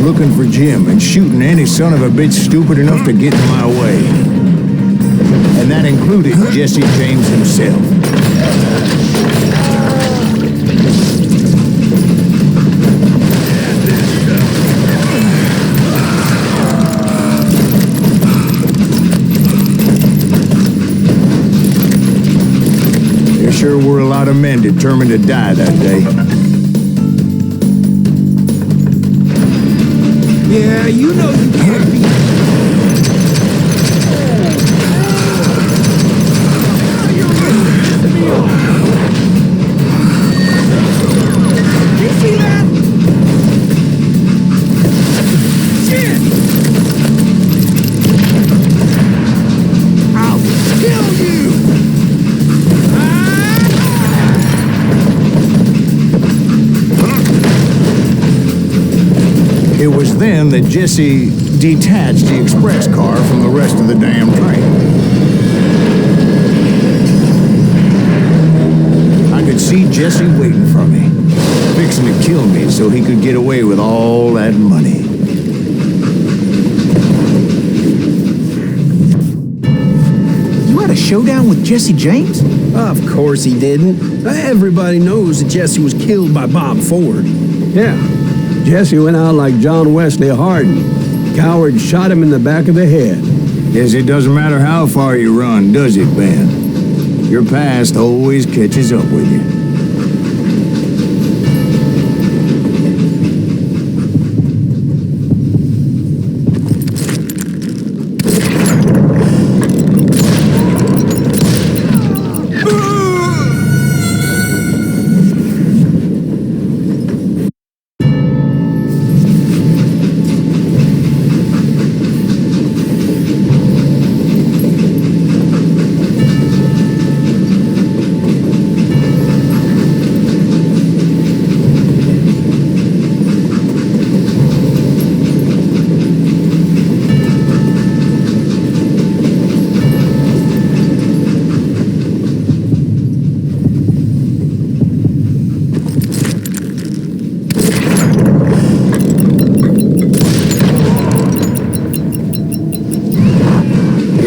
Looking for Jim and shooting any son of a bitch stupid enough to get in my way. And that included Jesse James himself. There sure were a lot of men determined to die that day. Yeah, you know you can't be... You see that? Shit! I'll kill you! It was then that Jesse detached the express car from the rest of the damn train. I could see Jesse waiting for me, fixing to kill me so he could get away with all that money. You had a showdown with Jesse James? Of course he didn't. Everybody knows that Jesse was killed by Bob Ford. Yeah. Jesse went out like John Wesley Hardin. Coward shot him in the back of the head. Guess it doesn't matter how far you run, does it, Ben? Your past always catches up with you.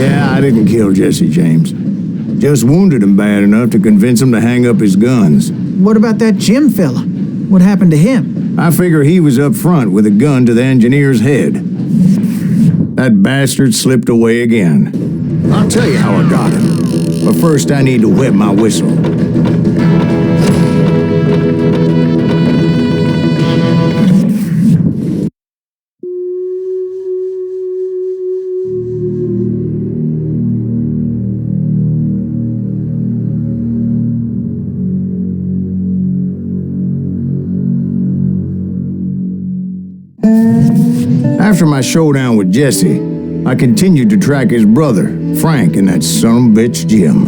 I didn't kill Jesse James. Just wounded him bad enough to convince him to hang up his guns. What about that Jim fella? What happened to him? I figure he was up front with a gun to the engineer's head. That bastard slipped away again. I'll tell you how I got him. But first I need to wet my whistle. After my showdown with Jesse, I continued to track his brother, Frank, and that son of a bitch, Jim.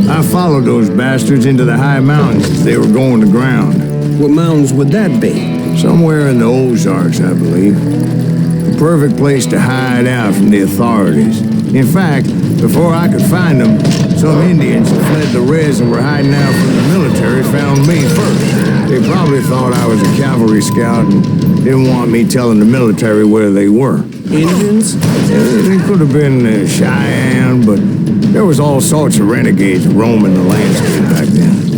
I followed those bastards into the high mountains as they were going to ground. What mountains would that be? Somewhere in the Ozarks, I believe. The perfect place to hide out from the authorities. In fact, before I could find them, some Indians who fled the res and were hiding out from the military found me first. They probably thought I was a cavalry scout and didn't want me telling the military where they were. Indians? They could have been Cheyenne, but there was all sorts of renegades roaming the landscape back then.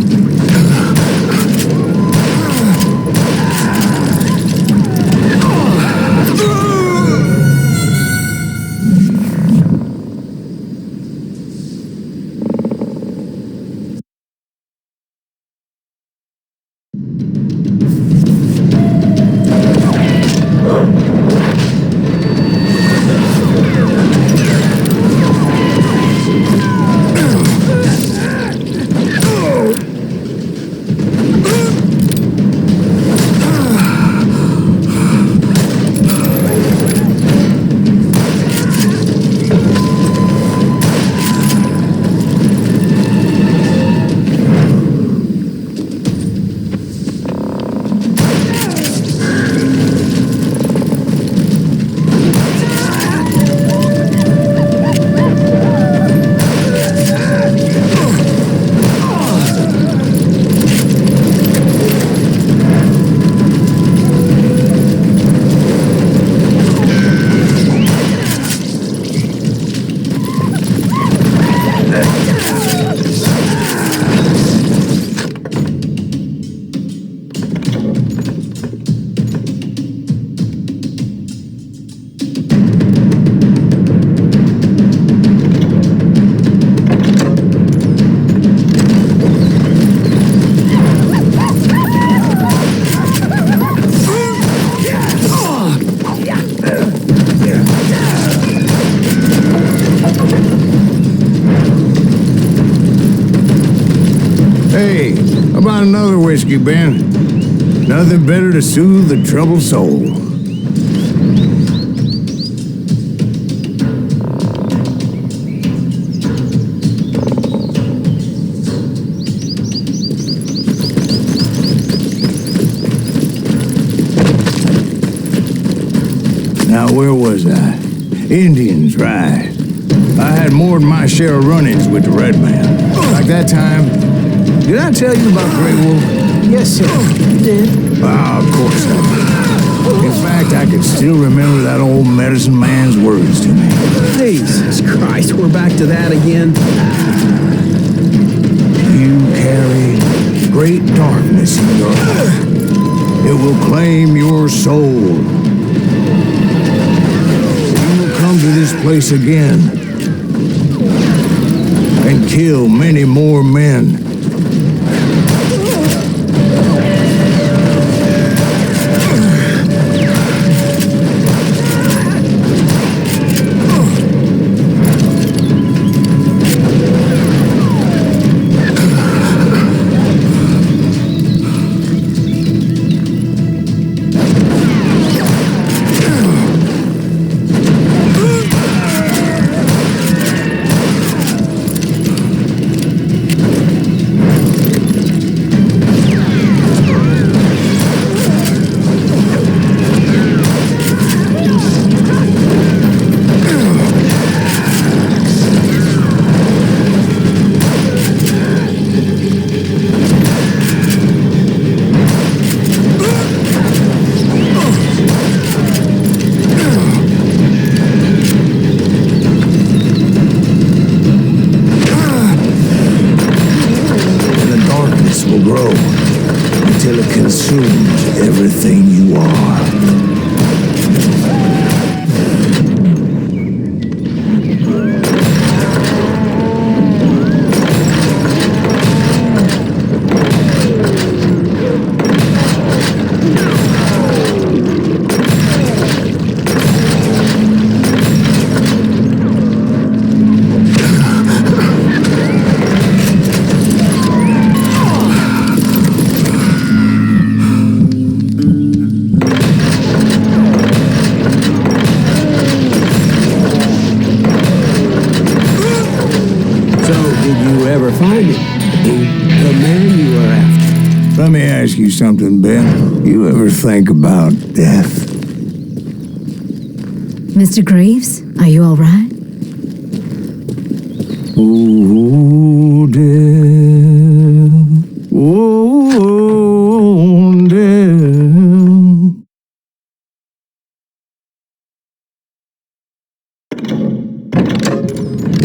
Hey, how about another whiskey, Ben? Nothing better to soothe the troubled soul. Now, where was I? Indians, right. I had more than my share of run-ins with the red man. Like that time. Did I tell you about Grey Wolf? Yes, sir. You did. Ah, of course I did. In fact, I can still remember that old medicine man's words to me. Jesus Christ, we're back to that again. You carry great darkness in your heart. It will claim your soul. Come to this place again and kill many more men. Everything you are. Let me ask you something, Ben. You ever think about death? Mr. Graves, are you all right? Oh, death. Oh, death.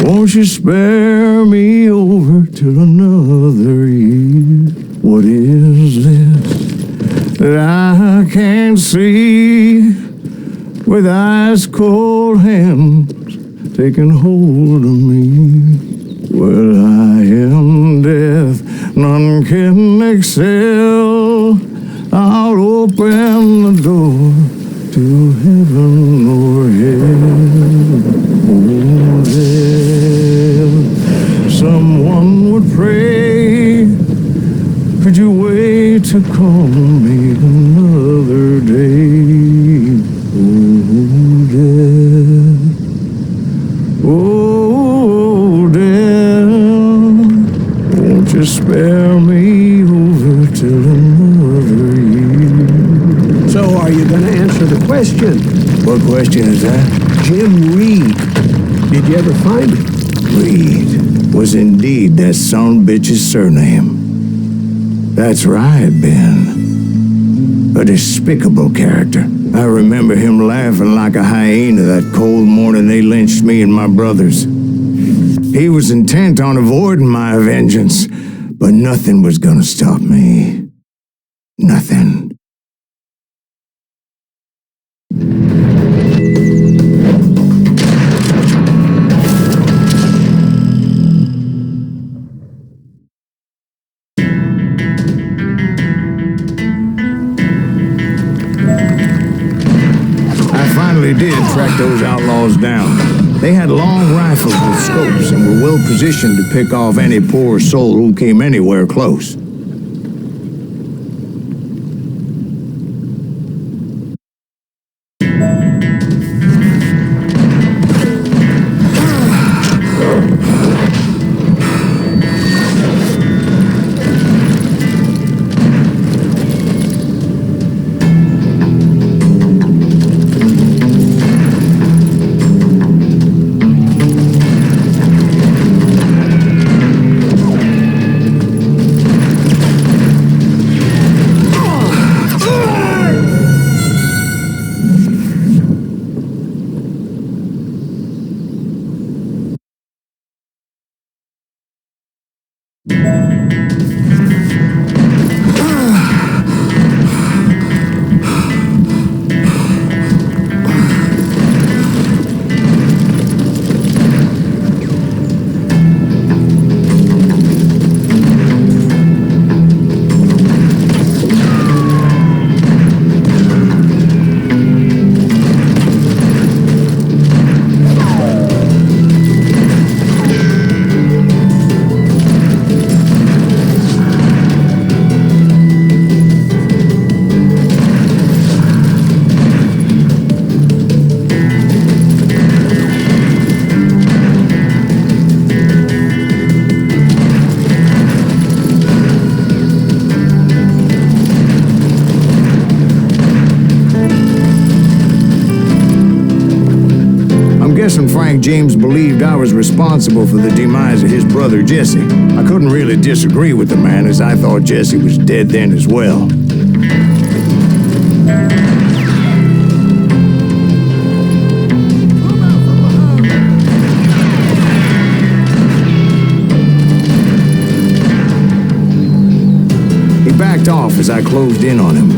Won't you spare me over till another year? What is this that I can't see with ice cold hands taking hold of me? Well, I am death, none can excel. I'll open the door to heaven or hell. Oh, death, someone would pray. Could you wait to call me another day? Oh, death. Oh, death. Won't you spare me over till another year? So are you going to answer the question? What question is that? Jim Reed. Did you ever find him? Reed was indeed that son of a bitch's surname. That's right, Ben. A despicable character. I remember him laughing like a hyena that cold morning they lynched me and my brothers. He was intent on avoiding my vengeance, but nothing was gonna stop me. Nothing. Did track those outlaws down. They had long rifles with scopes and were well positioned to pick off any poor soul who came anywhere close. guessing Frank James believed I was responsible for the demise of his brother Jesse. I couldn't really disagree with the man, as I thought Jesse was dead then as well. He backed off as I closed in on him,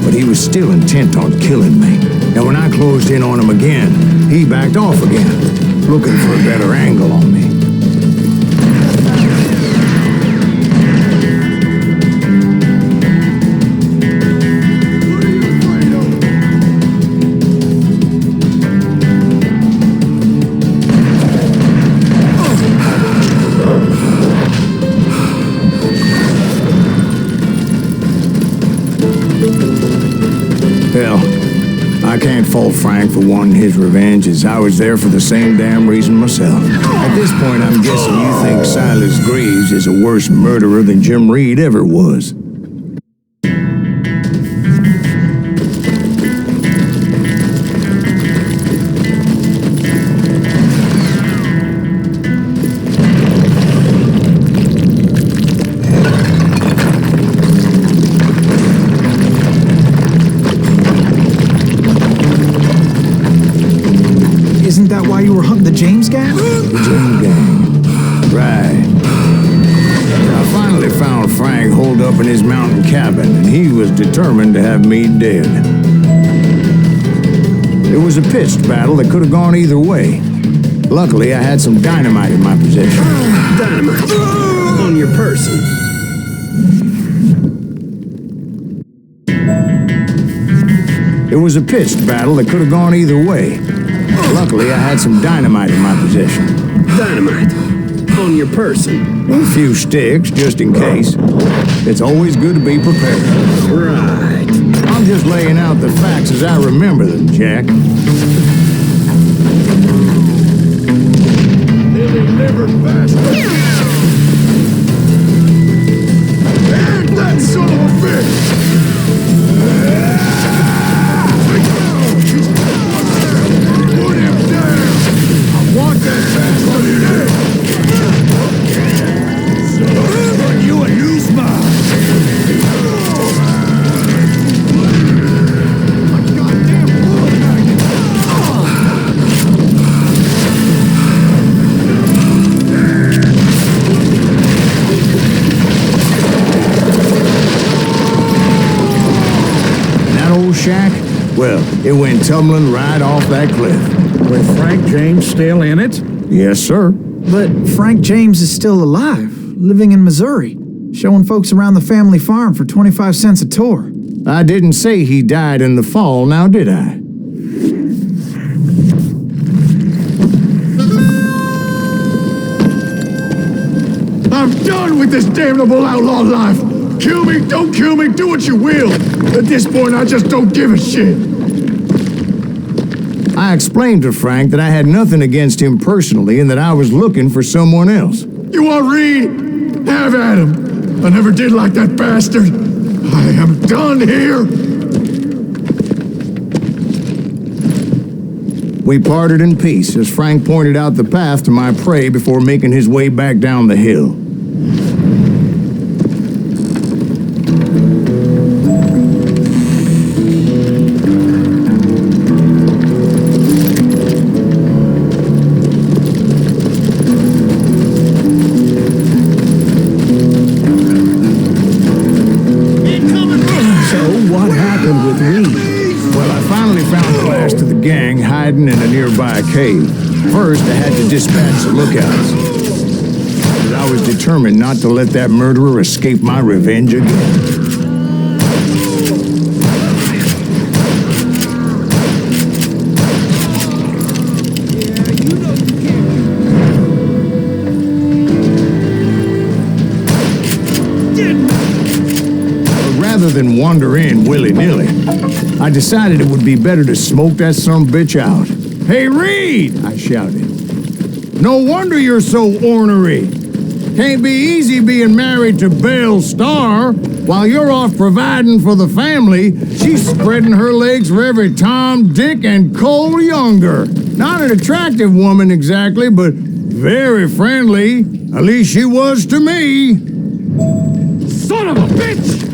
but he was still intent on killing me. And when I closed in on him again, he backed off again, looking for a better angle on me. Hell, I can't fault Frank for wanting his revenge, as I was there for the same damn reason myself. At this point, I'm guessing you think Silas Greaves is a worse murderer than Jim Reed ever was. Isn't that why you were hunting the James gang? The James gang. Right. I finally found Frank holed up in his mountain cabin, and he was determined to have me dead. It was a pitched battle that could have gone either way. Luckily, I had some dynamite in my possession. Dynamite? On your person? It was a pitched battle that could have gone either way. Luckily, I had some dynamite in my possession. Dynamite? On your person? A few sticks, just in case. It's always good to be prepared. Right. I'm just laying out the facts as I remember them, Jack. Liver bastard! And that son of a bitch! Put him down! I want that bastard in there! Run you a new smile! Goddamn bull maggot! That old shack? Well, it went tumbling right off that cliff. With Frank James still in it? Yes, sir. But Frank James is still alive, living in Missouri, showing folks around the family farm for 25 cents a tour. I didn't say he died in the fall, now did I? done with this damnable outlaw life. Kill me, don't kill me, do what you will. At this point, I just don't give a shit. I explained to Frank that I had nothing against him personally and that I was looking for someone else. You want Reed? Have at him. I never did like that bastard. I am done here. We parted in peace as Frank pointed out the path to my prey before making his way back down the hill. Hiding in a nearby cave. First, I had to dispatch the lookouts. But I was determined not to let that murderer escape my revenge again. Rather than wander in willy-nilly, I decided it would be better to smoke that sumbitch out. Hey, Reed! I shouted. No wonder you're so ornery. Can't be easy being married to Belle Starr. While you're off providing for the family, she's spreading her legs for every Tom, Dick, and Cole Younger. Not an attractive woman exactly, but very friendly. At least she was to me. Son of a bitch!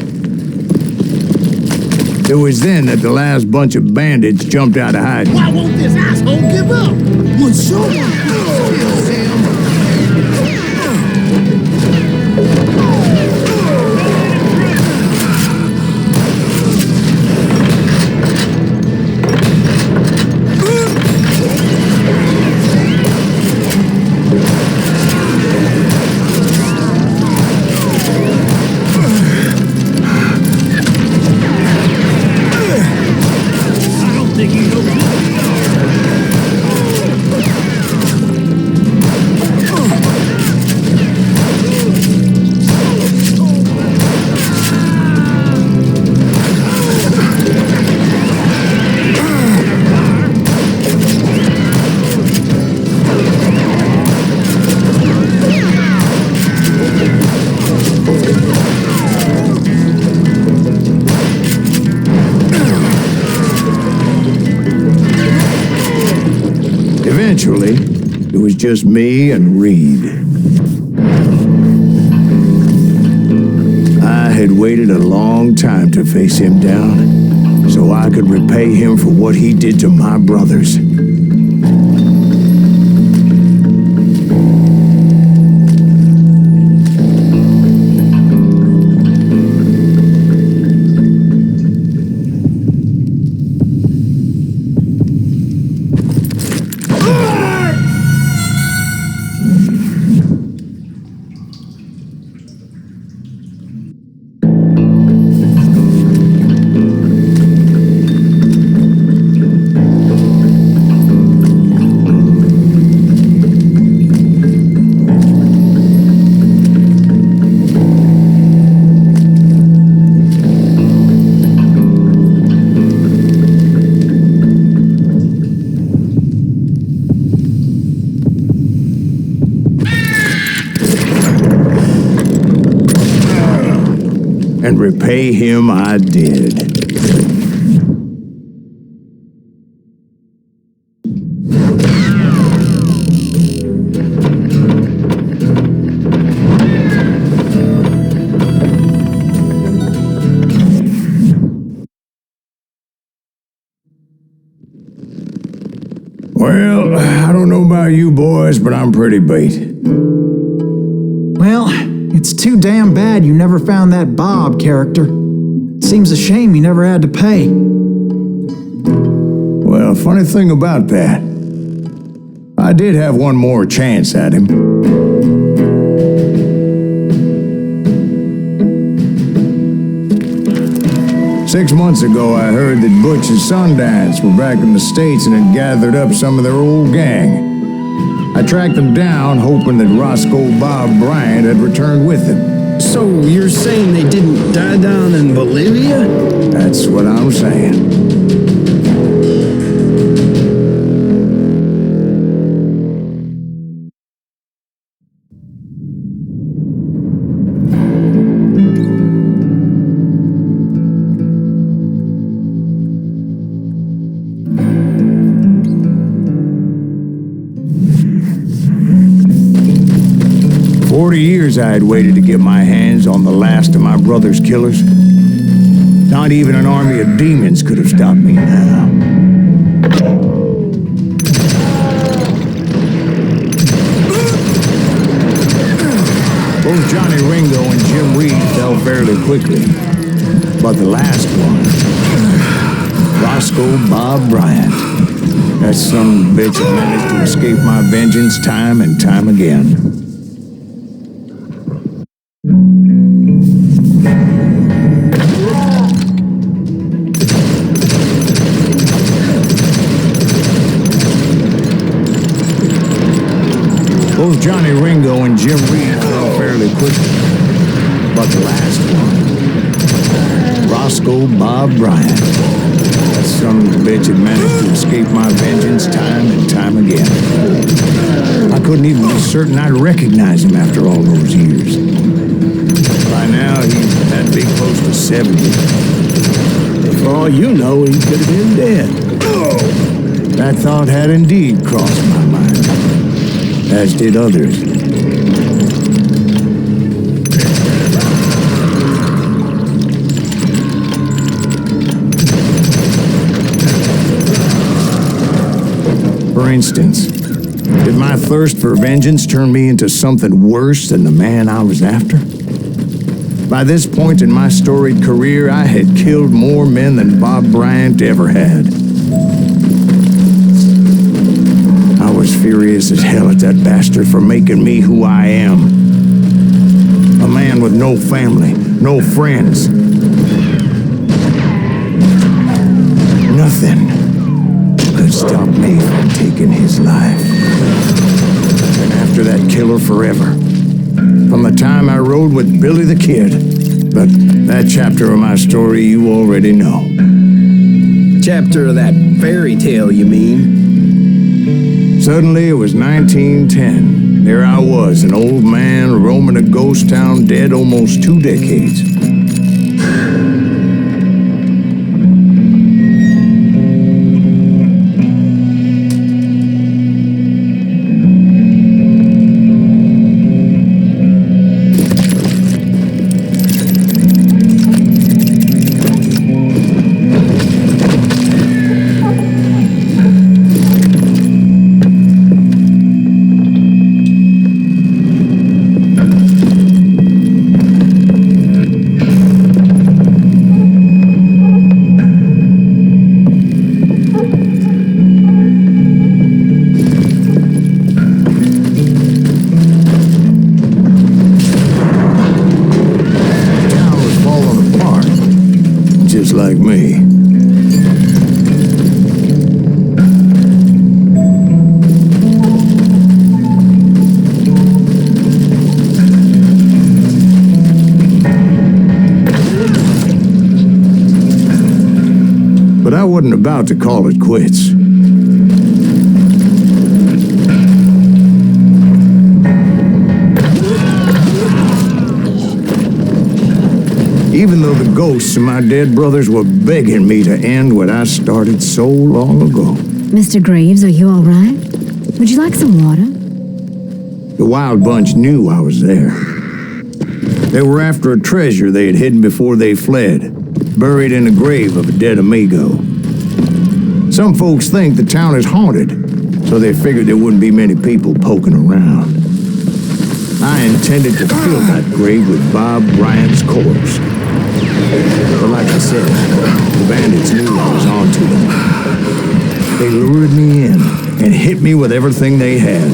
It was then that the last bunch of bandits jumped out of hiding. Why won't this asshole give up? Would someone please kill him? Eventually, it was just me and Reed. I had waited a long time to face him down, so I could repay him for what he did to my brothers. And repay him I did. Well, I don't know about you boys, but I'm pretty beat. Well, it's too damn bad you never found that Bob character. Seems a shame you never had to pay. Well, funny thing about that, I did have one more chance at him. 6 months ago, I heard that Butch and Sundance were back in the States and had gathered up some of their old gang. I tracked them down, hoping that Roscoe Bob Bryant had returned with him. So you're saying they didn't die down in Bolivia? That's what I'm saying. 40 years I had waited to get my hands on the last of my brother's killers. Not even an army of demons could have stopped me now. Both Johnny Ringo and Jim Reed fell fairly quickly. But the last one, Roscoe Bob Bryant, that son of a bitch had managed to escape my vengeance time and time again. Both Johnny Ringo and Jim Reed fell fairly quickly. But the last one, Roscoe Bob Bryant, that son of a bitch had managed to escape my vengeance time and time again. I couldn't even be certain I'd recognize him after all those years. By now, he had to be close to 70. For all you know, he could have been dead. That thought had indeed crossed my mind, as did others. For instance, did my thirst for vengeance turn me into something worse than the man I was after? By this point in my storied career, I had killed more men than Bob Bryant ever had. I was furious as hell at that bastard for making me who I am. A man with no family, no friends. Nothing could stop me from taking his life. And after that killer forever. From the time I rode with Billy the Kid. But that chapter of my story you already know. Chapter of that fairy tale, you mean? Suddenly it was 1910. There I was, an old man roaming a ghost town dead almost 2 decades. Like me. But I wasn't about to call it quits. Even though the ghosts of my dead brothers were begging me to end what I started so long ago. Mr. Graves, are you all right? Would you like some water? The Wild Bunch knew I was there. They were after a treasure they had hidden before they fled, buried in the grave of a dead amigo. Some folks think the town is haunted, so they figured there wouldn't be many people poking around. I intended to fill that grave with Bob Bryant's corpse. But like I said, the bandits knew I was on to them. They lured me in and hit me with everything they had.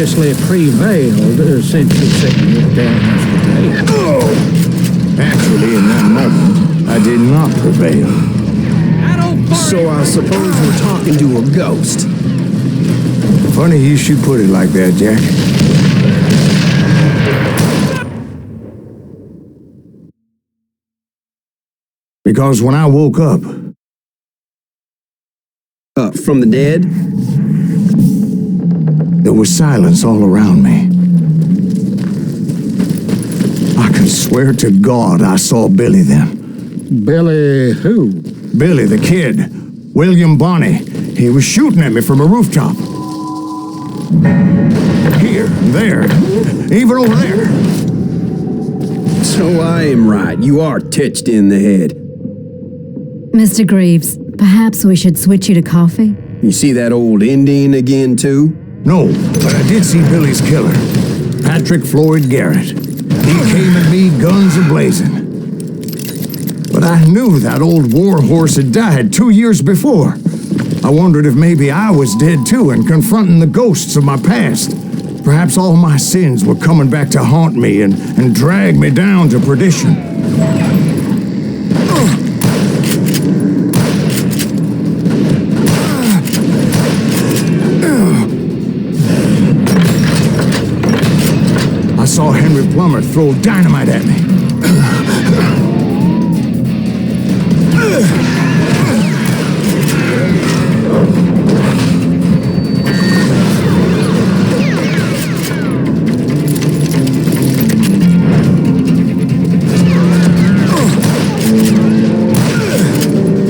obviously prevailed since you set me down as the dead. Actually, in that moment, I did not prevail. So I suppose we're talking to a ghost. Funny you should put it like that, Jack. Because when I woke up... From the dead? There was silence all around me. I could swear to God I saw Billy then. Billy who? Billy, the kid. William Bonney. He was shooting at me from a rooftop. Here, there, even over there. So I am right. You are titched in the head. Mr. Greaves, perhaps we should switch you to coffee? You see that old Indian again, too? No, but I did see Billy's killer, Patrick Floyd Garrett. He came at me guns a-blazing. But I knew that old war horse had died 2 years before. I wondered if maybe I was dead too and confronting the ghosts of my past. Perhaps all my sins were coming back to haunt me and drag me down to perdition. I saw Henry Plummer throw dynamite at me.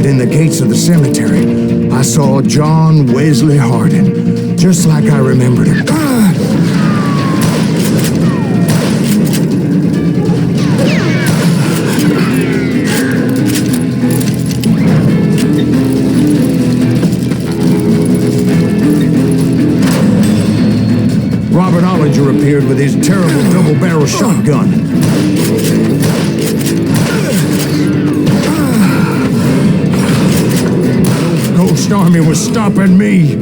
In the gates of the cemetery, I saw John Wesley Hardin, just like I remembered him. Robert Ollinger appeared with his terrible double-barrel shotgun. Ghost Army was stopping me.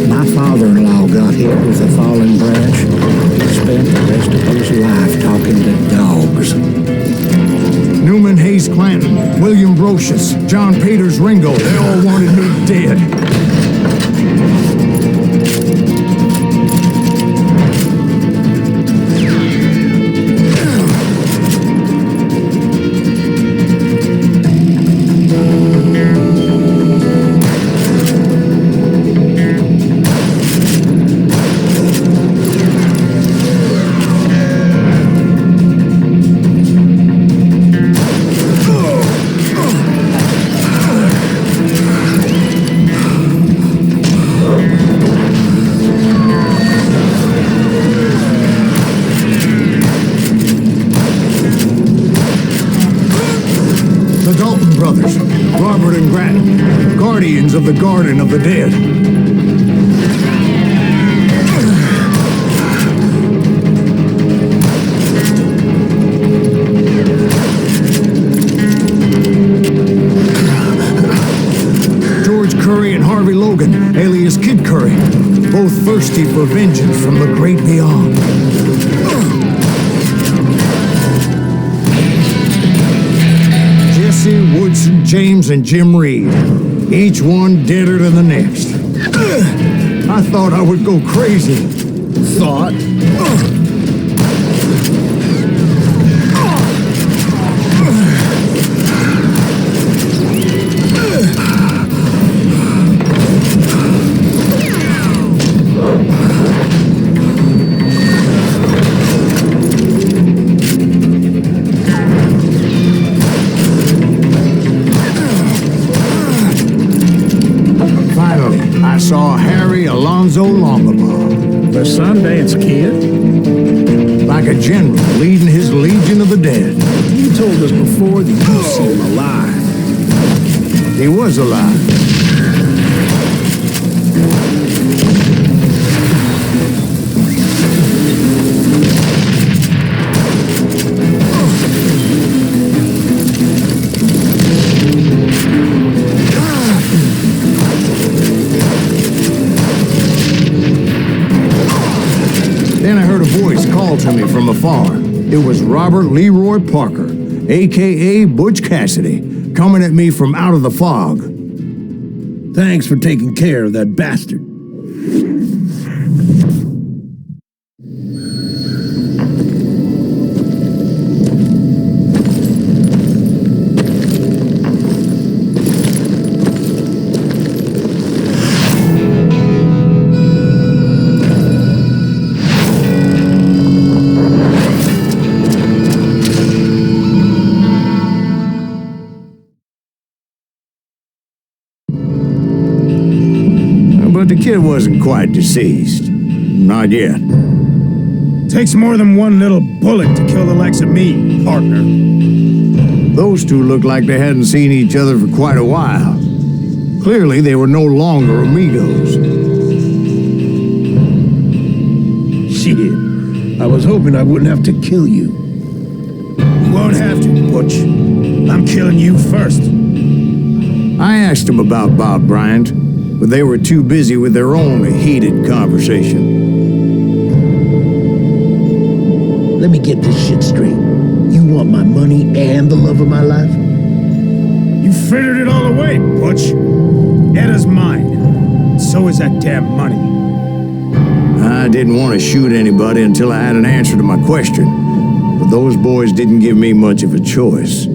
My father-in-law got hit with a falling branch. He spent the rest of his life talking to dogs. Newman Hayes Clanton, William Brocious, John Peters Ringo, they all wanted me dead. Of the Garden of the Dead. George Curry and Harvey Logan, alias Kid Curry, both thirsty for vengeance from the great beyond. Jesse, Woodson, James, and Jim Reed. Each one deader than the next. I thought I would go crazy. Thought? Saw Harry Alonzo Longabaugh. The Sundance Kid? Like a general leading his legion of the dead. You told us before that you see him alive. He was alive. to me from afar. It was Robert Leroy Parker, a.k.a. Butch Cassidy, coming at me from out of the fog. Thanks for taking care of that bastard. But the kid wasn't quite deceased. Not yet. Takes more than one little bullet to kill the likes of me, partner. Those two looked like they hadn't seen each other for quite a while. Clearly, they were no longer amigos. Shit. I was hoping I wouldn't have to kill you. You won't have to, Butch. I'm killing you first. I asked them about Bob Bryant, but they were too busy with their own heated conversation. Let me get this shit straight. You want my money and the love of my life? You frittered it all away, Butch. Etta's mine. So is that damn money. I didn't want to shoot anybody until I had an answer to my question, but those boys didn't give me much of a choice.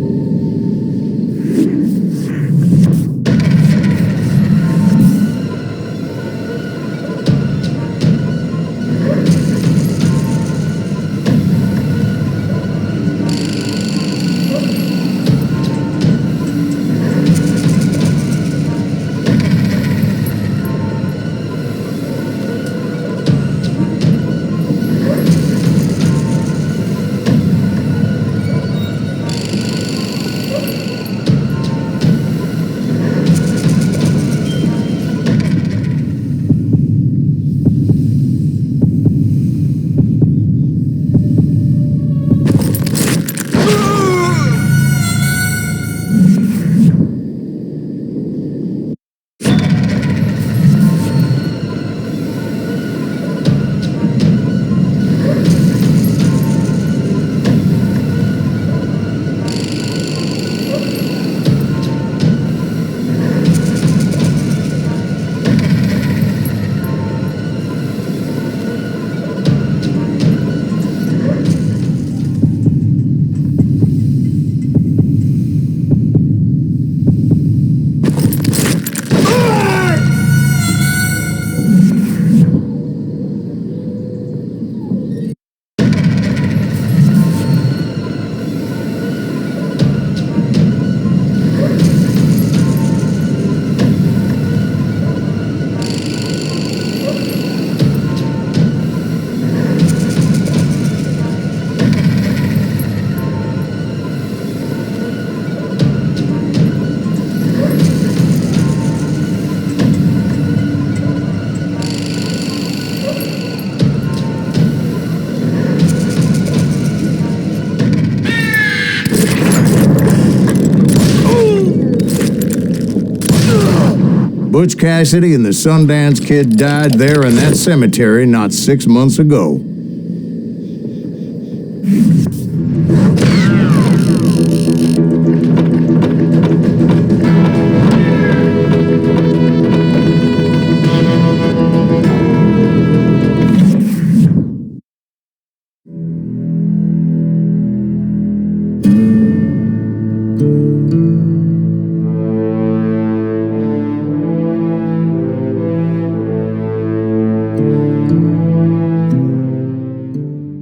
Butch Cassidy and the Sundance Kid died there in that cemetery not 6 months ago.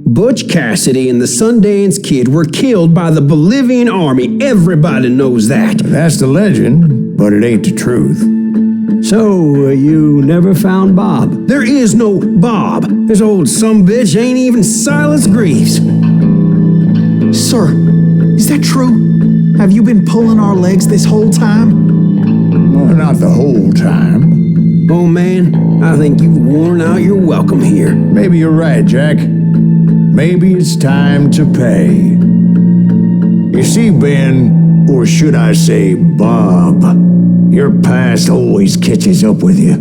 Butch Cassidy and the Sundance Kid were killed by the Bolivian army. Everybody knows that. That's the legend, but it ain't the truth. So, you never found Bob? There is no Bob. This old sumbitch ain't even Silas Greaves. Sir, is that true? Have you been pulling our legs this whole time? Well, not the whole time. Oh man, I think you've worn out your welcome here. Maybe you're right, Jack. Maybe it's time to pay. You see, Ben, or should I say Bob, your past always catches up with you.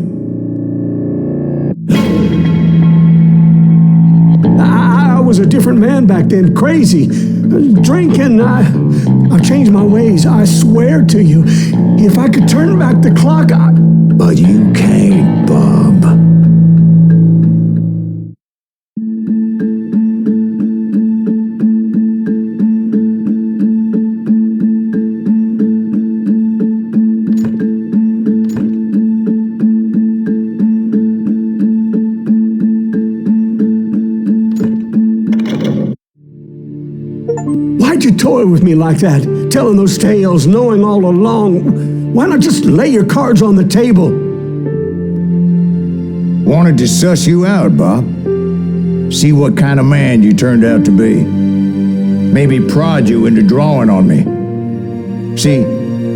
I was a different man back then, crazy, drinking. I've changed my ways, I swear to you. If I could turn back the clock, But you can't, Bob. Why'd you toy with me like that, telling those tales, knowing all along? Why not just lay your cards on the table? Wanted to suss you out, Bob. See what kind of man you turned out to be. Maybe prod you into drawing on me. See,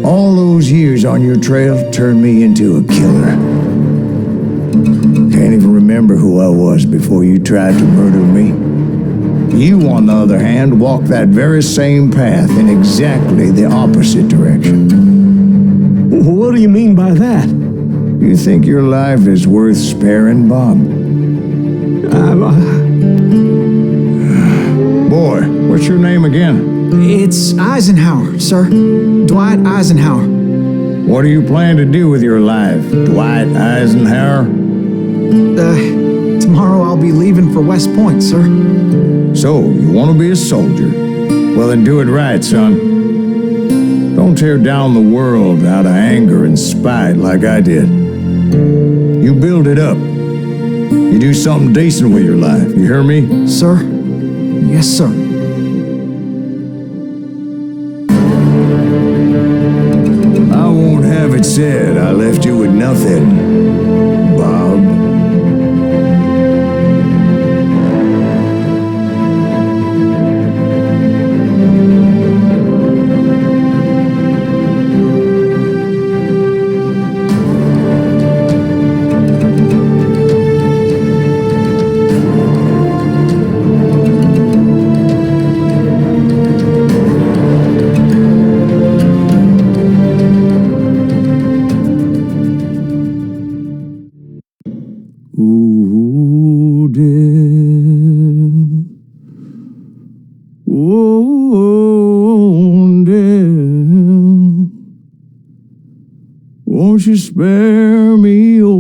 all those years on your trail turned me into a killer. Can't even remember who I was before you tried to murder me. You, on the other hand, walked that very same path in exactly the opposite direction. What do you mean by that? You think your life is worth sparing, Bob? Boy, what's your name again? It's Eisenhower, sir. Dwight Eisenhower. What do you plan to do with your life, Dwight Eisenhower? Tomorrow I'll be leaving for West Point, sir. So, you want to be a soldier? Well, then do it right, son. Don't tear down the world out of anger and spite like I did. You build it up. You do something decent with your life. You hear me? Sir? Yes, sir. I won't have it said I left you with nothing, Bob. Ooh, dear. Oh, dear. Won't you spare